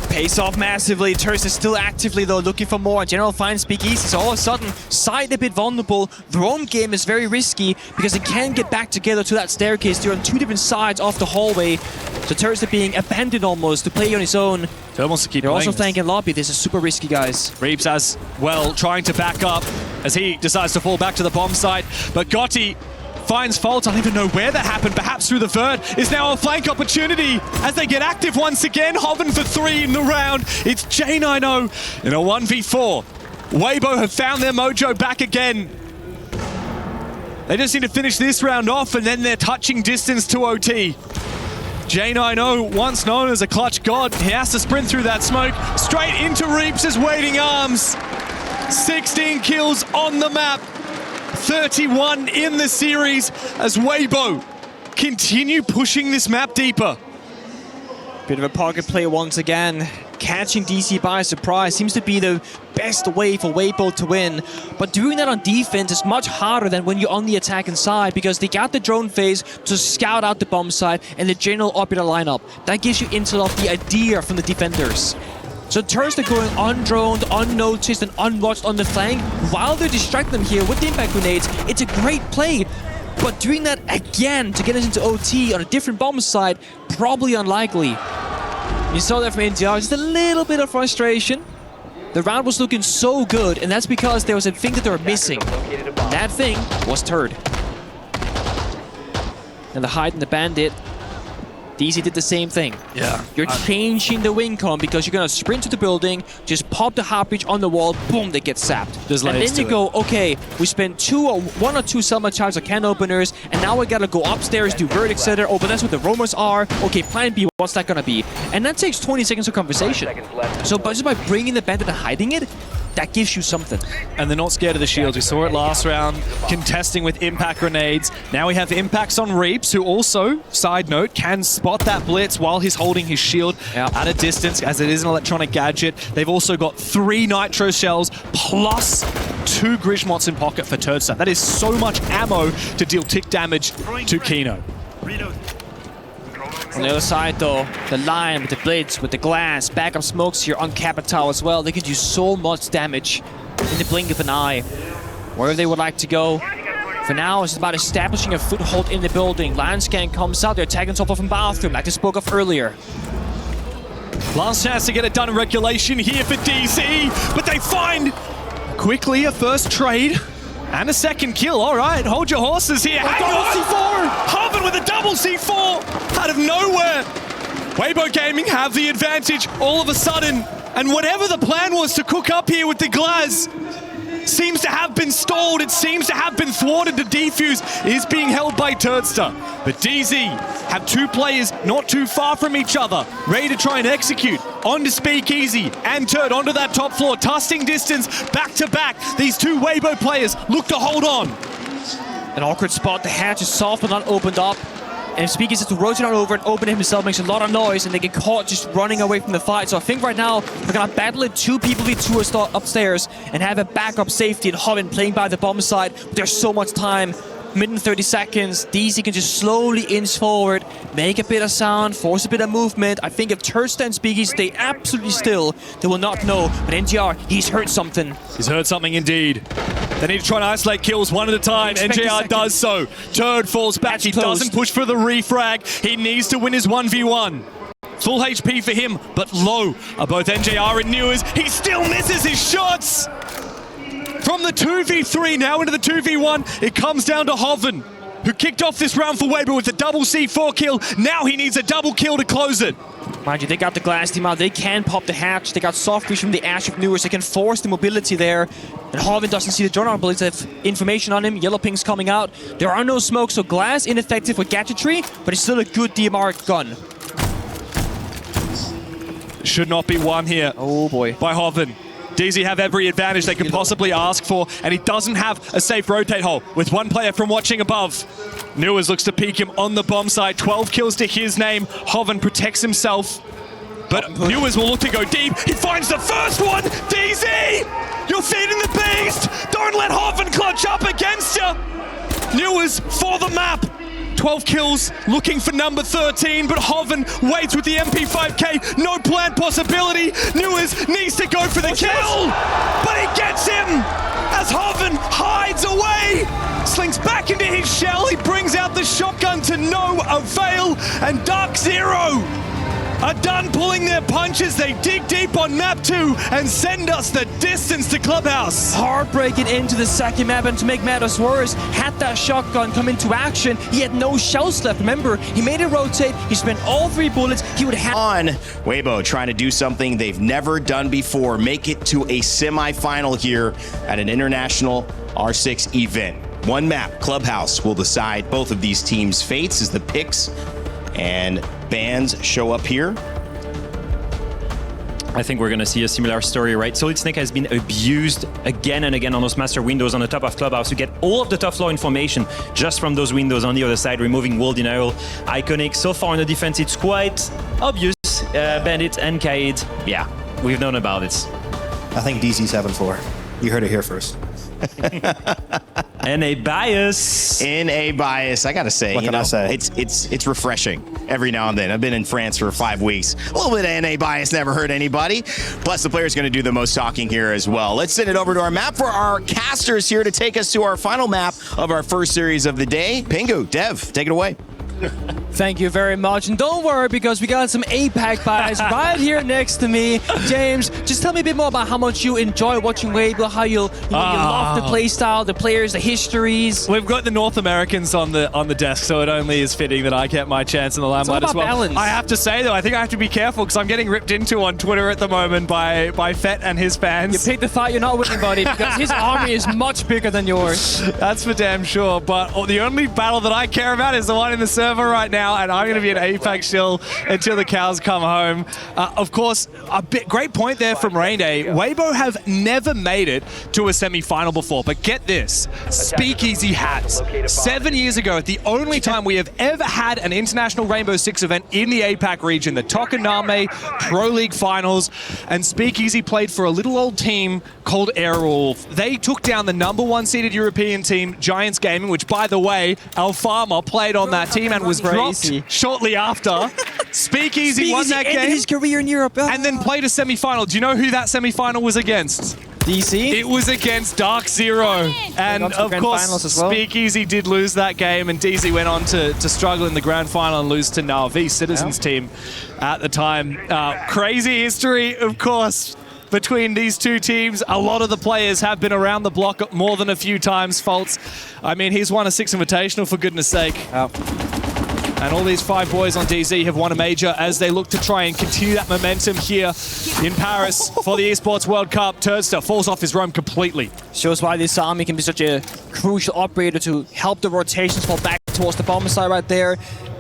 S1: Pays off massively. Turst is still actively, though, looking for more. General finds Speakeasy, so all of a sudden, side a bit vulnerable. The roam game is very risky because it can get back together to that staircase. They're on 2 different sides of the hallway. So Turst is being abandoned almost to play on his own.
S2: He wants to keep
S1: They're
S2: playing
S1: also flanking lobby. This is super risky, guys.
S2: Reeves as well, trying to back up as he decides to fall back to the bomb site. But Gotti finds fault. I don't even know where that happened. Perhaps through the vert is now a flank opportunity as they get active once again. Hoven for 3 in the round. It's J90 in a 1v4. Weibo have found their mojo back again. They just need to finish this round off and then they're touching distance to OT. J90, once known as a clutch god, he has to sprint through that smoke straight into Reeps' waiting arms. 16 kills on the map. 31 in the series as Weibo continue pushing this map deeper.
S1: Bit of a pocket play once again. Catching DC by surprise seems to be the best way for Weibo to win. But doing that on defense is much harder than when you're on the attacking side because they got the drone phase to scout out the bomb side and the general orbital lineup. That gives you intel of the idea from the defenders. So Turst are going undroned, unnoticed, and unwatched on the flank while they distract them here with the impact grenades. It's a great play, but doing that again to get us into OT on a different bomb side, probably unlikely. You saw that from NTR, just a little bit of frustration. The round was looking so good, and that's because there was a thing that they were missing. That thing was Turd. And the hide and the bandit. DZ did the same thing.
S2: Yeah.
S1: You're changing the win con because you're going to sprint to the building, just pop the hard breach on the wall, boom, they get sapped.
S2: There's
S1: and
S2: layers
S1: then you go, okay, we spent one or two Selma charges or can openers, and now we got to go upstairs, do verdict setter. Oh, but that's what the rumors are. Okay, plan B, what's that going to be? And that takes 20 seconds of conversation. So just by bringing the bandit and hiding it, that gives you something.
S2: And they're not scared of the shields. We saw it last round, contesting with impact grenades. Now we have impacts on Reaps, who also, side note, can spot that blitz while he's holding his shield at a distance, as it is an electronic gadget. They've also got 3 nitro shells plus 2 Grishmots in pocket for Turdstar. That is so much ammo to deal tick damage to Kino.
S1: On the other side, though, the line with the blitz, with the glass, backup smokes here on Capitao as well. They can do so much damage in the blink of an eye. Wherever they would like to go. For now, it's about establishing a foothold in the building. Lion Scan comes out, they're attacking top of a bathroom, like I spoke of earlier.
S2: Last chance to get it done in regulation here for DZ, but they find quickly a first trade. And a second kill. All right, hold your horses here. Hang on! C4! Hoven with a double C4 out of nowhere. Weibo Gaming have the advantage all of a sudden. And whatever the plan was to cook up here with the Glaz seems to have been stalled. It seems to have been thwarted. The defuse is being held by Turdstar. But DZ have 2 players not too far from each other, ready to try and execute. On to Speakeasy and Turd onto that top floor. Tusting distance back to back. These 2 Weibo players look to hold on.
S1: An awkward spot. The hatch is soft but not opened up. And Speakeasy has to rotate on over and open it himself, makes a lot of noise, and they get caught just running away from the fight. So I think right now we're gonna battle it 2 people v2 upstairs and have a backup safety and Hoven playing by the bomb side. But there's so much time. Mid in 30 seconds, DZ can just slowly inch forward, make a bit of sound, force a bit of movement. I think if Turdstar and Speakeasy stay absolutely still, they will not know. But NGR, he's heard something.
S2: He's heard something indeed. They need to try and isolate kills one at a time. NJR does so. Turd falls back. He doesn't push for the refrag. He needs to win his 1v1. Full HP for him, but low are both NJR and Newers. He still misses his shots. From the 2v3 now into the 2v1, it comes down to Hoven, who kicked off this round for Weibo with a double C4 kill. Now he needs a double kill to close it.
S1: Mind you, they got the glass team out. They can pop the hatch. They got soft reach from the Ash of Newers. They can force the mobility there. And Hoven doesn't see the drone on bullets. They have information on him. Yellow ping's coming out. There are no smokes, so glass ineffective with gadgetry, but it's still a good DMR gun.
S2: Should not be won here.
S1: Oh boy.
S2: By Hoven. DZ have every advantage they could possibly ask for, and he doesn't have a safe rotate hole with 1 player from watching above. Newers looks to peek him on the bomb site. 12 kills to his name. Hoven protects himself, but Newers will look to go deep. He finds the first one. DZ, you're feeding the beast. Don't let Hoven clutch up against you. Newers for the map. 12 kills, looking for number 13, but Hoven waits with the MP5K. No plant possibility. Newers needs to go for the kill, but he gets him as Hoven hides away. Slings back into his shell. He brings out the shotgun to no avail, and DarkZero are done pulling their punches. They dig deep on map 2 and send us the distance to Clubhouse.
S1: Heartbreaking into the second map, and to make matters worse, had that shotgun come into action, he had no shells left. Remember, he made it rotate, he spent all 3 bullets, he would have...
S7: On Weibo trying to do something they've never done before, make it to a semi-final here at an international R6 event. 1 map, Clubhouse, will decide both of these teams' fates as the picks and bans show up here.
S8: I think we're going to see a similar story, right? Solid Snake has been abused again and again on those master windows on the top of Clubhouse to get all of the top floor information just from those windows on the other side, removing wall denial. Iconic, so far in the defense, it's quite obvious. Bandit and Kaid, yeah, we've known about it.
S6: I think DZ's 7-4. You heard it here first.
S8: NA bias.
S7: NA bias. I gotta say,
S6: what can I say?
S7: It's refreshing every now and then. I've been in France for 5 weeks. A little bit of NA bias never hurt anybody. Plus, the player's gonna do the most talking here as well. Let's send it over to our map for our casters here to take us to our final map of our first series of the day. Pingu, Dev, take it away.
S1: Thank you very much. And don't worry, because we got some APAC guys right here next to me. James, just tell me a bit more about how much you enjoy watching Weibo, how you love the playstyle, the players, the histories.
S2: We've got the North Americans on the desk, so it only is fitting that I get my chance in the limelight as well.
S1: Balance.
S2: I have to say, though, I think I have to be careful because I'm getting ripped into on Twitter at the moment by Fett and his fans.
S1: You picked the fight you're not winning, buddy, because his army is much bigger than yours.
S2: That's for damn sure. But the only battle that I care about is the one in the server right now, and I'm going to be an APAC shill until the cows come home. Of course, great point there from Rain Day. Weibo have never made it to a semi-final before, but get this, Speakeasy has. 7 years ago, the only time we have ever had an International Rainbow Six event in the APAC region, the Tokoname Pro League Finals, and Speakeasy played for a little old team called Airwolf. They took down the #1 seeded European team, Giants Gaming, which, by the way, Al Farmer played on that team and was dropped shortly after. Speakeasy won that game.
S1: His career in Europe.
S2: And then played a semi-final. Do you know who that semi-final was against?
S1: DC?
S2: It was against DarkZero. And of course, Speakeasy did lose that game, and DZ went on to struggle in the grand final and lose to Navi, Citizens team at the time. Crazy history, of course, between these two teams. A lot of the players have been around the block more than a few times. Faults, I mean, he's won a 6 Invitational, for goodness sake. And all these 5 boys on DZ have won a major as they look to try and continue that momentum here in Paris for the Esports World Cup. Turdster falls off his roam completely.
S1: Shows why this army can be such a crucial operator to help the rotations fall back towards the bomber side right there.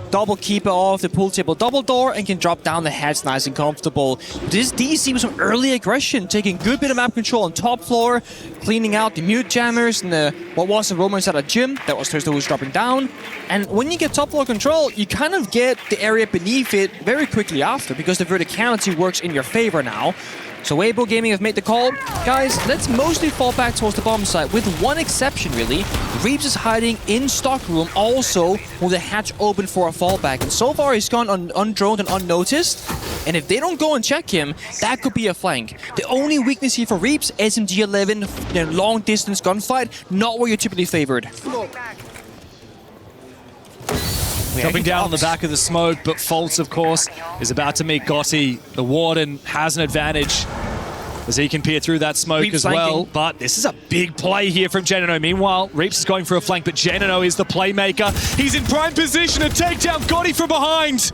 S1: Double keeper off the pool table double door and can drop down the heads nice and comfortable. This DC with some early aggression, taking good bit of map control on top floor, cleaning out the mute jammers and what was the Romans at a gym. That was Thursday who was dropping down. And when you get top floor control, you kind of get the area beneath it very quickly after, because the verticality works in your favor now. So Weibo Gaming have made the call. Guys, let's mostly fall back towards the bomb side, with one exception, really. Reeves is hiding in stock room, also with the hatch open for a fallback. And so far, he's gone undroned and unnoticed. And if they don't go and check him, that could be a flank. The only weakness here for Reeves, SMG-11, long-distance gunfight, not where you're typically favored.
S2: Dropping down on the back of the smoke, but Faults, of course, is about to meet Gotti. The Warden has an advantage as he can peer through that smoke as well. But this is a big play here from Genino. Meanwhile, Reeps is going for a flank, but Genino is the playmaker. He's in prime position to take down Gotti from behind.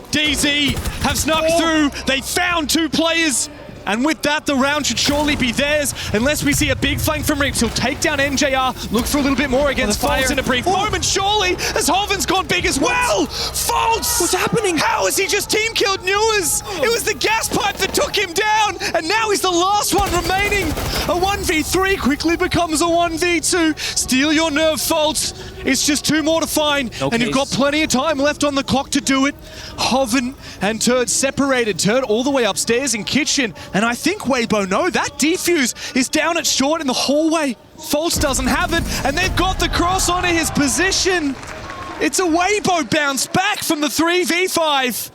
S2: DZ have snuck through. They found 2 players. And with that, the round should surely be theirs, unless we see a big flank from Reeps. He'll take down MJR, look for a little bit more against Faults in a brief moment, surely, as Hoven's gone big as well! Faults!
S1: What's happening?
S2: How has he just team-killed Newers? It was the gas pipe that took him down, and now he's the last one remaining! A 1v3 quickly becomes a 1v2. Steal your nerve, Faults. It's just 2 more to find, and you've got plenty of time left on the clock to do it. Hoven and Turd separated. Turd all the way upstairs in kitchen, and I think Weibo know that defuse is down at short in the hallway. Faults doesn't have it, and they've got the cross onto his position. It's a Weibo bounce back from the 3v5.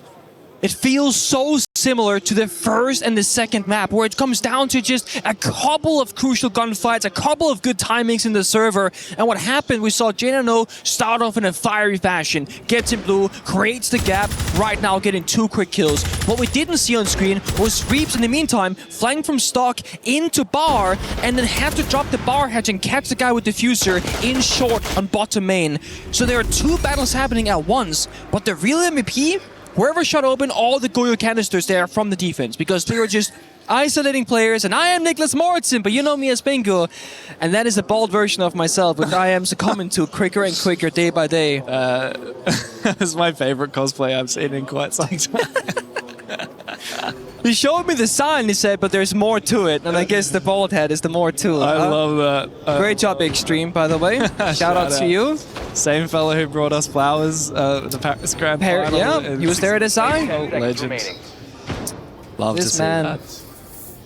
S1: It feels so similar to the first and the second map, where it comes down to just a couple of crucial gunfights, a couple of good timings in the server. And what happened, we saw Genino start off in a fiery fashion, gets in blue, creates the gap, right now getting 2 quick kills. What we didn't see on screen was Reeps in the meantime flank from stock into bar, and then have to drop the bar hatch and catch the guy with diffuser in short on bottom main. So there are 2 battles happening at once, but the real MVP, whoever shot open all the Goyo canisters there from the defense, because they were just isolating players, and I am Niklas Moritzen, but you know me as Bingo, and that is a bald version of myself, which I am succumbing to quicker and quicker day by day.
S2: That's my favorite cosplay I've seen in quite some time.
S1: He showed me the sign, he said, but there's more to it, and I guess the bald head is the more to it.
S2: I love that.
S1: Great job, Extreme, by the way. Shout out to you.
S2: Same fellow who brought us flowers, the Paris Grand Final.
S1: Yeah, he was there at SI.
S2: Legend. Love to see that.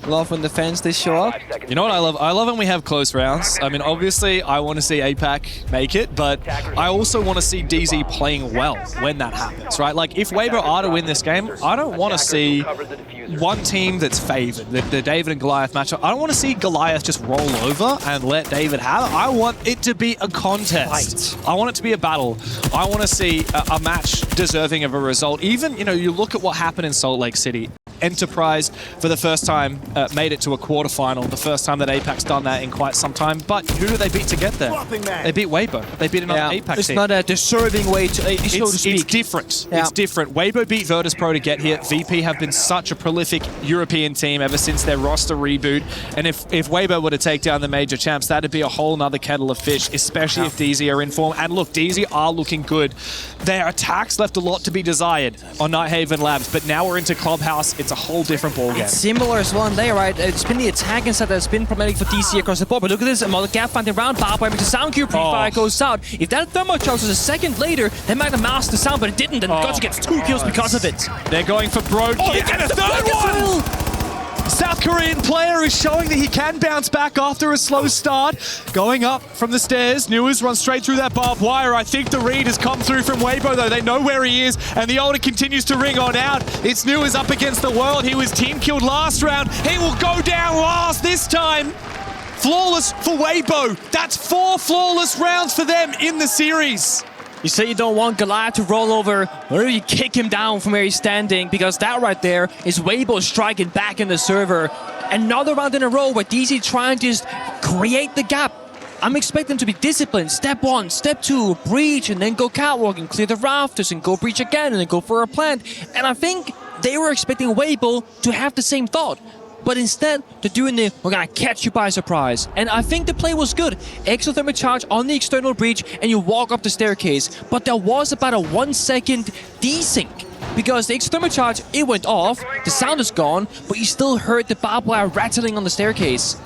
S1: Love when the fans they show up.
S2: You know what I love? I love when we have close rounds. I mean, obviously, I want to see APAC make it, but I also want to see DZ playing well when that happens, right? Like, if Weibo are to win this game, I don't want to see one team that's favored, the David and Goliath matchup. I don't want to see Goliath just roll over and let David have it. I want it to be a contest. I want it to be a battle. I want to see a match deserving of a result. Even, you know, you look at what happened in Salt Lake City. Enterprise, for the first time, made it to a quarterfinal. The first time that APAC's done that in quite some time. But who do they beat to get there? They beat Weibo. They beat another APAC team.
S1: It's not a deserving way to, so to speak.
S2: It's different.
S1: Yeah.
S2: It's different. Weibo beat Virtus.pro to get here. VP have been such a prolific European team ever since their roster reboot. And if Weibo were to take down the major champs, that'd be a whole nother kettle of fish, especially if DZ are in form. And look, DZ are looking good. Their attacks left a lot to be desired on Nighthaven Labs, but now we're into Clubhouse. It's a whole different ballgame.
S1: It's similar as well in there, right? It's been the attacking side that's been problematic for DC across the board. But look at this, another gap finding round. Barbara makes a sound cue, pre-fire goes out. If that thermal charge was a second later, they might have masked the sound, but it didn't, and Gotcha gets 2 kills because of it.
S2: They're going for Broke here, and a third one! South Korean player is showing that he can bounce back after a slow start. Going up from the stairs, Newers runs straight through that barbed wire. I think the read has come through from Weibo though. They know where he is, and the order continues to ring on out. It's Newers up against the world. He was team killed last round. He will go down last this time. Flawless for Weibo. That's 4 flawless rounds for them in the series.
S1: You say you don't want Goliath to roll over, or you kick him down from where he's standing, because that right there is Weibo striking back in the server. Another round in a row where DC trying to just create the gap. I'm expecting them to be disciplined. Step 1, step 2, breach, and then go catwalk and clear the rafters and go breach again and then go for a plant. And I think they were expecting Weibo to have the same thought. But instead, they're doing the, we're gonna catch you by surprise. And I think the play was good. Exothermic charge on the external breach, and you walk up the staircase. But there was about a 1 second desync. Because the exothermic charge, it went off, the sound is gone, but you still heard the barbed wire rattling on the staircase.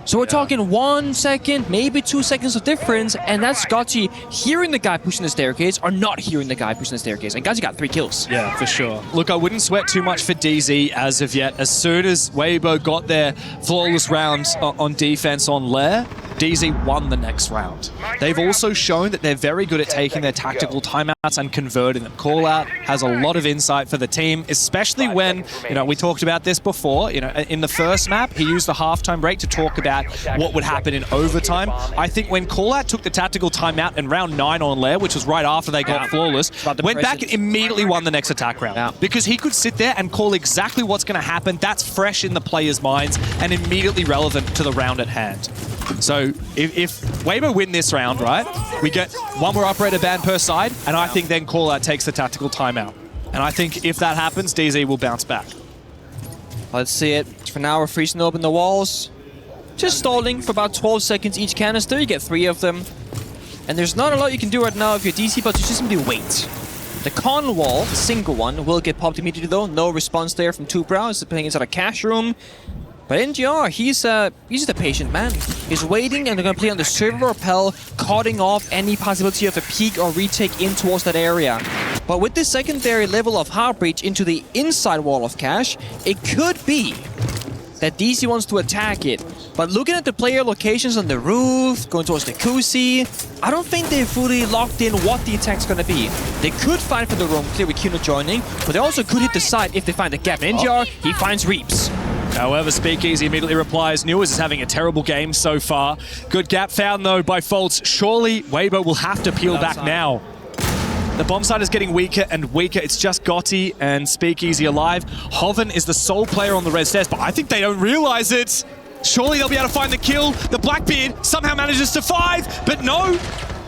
S1: So we're talking 1 second, maybe 2 seconds of difference, and that's Gotchi hearing the guy pushing the staircase or not hearing the guy pushing the staircase. And Gotchi got 3 kills.
S2: Yeah, for sure. Look, I wouldn't sweat too much for DZ as of yet. As soon as Weibo got their flawless rounds on defense on Lair, DZ won the next round. They've also shown that they're very good at taking their tactical timeouts and converting them. Callout has a lot of insight for the team, especially when, you know, we talked about this before, you know, in the first map, he used the halftime break to talk about what would happen in overtime. I think when Callout took the tactical timeout in round 9 on Lair, which was right after they got flawless, went back and immediately won the next attack round. Because he could sit there and call exactly what's going to happen. That's fresh in the players' minds and immediately relevant to the round at hand. So if Weibo win this round, right, we get 1 more operator ban per side, and I think then Callout takes the tactical timeout. And I think if that happens, DZ will bounce back.
S1: Let's see it. For now, we're freezing open the walls. Just stalling for about 12 seconds each canister. You get 3 of them. And there's not a lot you can do right now if you're DC, but you just simply wait. The con wall, the single one, will get popped immediately though. No response there from Two-Brow. He's playing inside a cash room. But NGR, he's just a patient man. He's waiting, and they're going to play on the server rappel, cutting off any possibility of a peek or retake in towards that area. But with this secondary level of hard breach into the inside wall of cash, it could be that DC wants to attack it. But looking at the player locations on the roof, going towards the Kusi, I don't think they're fully locked in what the attack's going to be. They could fight for the roam clear with Kino joining, but they also could hit the side if they find the gap. NGR, he finds Reaps.
S2: However, Speakeasy immediately replies, Newers is having a terrible game so far. Good gap found, though, by Faults. Surely Weibo will have to peel back now. The bomb side is getting weaker and weaker. It's just Gotti and Speakeasy alive. Hoven is the sole player on the red stairs, but I think they don't realize it. Surely they'll be able to find the kill. The Blackbeard somehow manages to 5, but no.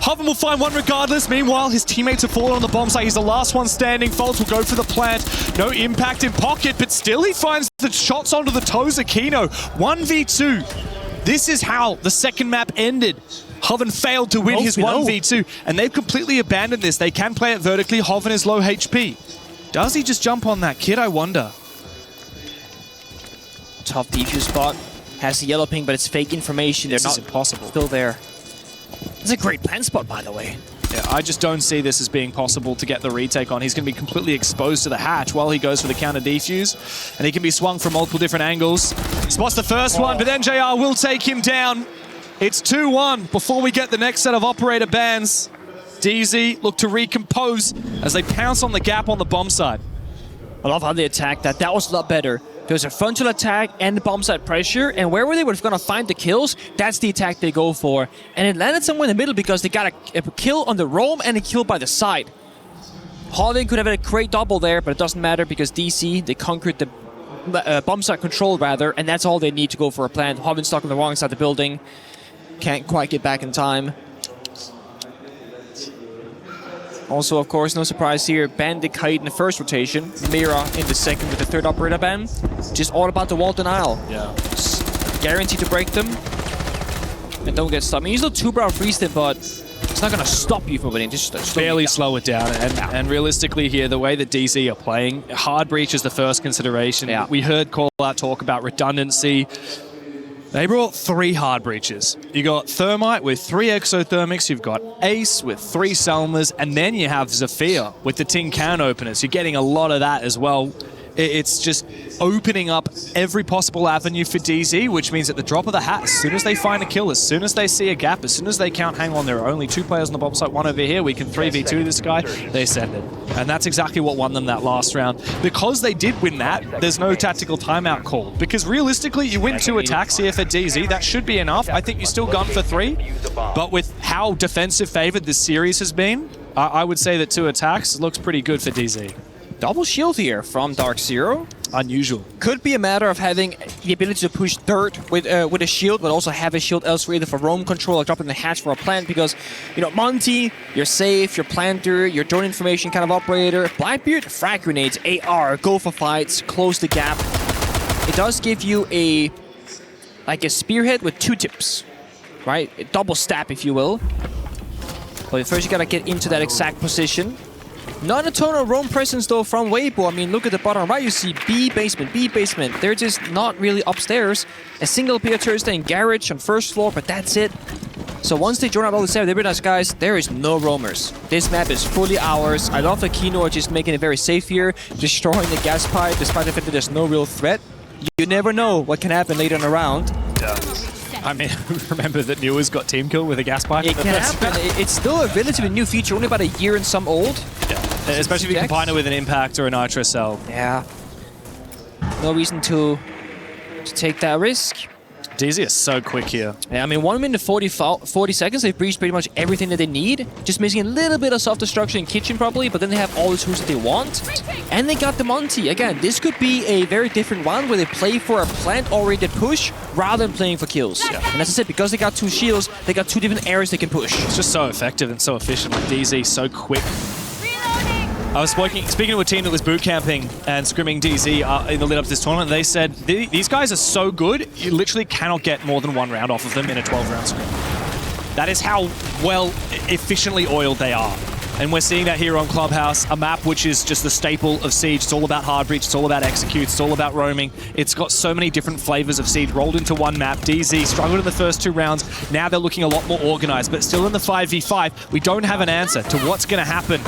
S2: Hoven will find 1 regardless. Meanwhile, his teammates have fallen on the bomb site. He's the last one standing. Faults will go for the plant. No impact in pocket, but still he finds the shots onto the toes of Kino. 1v2. This is how the second map ended. Hoven failed to win his 1v2, and they've completely abandoned this. They can play it vertically. Hoven is low HP. Does he just jump on that kid, I wonder?
S1: Tough defuse spot. Has the yellow ping, but it's fake information. They're not
S2: impossible.
S1: Still there. It's a great plant spot, by the way.
S2: Yeah, I just don't see this as being possible to get the retake on. He's going to be completely exposed to the hatch while he goes for the counter defuse, and he can be swung from multiple different angles. Spots the first one, but NJR will take him down. It's 2-1 before we get the next set of operator bans. DZ look to recompose as they pounce on the gap on the bomb side.
S1: I love how they attacked that. That was a lot better. There was a frontal attack and the bomb side pressure, and where were they going to find the kills? That's the attack they go for. And it landed somewhere in the middle because they got a kill on the roam and a kill by the side. Hovin could have had a great double there, but it doesn't matter because DC, they conquered the bomb side control rather, and that's all they need to go for a plant. Hovin stuck on the wrong side of the building. Can't quite get back in time. Also, of course, no surprise here, Bandit Kite in the first rotation, Mira in the second with the third operator ban. Just all about the wall denial.
S2: Yeah.
S1: Just guaranteed to break them and don't get stuck. I mean, you still 2-brow freeze them, but it's not going to stop you from winning. Just
S2: barely slow it down. And realistically here, the way that DC are playing, hard breach is the first consideration.
S1: Yeah.
S2: We heard Call Out talk about redundancy. They brought 3 hard breaches. You got Thermite with 3 exothermics, you've got Ace with 3 Selmas, and then you have Zafir with the tin can openers. You're getting a lot of that as well. It's just opening up every possible avenue for DZ, which means at the drop of the hat, as soon as they find a kill, as soon as they see a gap, as soon as they count, hang on, there are only 2 players on the bomb site, 1 over here, we can 3v2 this guy, they send it. And that's exactly what won them that last round. Because they did win that, there's no tactical timeout call. Because realistically, you win 2 attacks here for DZ, that should be enough. I think you still gun for 3, but with how defensive favored this series has been, I would say that 2 attacks looks pretty good for DZ.
S1: double shield here from DarkZero.
S2: Unusual.
S1: Could be a matter of having the ability to push dirt with a shield, but also have a shield elsewhere, either for roam control or dropping the hatch for a plant, because, you know, Monty, you're safe, you're planter, you're drone information kind of operator. Blackbeard, frag grenades, AR, go for fights, close the gap. It does give you a spearhead with 2 tips, right? A double stab, if you will. But first you gotta get into that exact position. Not a ton of roam presence though from Weibo. I mean, look at the bottom right, you see B basement, B basement. They're just not really upstairs. A single Peter Thursday in garage on first floor, but that's it. So once they join out all the 7, they realize, guys, there is no roamers. This map is fully ours. I love the Kino just making it very safe here, destroying the gas pipe, despite the fact that there's no real threat. You never know what can happen later in the round.
S2: I mean, remember that Newer's got team kill with a gas pipe?
S1: It can happen. It's still a relatively new feature, only about a year and some old.
S2: Yeah. Especially if you combine it with an impact or a nitro cell.
S1: Yeah. No reason to take that risk.
S2: DZ is so quick here.
S1: Yeah, I mean, 1 minute 40 seconds, they've breached pretty much everything that they need. Just missing a little bit of self-destruction in kitchen probably, but then they have all the tools that they want. And they got the Monty. Again, this could be a very different one where they play for a plant-oriented push rather than playing for kills. Yeah. And as I said, because they got 2 shields, they got 2 different areas they can push.
S2: It's just so effective and so efficient with DZ, so quick. I was speaking to a team that was boot camping and scrimming DZ in the lead up to this tournament. They said these guys are so good, you literally cannot get more than 1 round off of them in a 12-round scrim. That is how well efficiently oiled they are. And we're seeing that here on Clubhouse, a map which is just the staple of Siege. It's all about hard breach, it's all about executes, it's all about roaming. It's got so many different flavors of Siege rolled into one map. DZ struggled in the first 2 rounds. Now they're looking a lot more organized, but still in the 5v5, we don't have an answer to what's going to happen.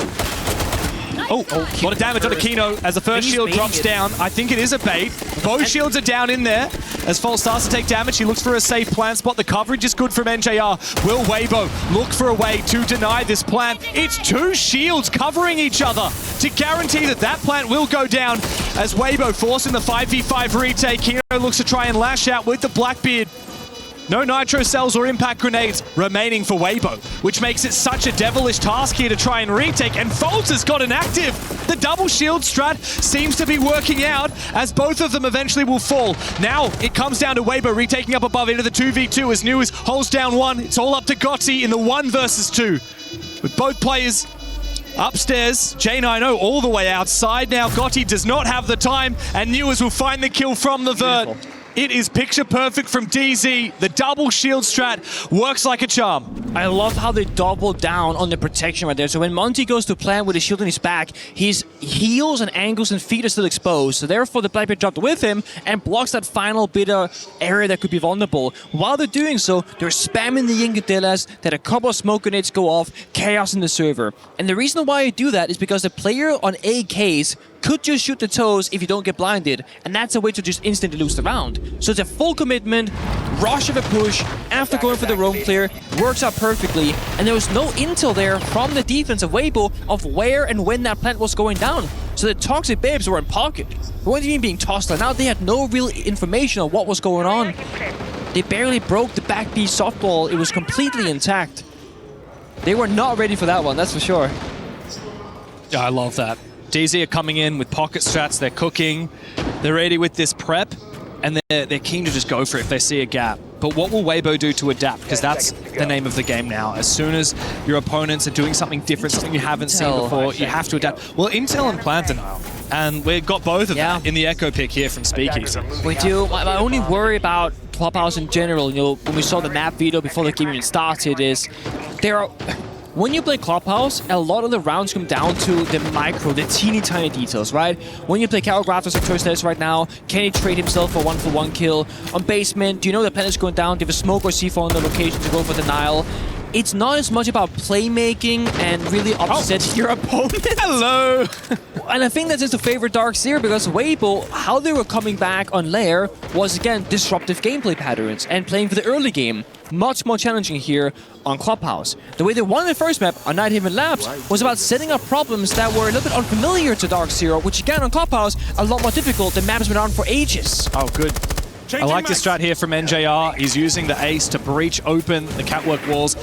S2: Oh, a lot of damage on Aquino as the first shield drops down. I think it is a bait. Both shields are down in there. As Fall starts to take damage, he looks for a safe plant spot. The coverage is good from NJR. Will Weibo look for a way to deny this plant? It's 2 shields covering each other to guarantee that that plant will go down as Weibo forcing the 5v5 retake. Kino looks to try and lash out with the Blackbeard. No nitro cells or impact grenades remaining for Weibo, which makes it such a devilish task here to try and retake, and Foltz has got an active. The double shield strat seems to be working out as both of them eventually will fall. Now it comes down to Weibo retaking up above into the 2v2 as News holds down 1. It's all up to Gotti in the 1 versus 2. With both players upstairs, J90 all the way outside. Now Gotti does not have the time, and Newers will find the kill from the Vert. Beautiful. It is picture perfect from DZ. The double shield strat works like a charm.
S1: I love how they double down on the protection right there. So when Monty goes to plant with his shield on his back, his heels and ankles and feet are still exposed. So therefore, the Blackbeard dropped with him and blocks that final bit of area that could be vulnerable. While they're doing so, they're spamming the Incadellas, that a couple of smoke grenades go off, chaos in the server. And the reason why I do that is because the player on AKs could just shoot the toes if you don't get blinded, and that's a way to just instantly lose the round. So it's a full commitment, rush of a push, after going for the roam clear, works out perfectly, and there was no intel there from the defense of Weibo of where and when that plant was going down. So the Toxic Babes were in pocket. They weren't even being tossed out. They had no real information on what was going on. They barely broke the back B softball. It was completely intact. They were not ready for that one, that's for sure.
S2: Yeah, I love that. DZ are coming in with pocket strats, they're cooking, they're ready with this prep, and they're keen to just go for it if they see a gap. But what will Weibo do to adapt? Because that's the name of the game now. As soon as your opponents are doing something different, something you haven't seen before, you have to adapt. Well, Intel and Plant Denial, and we've got both of them in the Echo pick here from Speakeasy.
S1: We do. My only worry about Clubhouse in general, you know, when we saw the map video before the game even started, is there are... When you play Clubhouse, a lot of the rounds come down to the micro, the teeny tiny details, right? When you play Carol Grafters like Turstles right now, can he trade himself for 1-for-1 kill? On basement, do you know the planet is going down? Do you have a smoke or C4 on the location to go for denial? It's not as much about playmaking and really upsetting your opponent.
S2: Hello!
S1: And I think that's just to favor DarkZero, because Weibo, how they were coming back on Lair was, again, disruptive gameplay patterns and playing for the early game. Much more challenging here on Clubhouse. The way they won the first map on Night Haven Labs was about setting up problems that were a little bit unfamiliar to DarkZero, which again on Clubhouse, a lot more difficult. The map has been on for ages.
S2: Oh, good. I like this strat here from NJR. He's using the ace to breach open the catwalk walls.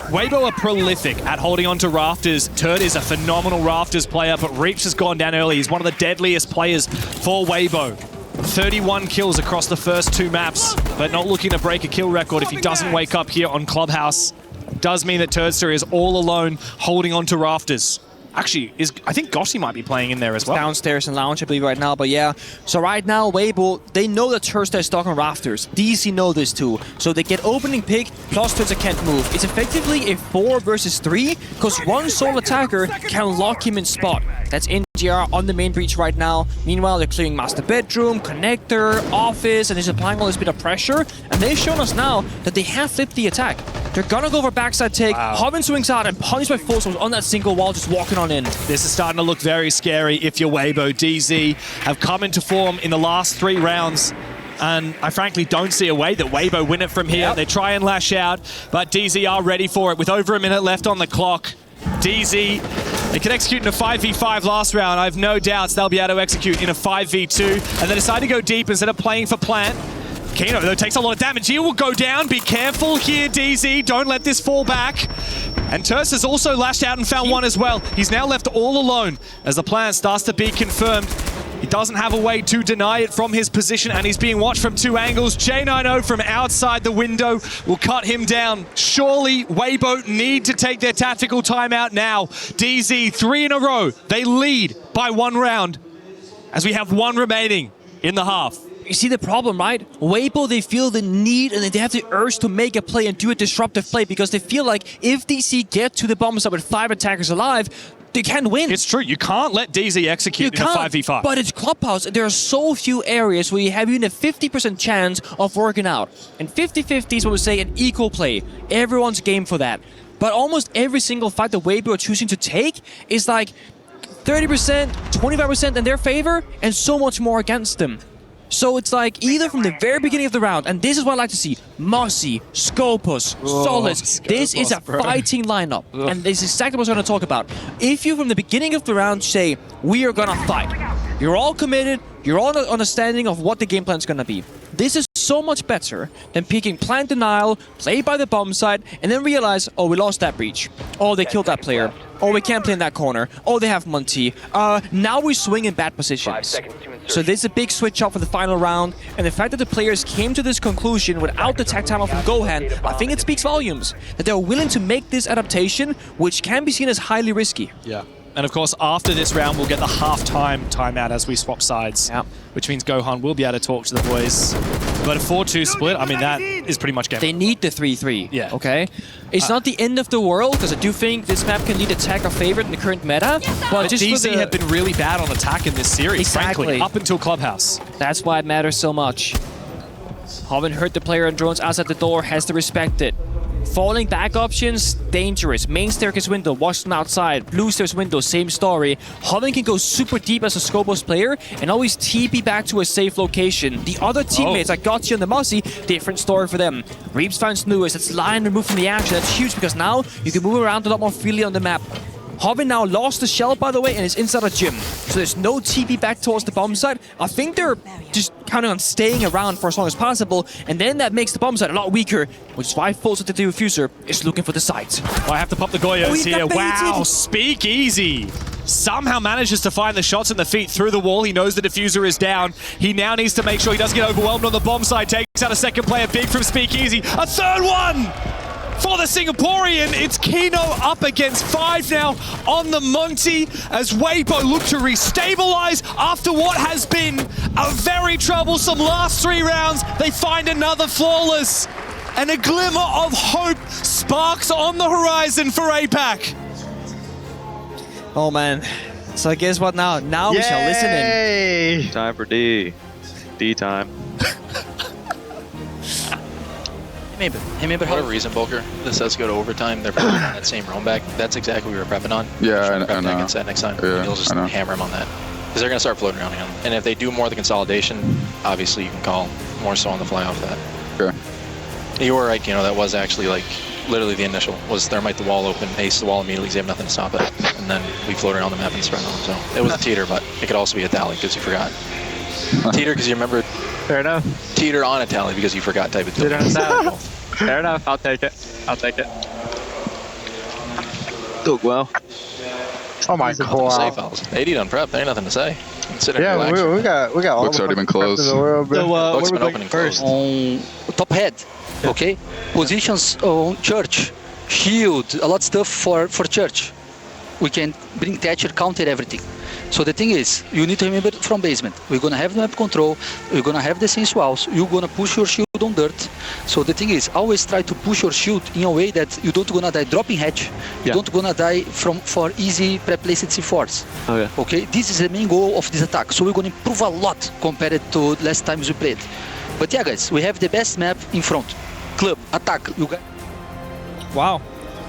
S2: Weibo are prolific at holding on to Rafters. Turd is a phenomenal Rafters player, but Reaps has gone down early. He's one of the deadliest players for Weibo. 31 kills across the first 2 maps, but not looking to break a kill record if he doesn't wake up here on Clubhouse. Does mean that Turdster is all alone holding on to Rafters. Actually, I think Gotti might be playing in there as well.
S1: Downstairs in Lounge, I believe, right now. But yeah, so right now, Weibo, they know that Turster is stuck on Rafters. DC know this too. So they get opening pick, plus Turster can't move. It's effectively a 4 versus 3, because one sole attacker can lock him in spot. That's NGR on the main breach right now. Meanwhile, they're clearing master bedroom, connector, office, and they're applying all this bit of pressure. And they've shown us now that they have flipped the attack. They're gonna go for backside take. Hobbin swings out and punished by Full Souls on that single wall, just walking on in.
S2: This is starting to look very scary if you're Weibo. DZ have come into form in the last 3 rounds. And I frankly don't see a way that Weibo win it from here. They try and lash out, but DZ are ready for it with over a minute left on the clock. DZ, they can execute in a 5v5 last round. I have no doubts they'll be able to execute in a 5v2. And they decide to go deep instead of playing for plant. Kino, though, takes a lot of damage. He will go down. Be careful here, DZ. Don't let this fall back. And Terse has also lashed out and found one as well. He's now left all alone as the plan starts to be confirmed. He doesn't have a way to deny it from his position, and he's being watched from 2 angles. J90 from outside the window will cut him down. Surely Weibo need to take their tactical timeout now. DZ, 3 in a row. They lead by 1 round as we have 1 remaining in the half.
S1: You see the problem, right? Weibo, they feel the need and they have the urge to make a play and do a disruptive play because they feel like if DC get to the bomb site with 5 attackers alive, they can win.
S2: It's true. You can't let DZ execute in a 5v5.
S1: But it's Clubhouse. There are so few areas where you have even a 50% chance of working out. And 50-50 is what we say an equal play. Everyone's game for that. But almost every single fight that Weibo are choosing to take is like 30%, 25% in their favor, and so much more against them. So it's like either from the very beginning of the round, and this is what I like to see, Mossy, Scopus, Solace, this is a fighting lineup. And this is exactly what we're going to talk about. If you from the beginning of the round say, we are going to fight, you're all committed, you're all understanding of what the game plan is going to be. This is so much better than picking plant denial, play by the bomb site, and then realize, oh, we lost that breach. Oh, they killed that player. Oh, we can't play in that corner. Oh, they have Monty. Now we swing in bad positions. So this is a big switch up for the final round, and the fact that the players came to this conclusion without the tech timeout from Gohan, I think it speaks volumes. That they're willing to make this adaptation, which can be seen as highly risky.
S2: Yeah. And of course, after this round, we'll get the half-time timeout as we swap sides.
S1: Yeah.
S2: Which means Gohan will be able to talk to the boys. But a 4-2 split, I mean, that is pretty much game.
S1: They need the 3-3.
S2: Yeah.
S1: Okay? It's not the end of the world, because I do think this map can lead attacker favorite in the current meta. But just
S2: DZ
S1: for the...
S2: have been really bad on attack in this series,
S1: Exactly.
S2: frankly, up until Clubhouse.
S1: That's why it matters so much. Haven't hurt the player on drones outside the door, has to respect it. Falling back options, dangerous. Main staircase window, watch them outside. Blue stairs window, same story. Hoven can go super deep as a Scopos player and always TP back to a safe location. The other teammates that got you on the Mossy, different story for them. Reeves finds Lewis, it's line removed from the action. That's huge because now you can move around a lot more freely on the map. Hoven now lost the shell, by the way, and is inside a gym. So there's no TP back towards the bomb site. I think they're just counting on staying around for as long as possible, and then that makes the bomb site a lot weaker, which is why Fulsa the Diffuser is looking for the site.
S2: Well, I have to pop the Goyos
S1: he
S2: here.
S1: got baited.
S2: Wow, Speakeasy somehow manages to find the shots in the feet through the wall. He knows the Diffuser is down. He now needs to make sure he doesn't get overwhelmed on the bomb side. Takes out a second player, big from Speakeasy. A third one! For the Singaporean, it's Kino up against 5 now on the Monty as Weibo look to restabilize after what has been a very troublesome last 3 rounds. They find another flawless, and a glimmer of hope sparks on the horizon for APAC.
S1: Oh man. So guess what now? Now we shall listen in.
S10: Time for D. D time.
S5: Remember
S3: For whatever reason, Bulker, this does go to overtime. They're probably on that same roam back. That's exactly what we were prepping on.
S4: Yeah, I
S3: Prep
S4: know.
S3: against that next time.
S4: Yeah,
S3: and you'll just
S4: I know.
S3: hammer them on that. Because they're going to start floating around again. And if they do more of the consolidation, obviously you can call more so on the fly off that.
S4: Okay.
S3: You were right, you know, that was actually like literally the initial was thermite the wall open, ace the wall immediately, they have nothing to stop it. And then we float around the map and spread on them. So it was a teeter, but it could also be a tally because you forgot. Teeter because you remembered.
S10: Fair enough.
S3: Teeter on a tally because you forgot type of deal.
S10: Teeter on a tally. Fair enough. I'll take it. I'll take it. Took well.
S11: Oh my
S3: Nothing to say,
S11: god.
S3: fellas. 80 done prep. There ain't nothing to say. Consider
S11: Yeah, we got all
S4: Book's
S11: the
S4: already been
S11: fucking prep in
S4: closed.
S11: the world, bro.
S5: So,
S3: Book's
S5: where
S3: been
S5: we
S3: open and
S5: first
S3: closed.
S5: on top head, okay? Positions on church, shield, a lot of stuff for church. We can bring Thatcher, counter everything. So the thing is, you need to remember from basement. We're gonna have the map control. We're gonna have the sense walls. You're gonna push your shield on dirt. So the thing is, always try to push your shield in a way that you don't gonna die dropping hatch. You don't gonna die for easy pre-placed C4s.
S10: Okay.
S5: Okay, this is the main goal of this attack. So we're gonna improve a lot compared to last times we played. But yeah, guys, we have the best map in front. Club, attack. You guys.
S1: Wow.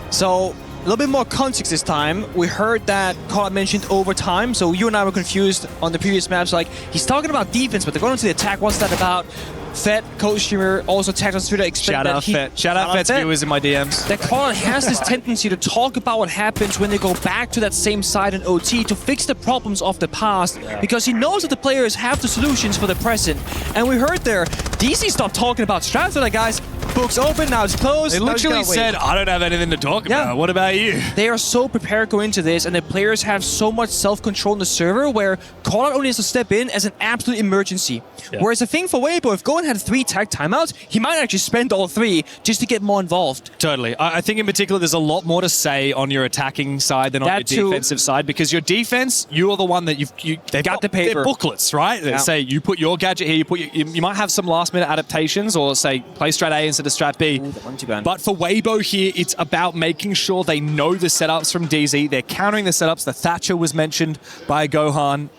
S1: So a little bit more context this time. We heard that Carl mentioned overtime, so you and I were confused on the previous maps. Like, he's talking about defense, but they're going into the attack. What's that about? Fett, coach streamer, also tagged on Twitter.
S2: Shout out Fett. Shout out Fett's viewers in my DMs.
S1: That Carl has this tendency to talk about what happens when they go back to that same side in OT to fix the problems of the past, because he knows that the players have the solutions for the present. And we heard there, DC stopped talking about strats. They're like, guys, book's open, now it's closed.
S2: They
S1: now just
S2: literally
S1: gotta wait.
S2: said, I don't have anything to talk about. What about you?
S1: They are so prepared going into this, and the players have so much self-control in the server where Callout only has to step in as an absolute emergency. Whereas the thing for Weibo, if Gohan had 3 tag timeouts, he might actually spend all 3 just to get more involved.
S2: Totally. I think in particular there's a lot more to say on your attacking side than on
S1: That
S2: your
S1: too.
S2: defensive side, because your defense, you're the one that they've
S1: got the paper.
S2: They're booklets, right? That say you put your gadget here, you might have some last minute adaptations, or say play strat A instead of strat B. But for Weibo here, it's about making sure they know the setups from DZ. They're countering the setups. The Thatcher was mentioned by Gohan.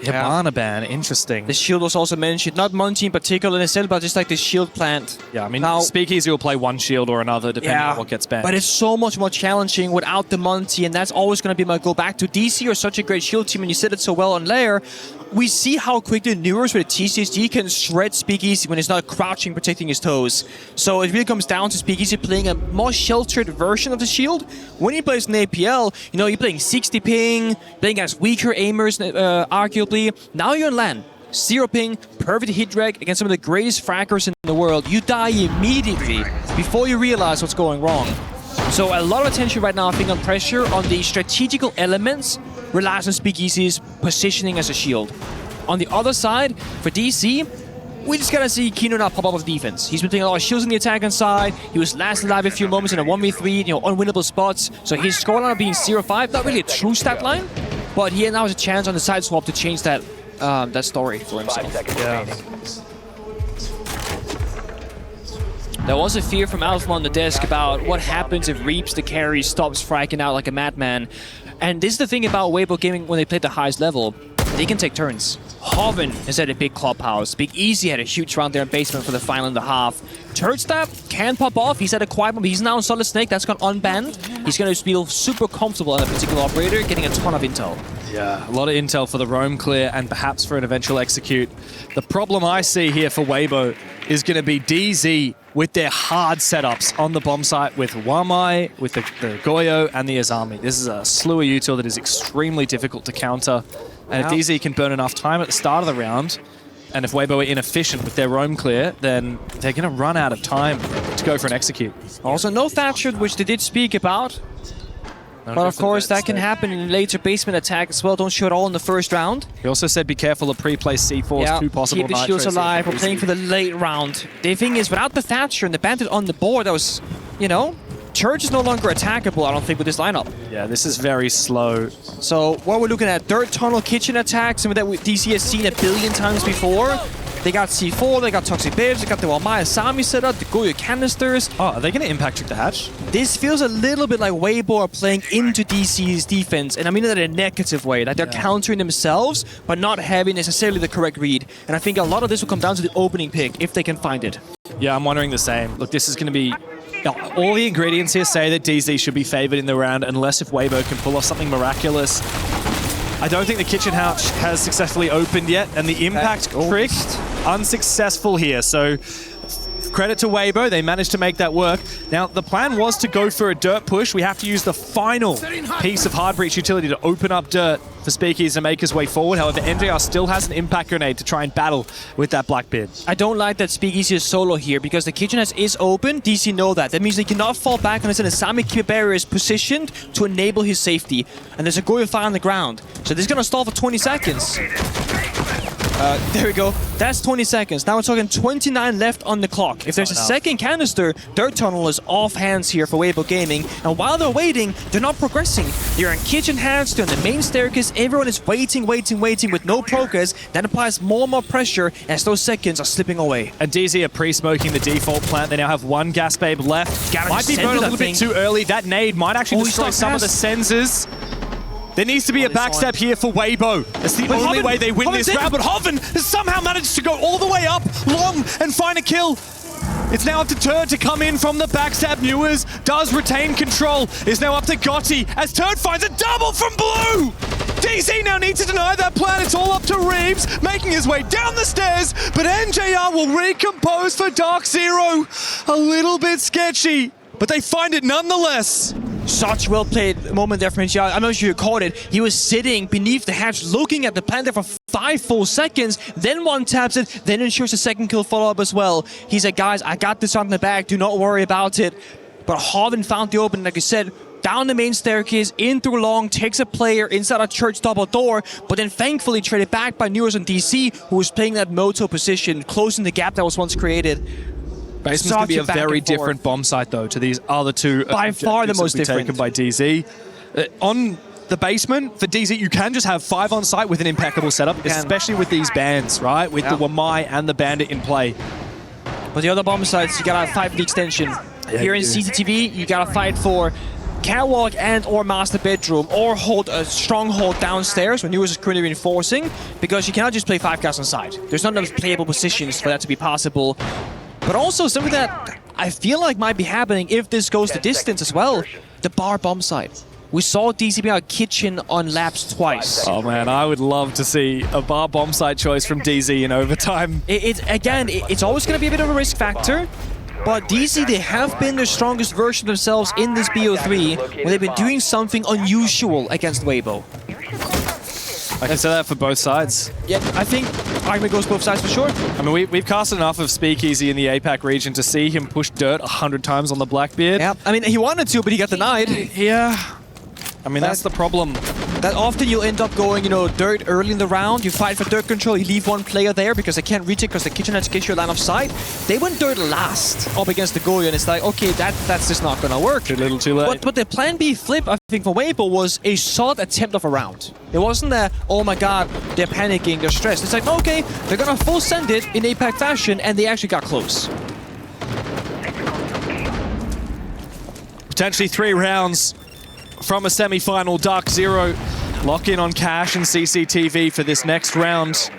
S2: Hibana ban, interesting.
S1: The shield was also mentioned, not Monty in particular in itself, but just like the shield plant.
S2: Yeah, I mean,
S1: now,
S2: Speakeasy will play one shield or another depending on what gets banned.
S1: But it's so much more challenging without the Monty, and that's always going to be my go back to. DC are such a great shield team, and you said it so well on Lair. We see how quickly Newers with a TCSG can shred Speakeasy when he's not crouching, protecting his toes. So it really comes down to Speakeasy playing a more sheltered version of the shield. When he plays in APL, you know, you're playing 60 ping, playing against weaker aimers, arguably. Now you're in LAN. 0 ping, perfect hit drag against some of the greatest fraggers in the world. You die immediately before you realize what's going wrong. So a lot of attention right now, I think, on pressure on the strategical elements relies on Speakeasy's positioning as a shield. On the other side, for DC, we just gotta see Kino not pop up with defense. He's been taking a lot of shields on the attacking side. He was last alive a few moments in a 1v3, unwinnable spots. So his scoreline being 0-5, not really a true stat line, but he now has a chance on the side swap to change that that story for himself. There was a fear from Alpha on the desk about what happens if Reaps the carry stops fragging out like a madman. And this is the thing about Weibo Gaming when they play the highest level. They can take turns. Hoven is at a big clubhouse. Big Easy had a huge round there in basement for the final and a half. Turdstab can pop off. He's at a quiet moment. He's now on Solid Snake. That's gone unbanned. He's going to feel super comfortable on a particular operator, getting a ton of intel.
S2: Yeah, a lot of intel for the roam clear and perhaps for an eventual execute. The problem I see here for Weibo is going to be DZ with their hard setups on the bomb site with Wamai, with the Goyo, and the Azami. This is a slew of util that is extremely difficult to counter. And if DZ can burn enough time at the start of the round, and if Weibo are inefficient with their roam clear, then they're going to run out of time to go for an execute.
S1: Also, no Thatcher, which they did speak about. But of course, that can happen in a later basement attack as well. Don't show it all in the first round.
S2: He also said be careful of pre-placed C4s, two possible
S1: keep the shields alive. We're playing for the late round. The thing is, without the Thatcher and the Bandit on the board, that was, Church is no longer attackable, I don't think, with this lineup.
S2: Yeah, this is very slow.
S1: So what we're looking at, Dirt Tunnel Kitchen attacks, something that DC has seen a billion times before. They got C4, they got Toxic Babes, they got the Walmaya Sami set up, the Goyo canisters.
S2: Oh, are they going to impact trick the hatch?
S1: This feels a little bit like Weibo are playing into DC's defense, and I mean that in a negative way. Like they're countering themselves, but not having necessarily the correct read. And I think a lot of this will come down to the opening pick, if they can find it.
S2: Yeah, I'm wondering the same. Look, this is going to be... all the ingredients here say that DZ should be favored in the round, unless if Weibo can pull off something miraculous. I don't think the kitchen hatch has successfully opened yet, and the impact trick unsuccessful here. So credit to Weibo, they managed to make that work. Now, the plan was to go for a dirt push. We have to use the final piece of hard breach utility to open up dirt for Speakeasy to make his way forward. However, NJR still has an impact grenade to try and battle with that Blackbeard.
S1: I don't like that Speakeasy is solo here because the kitchen hatch is open. DC know that. That means they cannot fall back unless an Asami Keep barrier is positioned to enable his safety. And there's a Goyo fire on the ground. So this is going to stall for 20 seconds. There we go. That's 20 seconds. Now we're talking 29 left on the clock. If there's a second canister, Dirt Tunnel is off hands here for Weibo Gaming. And while they're waiting, they're not progressing. They're in kitchen hatch, they're on the main staircase. Everyone is waiting with no progress. That applies more and more pressure as those seconds are slipping away.
S2: And DZ are pre-smoking the default plant. They now have one gas babe left. Might be burned a little bit too early. That nade might actually destroy some of the sensors. There needs to be a backstab here for Weibo. That's the only way they win this round, but Hoven has somehow managed to go all the way up long and find a kill. It's now up to Turd to come in from the backstab. Newers does retain control. It's now up to Gotti as Turd finds a double from Blue. DZ now needs to deny that plan. It's all up to Reeves, making his way down the stairs, but NJR will recompose for DarkZero. A little bit sketchy, but they find it nonetheless.
S1: Such well-played moment there from NJR. I'm not sure you caught it. He was sitting beneath the hatch, looking at the plant there for 5 full seconds, then one taps it, then ensures a second kill follow-up as well. He said, guys, I got this on the back, do not worry about it. But Hoven found the opening, like you said, down the main staircase, in through long, takes a player inside a church double door, but then thankfully traded back by Newers and DC, who was playing that moto position, closing the gap that was once created.
S2: Basement's going to be a very different bomb site, though, to these other two.
S1: By far the most different.
S2: Taken by DZ. On the basement, for DZ, you can just have 5 on site with an impeccable setup, especially with these bands, right? With the Wamai and the Bandit in play.
S1: But the other bomb sites, you got to fight for the extension. Here in CCTV, you got to fight for Catwalk and or Master Bedroom, or hold a stronghold downstairs when Newers is currently reinforcing, because you cannot just play 5 guys on site. There's not enough playable positions for that to be possible. But also something that I feel like might be happening if this goes the distance as well. The bar bomb site. We saw DCB out kitchen on laps twice.
S2: Oh man, I would love to see a bar bomb site choice from DZ in overtime.
S1: It's always going to be a bit of a risk factor. But DC, they have been the strongest version of themselves in this BO3 when they've been doing something unusual against Weibo.
S2: I can say that for both sides.
S1: Yeah, I think argument goes both sides for sure.
S2: I mean, we've cast enough of Speakeasy in the APAC region to see him push dirt 100 times on the Blackbeard.
S1: Yeah, I mean, he wanted to, but he got denied.
S2: Yeah. I mean, that's the problem.
S1: That often you'll end up going, you know, dirt early in the round. You fight for dirt control. You leave one player there because they can't reach it because the kitchenheads get your line of sight. They went dirt last up against the Goyo, and it's like, okay, that's just not gonna work.
S2: A little too late.
S1: But the plan B flip, I think, for Weibo was a solid attempt of a round. It wasn't that, oh my god, they're panicking, they're stressed. It's like, okay, they're gonna full send it in APAC fashion, and they actually got close.
S2: Potentially 3 rounds from a semi-final. DarkZero lock in on Cash and CCTV for this next round.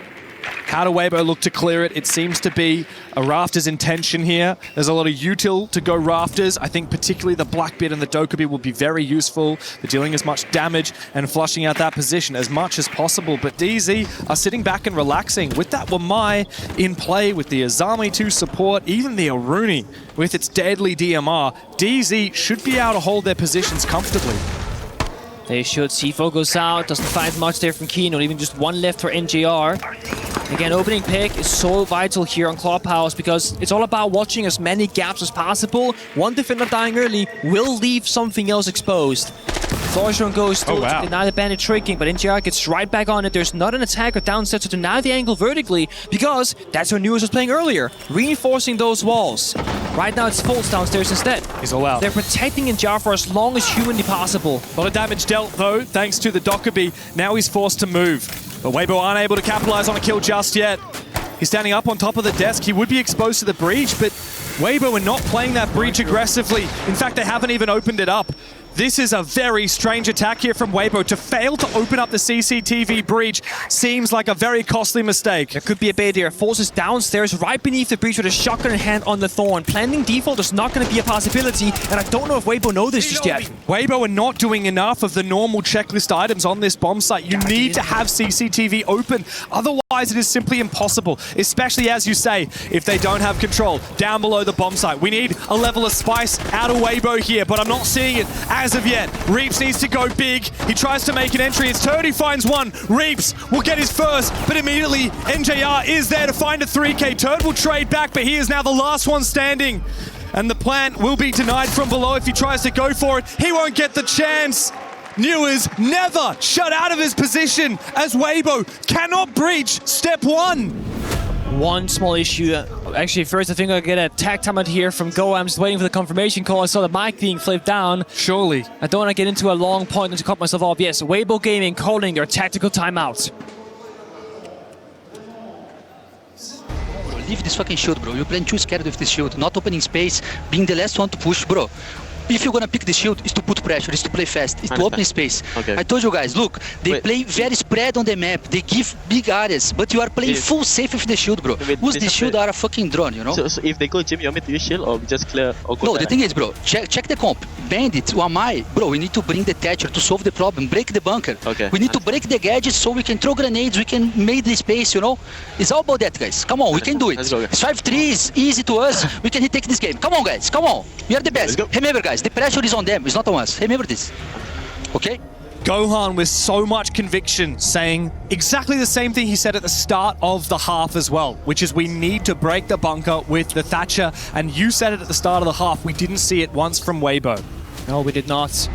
S2: How do Weibo look to clear it? It seems to be a Rafters intention here. There's a lot of util to go Rafters. I think particularly the Blackbeard and the Dokkaebi will be very useful for dealing as much damage and flushing out that position as much as possible. But DZ are sitting back and relaxing with that Wamai in play, with the Azami to support, even the Aruni with its deadly DMR. DZ should be able to hold their positions comfortably.
S1: They should. C4 goes out, doesn't find much there from Keen, not even just one left for NJR. Again, opening pick is so vital here on Clubhouse because it's all about watching as many gaps as possible. One defender dying early will leave something else exposed. Florzone goes to deny the bandit tricking, but NJR gets right back on it. There's not an attacker downset to deny the angle vertically because that's how Newers was playing earlier, reinforcing those walls. Right now it's Foltz downstairs instead.
S2: He's all out.
S1: They're protecting NJR for as long as humanly possible.
S2: A lot of damage dealt though, thanks to the Dokkaebi. Now he's forced to move. But Weibo aren't able to capitalize on a kill just yet. He's standing up on top of the desk. He would be exposed to the breach, but Weibo are not playing that breach aggressively. In fact, they haven't even opened it up. This is a very strange attack here from Weibo. To fail to open up the CCTV breach seems like a very costly mistake.
S1: There could be a bait here. Force is downstairs, right beneath the breach with a shotgun in hand on the Thorn. Planting default is not going to be a possibility, and I don't know if Weibo know this just yet.
S2: Weibo are not doing enough of the normal checklist items on this bomb site. You need to have CCTV open. Otherwise, it is simply impossible, especially, as you say, if they don't have control down below the bomb site. We need a level of spice out of Weibo here, but I'm not seeing it as of yet. Reaps needs to go big. He tries to make an entry. It's Turd who finds one. Reaps will get his first, but immediately NJR is there to find a 3K. Turd will trade back, but he is now the last one standing. And the plant will be denied from below if he tries to go for it. He won't get the chance. Newers never shut out of his position as Weibo cannot breach step 1.
S1: One small issue. Actually, first I think I'll get a tag time out here from Go. I'm just waiting for the confirmation call. I saw the mic being flipped down.
S2: Surely.
S1: I don't want to get into a long point and to cut myself off. Yes, Weibo Gaming calling their tactical timeout.
S5: Leave this fucking shield, bro. You're playing too scared with this shield. Not opening space, being the last one to push, bro. If you're gonna pick the shield, is to put pressure, is to play fast, is to open space.
S10: Okay.
S5: I told you guys, look, they play very spread on the map, they give big areas, but you are playing full safe with the shield, bro. Use the shield are a fucking drone, you know?
S10: So if they go gym, you want me to use shield or just clear or go?
S5: No, the thing is, bro, check the comp. Bandit, Wamai, bro, we need to bring the Thatcher to solve the problem, break the bunker.
S10: Okay.
S5: We need to break the gadgets so we can throw grenades, we can make the space, you know? It's all about that, guys. Come on, we can do it. 5-3 is easy to us. We can take this game. Come on, guys, come on. We are the best. Remember, guys, the pressure is on them. It's not on us. Remember this. Okay?
S2: Gohan with so much conviction saying exactly the same thing he said at the start of the half as well, which is we need to break the bunker with the Thatcher. And you said it at the start of the half. We didn't see it once from Weibo.
S1: No, we did not.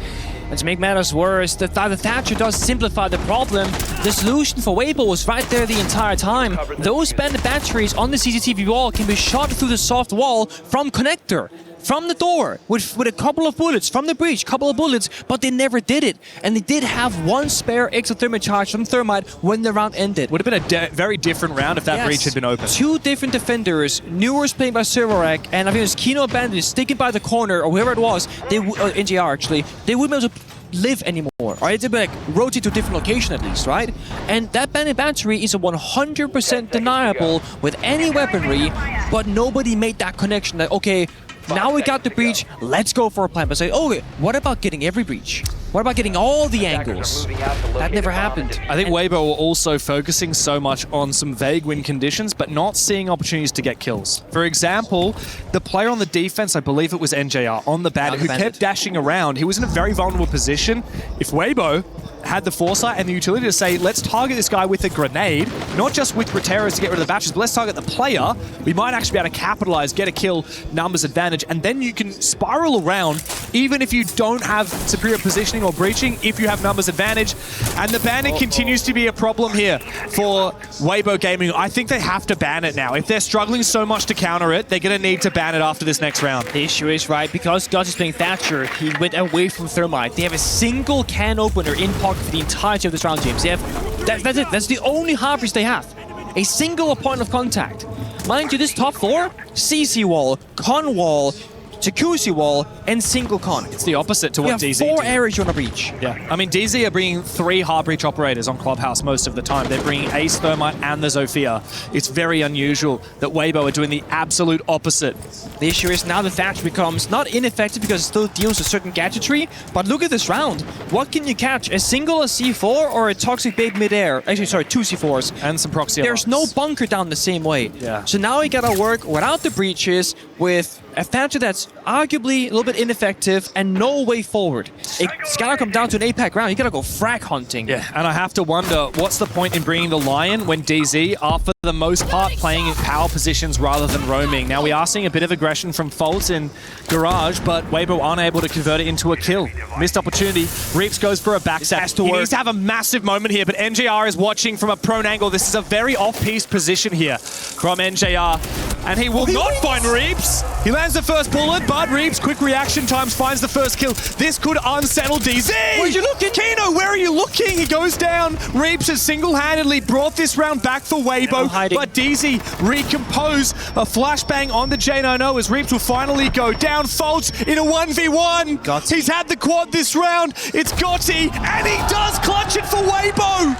S1: And to make matters worse, the Thatcher does simplify the problem. The solution for Weibo was right there the entire time. Those bandit batteries on the CCTV wall can be shot through the soft wall from connector. From the door, with a couple of bullets, from the breach, couple of bullets, but they never did it. And they did have one spare exothermic charge from Thermite when the round ended.
S2: Would have been a very different round if that breach had been open.
S1: 2 different defenders, Newers playing by Servorak, and I think it was Kino Bandit sticking by the corner, or whoever it was, they NJR actually, they wouldn't be able to live anymore. Right? They'd be like, rotate to a different location at least, right? And that bandit battery is a 100% deniable with any weaponry, but nobody made that connection that, okay, now we got the breach, let's go for a plan. But say, okay, what about getting every breach? What about getting all the angles? That never happened.
S2: I think Weibo were also focusing so much on some vague win conditions, but not seeing opportunities to get kills. For example, the player on the defense, I believe it was NJR, on the bandit, who kept dashing around. He was in a very vulnerable position. If Weibo had the foresight and the utility to say, let's target this guy with a grenade, not just with Roteros to get rid of the batches, but let's target the player. We might actually be able to capitalize, get a kill, numbers advantage, and then you can spiral around even if you don't have superior positioning or breaching, if you have numbers advantage. And the banning continues to be a problem here for Weibo Gaming. I think they have to ban it now. If they're struggling so much to counter it, they're going to need to ban it after this next round.
S1: The issue is, right, because Guts is playing Thatcher, he went away from Thermite. They have a single can opener in pocket for the entirety of this round, James. They have, that's it. That's the only hard breach they have. A single point of contact. Mind you, this top four, CC wall, con wall, Jacuzzi wall, and single con.
S2: It's the opposite to what DZ
S1: four
S2: do.
S1: areas you want to breach.
S2: Yeah, I mean, DZ are bringing 3 hard breach operators on Clubhouse most of the time. They're bringing Ace, Thermite, and the Zofia. It's very unusual that Weibo are doing the absolute opposite.
S1: The issue is now the Thatch becomes not ineffective because it still deals with certain gadgetry, but look at this round. What can you catch? A single, a C4, or a Toxic Babe midair? Actually, sorry, 2 C4s.
S2: And some proxy
S1: There's no bunker down the same way.
S2: Yeah.
S1: So now you gotta work without the breaches, with a Thatcher that's arguably a little bit ineffective and no way forward. It's gotta come down to an APAC round. You gotta go frag hunting.
S2: Yeah, and I have to wonder, what's the point in bringing the Lion when DZ are for the most part playing in power positions rather than roaming? Now we are seeing a bit of aggression from Faults in Garage, but Weibo unable to convert it into a kill. Missed opportunity. Reaps goes for a backstab. He needs to have a massive moment here, but NJR is watching from a prone angle. This is a very off-piste position here from NJR, and he will not find Reaps. He lands the first bullet, but Reaps, quick reaction times, finds the first kill. This could unsettle DZ.
S1: Where'd you look?
S2: Kino, where are you looking? He goes down. Reaps has single-handedly brought this round back for Weibo, but DZ recompose. A flashbang on the J90 as Reaps will finally go down. Faults in a 1v1. He's had the quad this round. It's Gotti, and he does clutch it for Weibo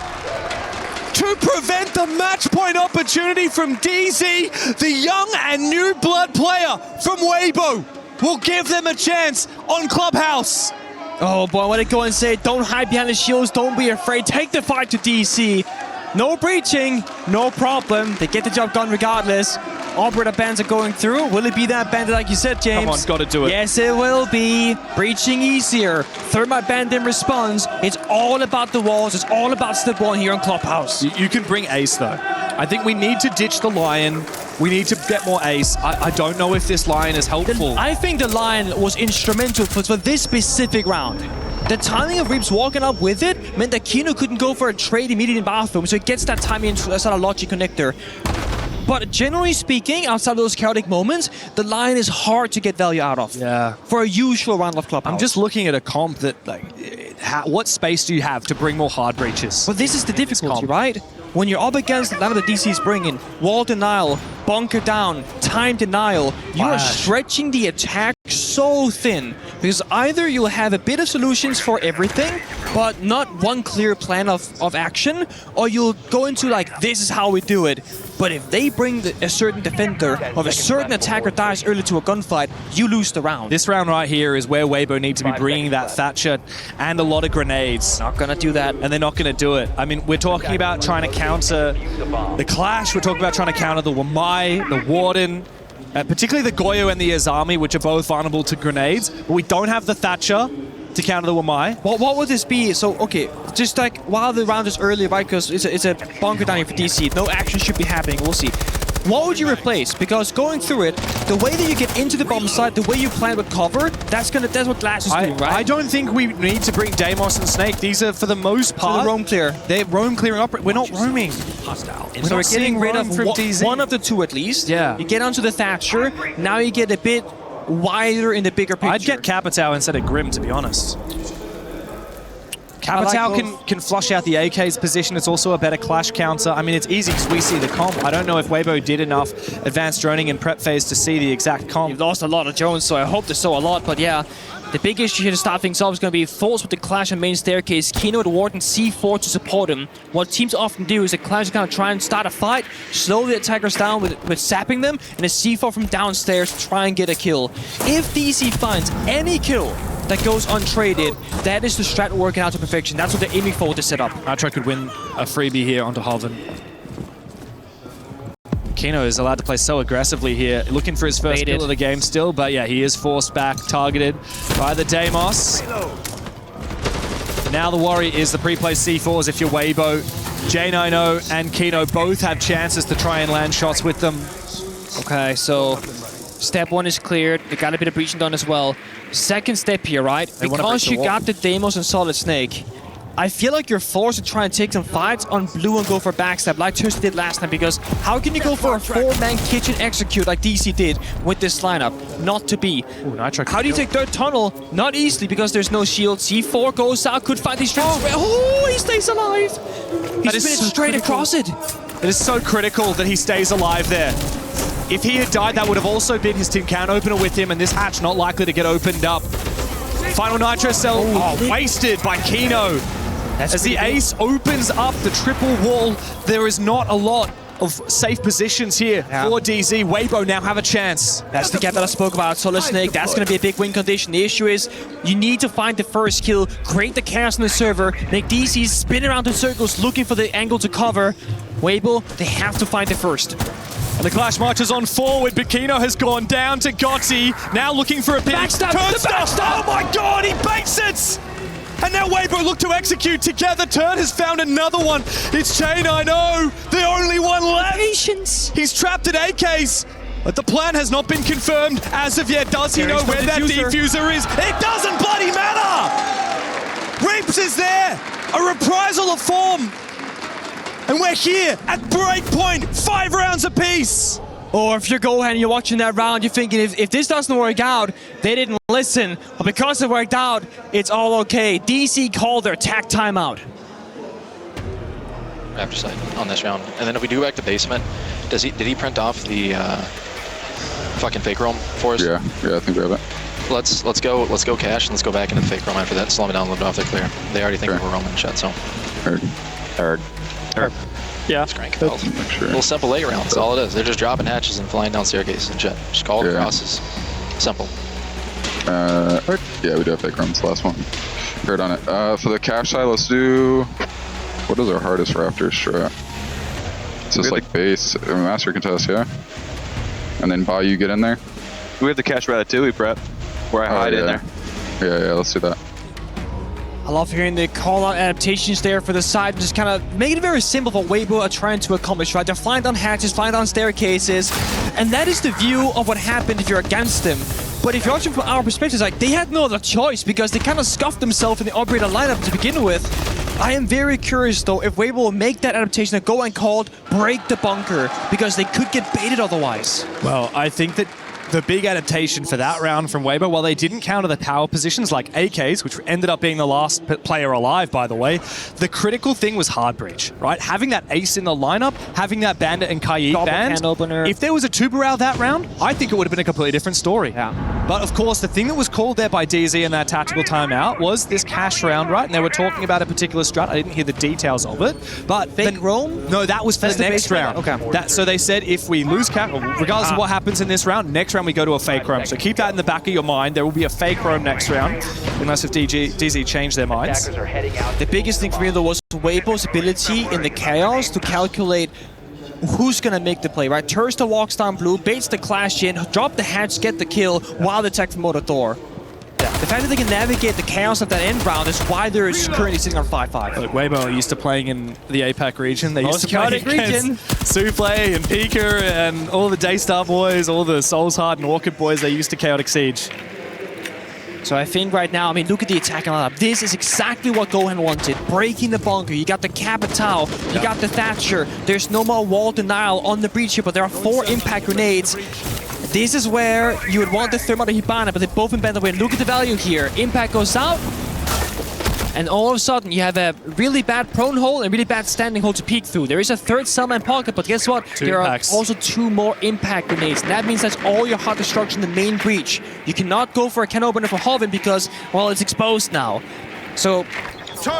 S2: to prevent the match point opportunity from DZ. The young and new blood player from Weibo will give them a chance on Clubhouse.
S1: Oh boy, I want to go and say, don't hide behind the shields, don't be afraid, take the fight to DC. No breaching, no problem. They get the job done regardless. Operator bans are going through. Will it be that bandit like you said, James?
S2: Come on, gotta do it.
S1: Yes, it will be. Breaching easier. Thermite band in response. It's all about the walls. It's all about step one here on Clubhouse.
S2: You can bring Ace though. I think we need to ditch the Lion. We need to get more Ace. I don't know if this Lion is helpful.
S1: I think the Lion was instrumental for this specific round. The timing of Reaps walking up with it meant that Kino couldn't go for a trade immediately in bathroom, so it gets that timing inside a logic connector. But generally speaking, outside of those chaotic moments, the Lion is hard to get value out of.
S2: Yeah.
S1: For a usual round of Clubhouse.
S2: I'm just looking at a comp that, like, what space do you have to bring more hard breaches?
S1: But this is the difficulty, right? When you're up against the level that DC is bringing, wall denial, bunker down, time denial, you are stretching the attack so thin. Because either you'll have a bit of solutions for everything, but not one clear plan of action, or you'll go into like, this is how we do it. But if they bring a certain defender or a certain attacker dies early to a gunfight, you lose the round.
S2: This round right here is where Weibo need to be bringing that Thatcher and a lot of grenades.
S1: Not gonna do that.
S2: And they're not gonna do it. I mean, we're talking about trying to counter the Clash, we're talking about trying to counter the Wamai, the Warden, particularly the Goyo and the Azami, which are both vulnerable to grenades, but we don't have the Thatcher to counter the Wamai.
S1: Well, what would this be? So, okay, just like while the round is early, right, because it's a bunker down here for DC, no action should be happening, we'll see. What would you replace? Because going through it, the way that you get into the bomb site, the way you plan with cover, that's what Glass is doing, right?
S2: I don't think we need to bring Deimos and Snake. These are, for the most part,
S1: roam clear.
S2: They're roam clearing up. We're not roaming.
S1: So we're getting rid of one of the two at least.
S2: Yeah.
S1: You get onto the Thatcher, now you get a bit wider in the bigger picture.
S2: I'd get Capitao instead of Grim, to be honest. Capitao can flush out the AK's position. It's also a better Clash counter. I mean, it's easy because we see the comp. I don't know if Weibo did enough advanced droning in prep phase to see the exact comp.
S1: You've lost a lot of drones, so I hope they saw a lot, but yeah. The big issue here to start things off is going to be Faults with the Clash and main staircase, Kino with Warden C4 to support him. What teams often do is the Clash is going to try and start a fight, slow the attackers down with sapping them, and a C4 from downstairs to try and get a kill. If DC finds any kill that goes untraded, that is the strat working out to perfection. That's what they're aiming for with the setup.
S2: Atra could win a freebie here onto Hoven. Kino is allowed to play so aggressively here, looking for his first kill of the game still, but yeah, he is forced back, targeted by the Deimos. Now the worry is the pre-placed C4s if you're Weibo. J90 and Kino both have chances to try and land shots with them.
S1: Okay, so step 1 is cleared. They got a bit of breaching done as well. Second step here, right? Because you got the Deimos and Solid Snake, I feel like you're forced to try and take some fights on blue and go for backstab like Tursty did last time, because how can you go for a 4-man kitchen execute like DC did with this lineup? Not to be.
S2: Ooh, Nitro.
S1: How do you take third tunnel? Not easily, because there's no shield. C4 goes out, could find these strings. Oh, he stays alive. He's spinning straight across it.
S2: It is so critical that he stays alive there. If he had died, that would have also been his team can opener with him, and this hatch not likely to get opened up. Final Nitro cell wasted by Kino. As the ace opens up the triple wall, there is not a lot of safe positions here for DZ. Weibo now have a chance.
S1: That's the gap that I spoke about, Solid Snake. That's going to be a big win condition. The issue is you need to find the first kill, create the chaos on the server, make DC spin around in circles looking for the angle to cover. Weibo, they have to find the first.
S2: And the Clash marches on forward, but Kino has gone down to Gotti. Now looking for a pick.
S1: Backstab!
S2: Oh my god, he baits it! And now Weibo look to execute together. Turn has found another one. It's J90, the only one left.
S1: Patience.
S2: He's trapped at AKs. But the plan has not been confirmed as of yet. Does he know where that defuser is? It doesn't bloody matter! Reaps is there! A reprisal of form! And we're here at breakpoint, 5 rounds apiece!
S1: Or if you're Gohan and you're watching that round, you're thinking if this doesn't work out, they didn't listen. But because it worked out, it's all okay. DC called their attack timeout.
S3: After side on this round. And then if we do back to basement, did he print off the fucking fake roam for us?
S4: Yeah, I think we have it.
S3: Let's go cash and let's go back into the fake roam after that. Slow them down a little bit off the clear. They already think we're roaming shit, so.
S4: Heard.
S10: Yeah.
S3: Just crank it out. Little simple A round, that's all it is. They're just dropping hatches and flying down staircases and shit. Just call it crosses. Simple.
S4: Yeah, we do have fake rooms. Last one. Heard on it. For the cash side, let's do. What is our hardest Raptors strat? It's just like base, master contest, yeah? And then Bayou get in there?
S10: We have the cash ratatouille prep, where I hide in there.
S4: Yeah, let's do that.
S1: I love hearing the call-out adaptations there for the side, just kind of making it very simple for Weibo are trying to accomplish, right? They're flying down hatches, flying down staircases, and that is the view of what happened if you're against them. But if you're watching from our perspective, it's like they had no other choice because they kind of scuffed themselves in the operator lineup to begin with. I am very curious, though, if Weibo will make that adaptation and go and call break the bunker, because they could get baited otherwise.
S2: Well, I think that the big adaptation for that round from Weibo, while they didn't counter the power positions like AKs, which ended up being the last player alive, by the way, the critical thing was hard breach, right? Having that ace in the lineup, having that bandit and Kayi banned, if there was a Tubarao that round, I think it would have been a completely different story.
S1: Yeah.
S2: But of course, the thing that was called there by DZ in that tactical timeout was this cash round, right? And they were talking about a particular strat. I didn't hear the details of it, but
S1: fake roam?
S2: No, that was for the next round.
S1: Okay.
S2: So they said if we lose cash, regardless of what happens in this round, next round we go to a fake roam. So keep that in the back of your mind. There will be a fake roam next round, unless if DZ change their minds.
S1: The biggest thing for me, though, was Weibo's ability in the chaos to calculate who's going to make the play, right? Tursta walks down blue, baits the clash in, drop the hatch, get the kill, while the tech from Motor Thor. Yeah. The fact that they can navigate the chaos of that end round is why they're currently sitting on 5-5.
S2: Look, Weibo are used to playing in the APAC region. They used to play
S1: chaotic region.
S2: Souffle and Pika and all the Daystar boys, all the Souls Heart and Orchid boys, they used to Chaotic Siege.
S1: So I think right now, I mean, look at the attacking lineup. This is exactly what Gohan wanted. Breaking the bunker. You got the Capitao. You got the Thatcher. There's no more wall denial on the breach here, but there are 4 impact grenades. This is where you would want the Thermal Hibana, but they both been bent away. Look at the value here. Impact goes out. And all of a sudden, you have a really bad prone hole and really bad standing hole to peek through. There is a third Cellman pocket, but guess what? There are also 2 more impact grenades. And that means that's all your hot destruction in the main breach. You cannot go for a can opener for Hoven because, well, it's exposed now. So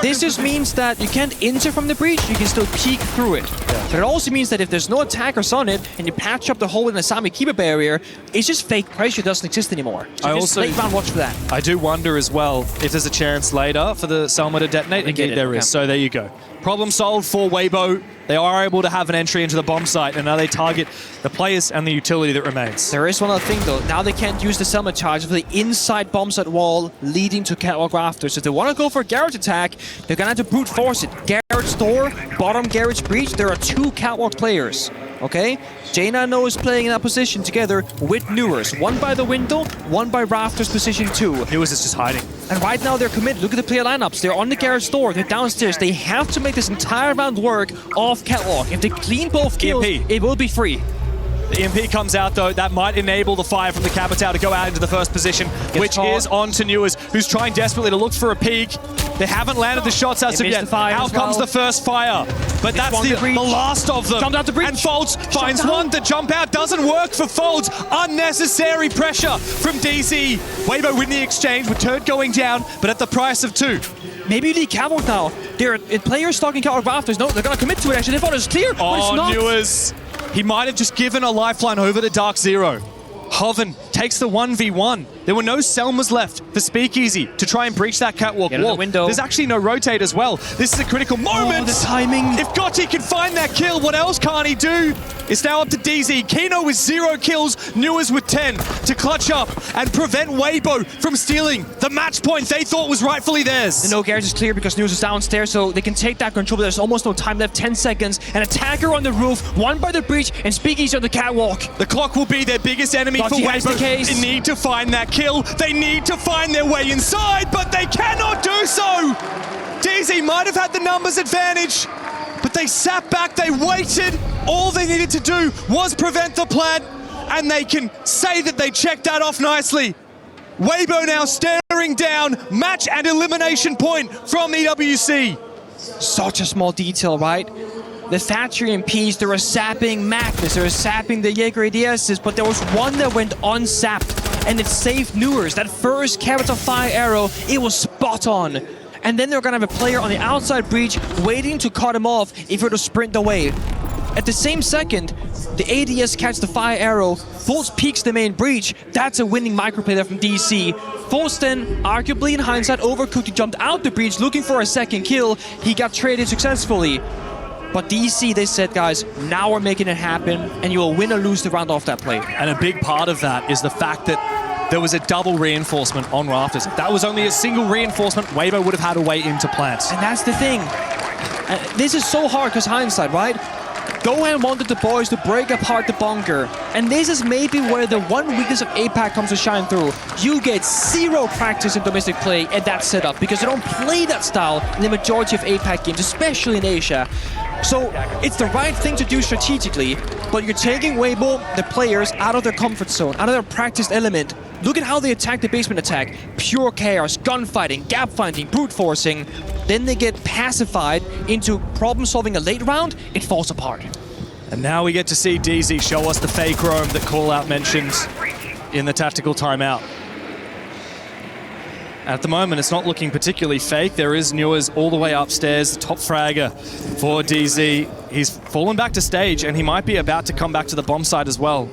S1: this just means that you can't enter from the breach, you can still peek through it. But it also means that if there's no attackers on it and you patch up the hole with an Asami Keeper barrier, it's just fake pressure, doesn't exist anymore. So
S2: I
S1: just
S2: also
S1: late round watch for that.
S2: I do wonder as well if there's a chance later for the Selma to detonate. Indeed there is, so there you go. Problem solved for Weibo. They are able to have an entry into the bomb site, and now they target the players and the utility that remains.
S1: There is one other thing though. Now they can't use the Selma charge for the inside bomb site wall leading to Catwalk Rafters. So if they want to go for a garage attack, they're gonna have to brute force it. Garage door, bottom garage breach. There are 2 Catwalk players. Okay? Jaina and Noah is playing in that position together with Newers. One by the window, one by Rafters position 2.
S2: Newers is just hiding.
S1: And right now they're committed. Look at the player lineups. They're on the garage door. They're downstairs. They have to make this entire round work off Catwalk. If they clean both kills, it will be free.
S2: The EMP comes out though, that might enable the fire from the Capitao to go out into the first position, which is on to Newers, who's trying desperately to look for a peek. They haven't landed the shots as of yet. Out comes the first fire, but that's the last of them.
S1: Jumped out the breach.
S2: And Folds finds one. The jump out doesn't work for Folds. Unnecessary pressure from DZ. Weibo win the exchange with Turd going down, but at the price of 2.
S1: Maybe you need Catwalk now. There are players stalking Catwalk Rafters. No, they're going to commit to it actually. They thought it was clear, but it's not.
S2: Newers. He might have just given a lifeline over to DarkZero. Hoven takes the 1v1. There were no Selmas left for Speakeasy to try and breach that catwalk wall. There's actually no rotate as well. This is a critical moment.
S1: The timing.
S2: If Gotti can find that kill, what else can't he do? It's now up to DZ. Kino with 0 kills, Newers with 10 to clutch up and prevent Weibo from stealing the match point they thought was rightfully theirs.
S1: The no garage is clear because Newers is downstairs, so they can take that control, but there's almost no time left. 10 seconds. An attacker on the roof, one by the breach, and Speakeasy on the catwalk.
S2: The clock will be their biggest enemy for Weibo. They need to find that kill. They need to find their way inside, but they cannot do so. DZ might have had the numbers advantage, but they sat back, they waited. All they needed to do was prevent the plant, and they can say that they checked that off nicely. Weibo now staring down, match and elimination point from EWC.
S1: Such a small detail, right? The Thatcher MPs, they were sapping Magnus, they were sapping the Jaeger ADSs, but there was one that went unsapped, and it saved Newers. That first Capital Fire arrow, it was spot on. And then they're gonna have a player on the outside breach waiting to cut him off if he were to sprint away. At the same second, the ADS catches the fire arrow, Foltz peeks the main breach. That's a winning microplay there from DC. Foltz then, arguably in hindsight, overcooked. He jumped out the breach looking for a second kill. He got traded successfully. But DC, they said, guys, now we're making it happen, and you will win or lose the round off that play.
S2: And a big part of that is the fact that there was a double reinforcement on Rafters. If that was only a single reinforcement, Weibo would have had to wait into plant.
S1: And that's the thing. This is so hard because hindsight, right? Gohan wanted the boys to break apart the bunker. And this is maybe where the one weakness of APAC comes to shine through. You get 0 practice in domestic play at that setup because they don't play that style in the majority of APAC games, especially in Asia. So it's the right thing to do strategically, but you're taking Weibo, the players, out of their comfort zone, out of their practiced element. Look at how they attack the basement attack. Pure chaos, gunfighting, gap finding, brute forcing. Then they get pacified into problem solving a late round, it falls apart.
S2: And now we get to see DZ show us the fake roam that Callout mentioned in the tactical timeout. At the moment, it's not looking particularly fake. There is Newers all the way upstairs, the top fragger for DZ. He's fallen back to stage, and he might be about to come back to the bomb site as well.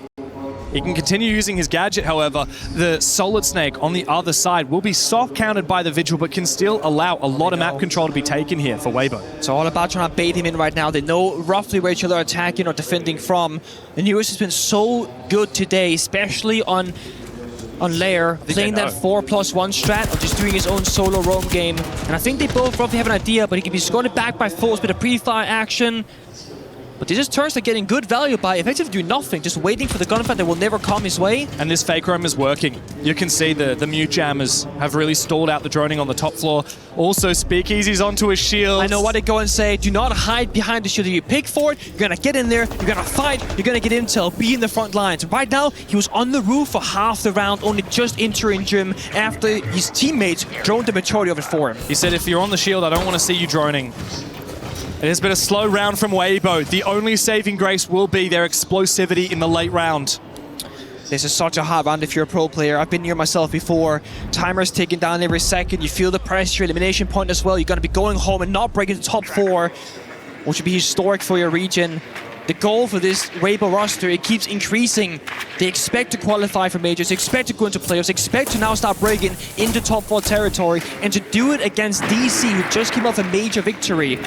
S2: He can continue using his gadget, however. The Solid Snake on the other side will be soft countered by the Vigil, but can still allow a lot of map control to be taken here for Weibo.
S1: It's all about trying to bait him in right now. They know roughly where each other are attacking or defending from. And Newers has been so good today, especially on Lair, playing that 4+1 strat of just doing his own solo roam game. And I think they both roughly have an idea, but he can be scored back by Foltz with a pre-fire action. But this is turns to getting good value by effectively doing nothing, just waiting for the gunfight that will never come his way.
S2: And this fake roam is working. You can see the mute jammers have really stalled out the droning on the top floor. Also, Speakeasy's onto his shield.
S1: I know what they go and say, do not hide behind the shield. If you pick for it, you're gonna get in there, you're gonna fight, you're gonna get intel, be in the front lines. Right now, he was on the roof for half the round, only just entering gym after his teammates droned the majority of it for him.
S2: He said, if you're on the shield, I don't want to see you droning. It has been a slow round from Weibo. The only saving grace will be their explosivity in the late round.
S1: This is such a hard round if you're a pro player. I've been here myself before. Timer's ticking down every second. You feel the pressure, elimination point as well. You're going to be going home and not breaking the top 4, which would be historic for your region. the goal for this Weibo roster, it keeps increasing. They expect to qualify for majors, expect to go into playoffs, expect to now start breaking into top 4 territory, and to do it against DC, who just came off a major victory.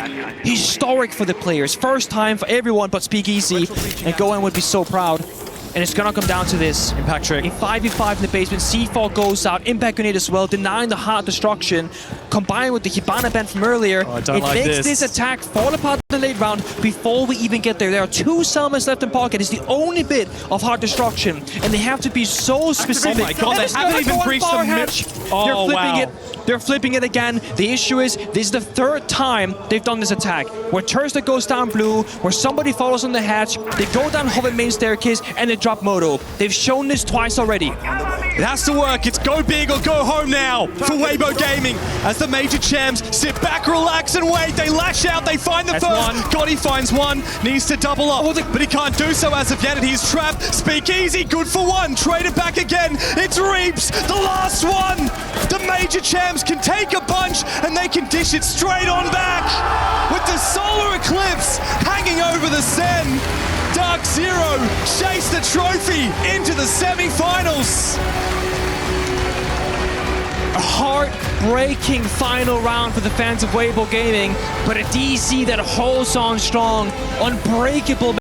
S1: Historic for the players. First time for everyone but Speakeasy, and Gohan would be so proud. And it's gonna come down to this.
S2: Impact trick.
S1: A 5v5 in the basement, C4 goes out, Impact Grenade as well, denying the hard destruction, combined with the Hibana band from earlier.
S2: Oh, I don't
S1: it
S2: like
S1: makes this attack fall apart in the late round before we even get there. There are 2 Selmas left in pocket. It's the only bit of hard destruction, and they have to be so specific.
S2: Oh my god, they haven't even breached the mid. Oh, wow.
S1: They're flipping it again. The issue is, this is the 3rd time they've done this attack. Where Tursta goes down blue, where somebody follows on the hatch, they go down Hobbit main staircase, and they drop Moto. They've shown this twice already.
S12: It has to work. It's go big or go home now for Weibo Gaming. As the major champs sit back, relax, and wait. They lash out. They find the first. Gotti finds one. Needs to double up, but he can't do so as of yet. And he's trapped. Speakeasy, good for one. Trade it back again. It's Reaps, the last one. The major champs can take a bunch, and they can dish it straight on back. With the solar eclipse hanging over the Sen, DarkZero chase the trophy into the semi-finals.
S1: A heartbreaking final round for the fans of Weibo Gaming, but a DC that holds on strong, unbreakable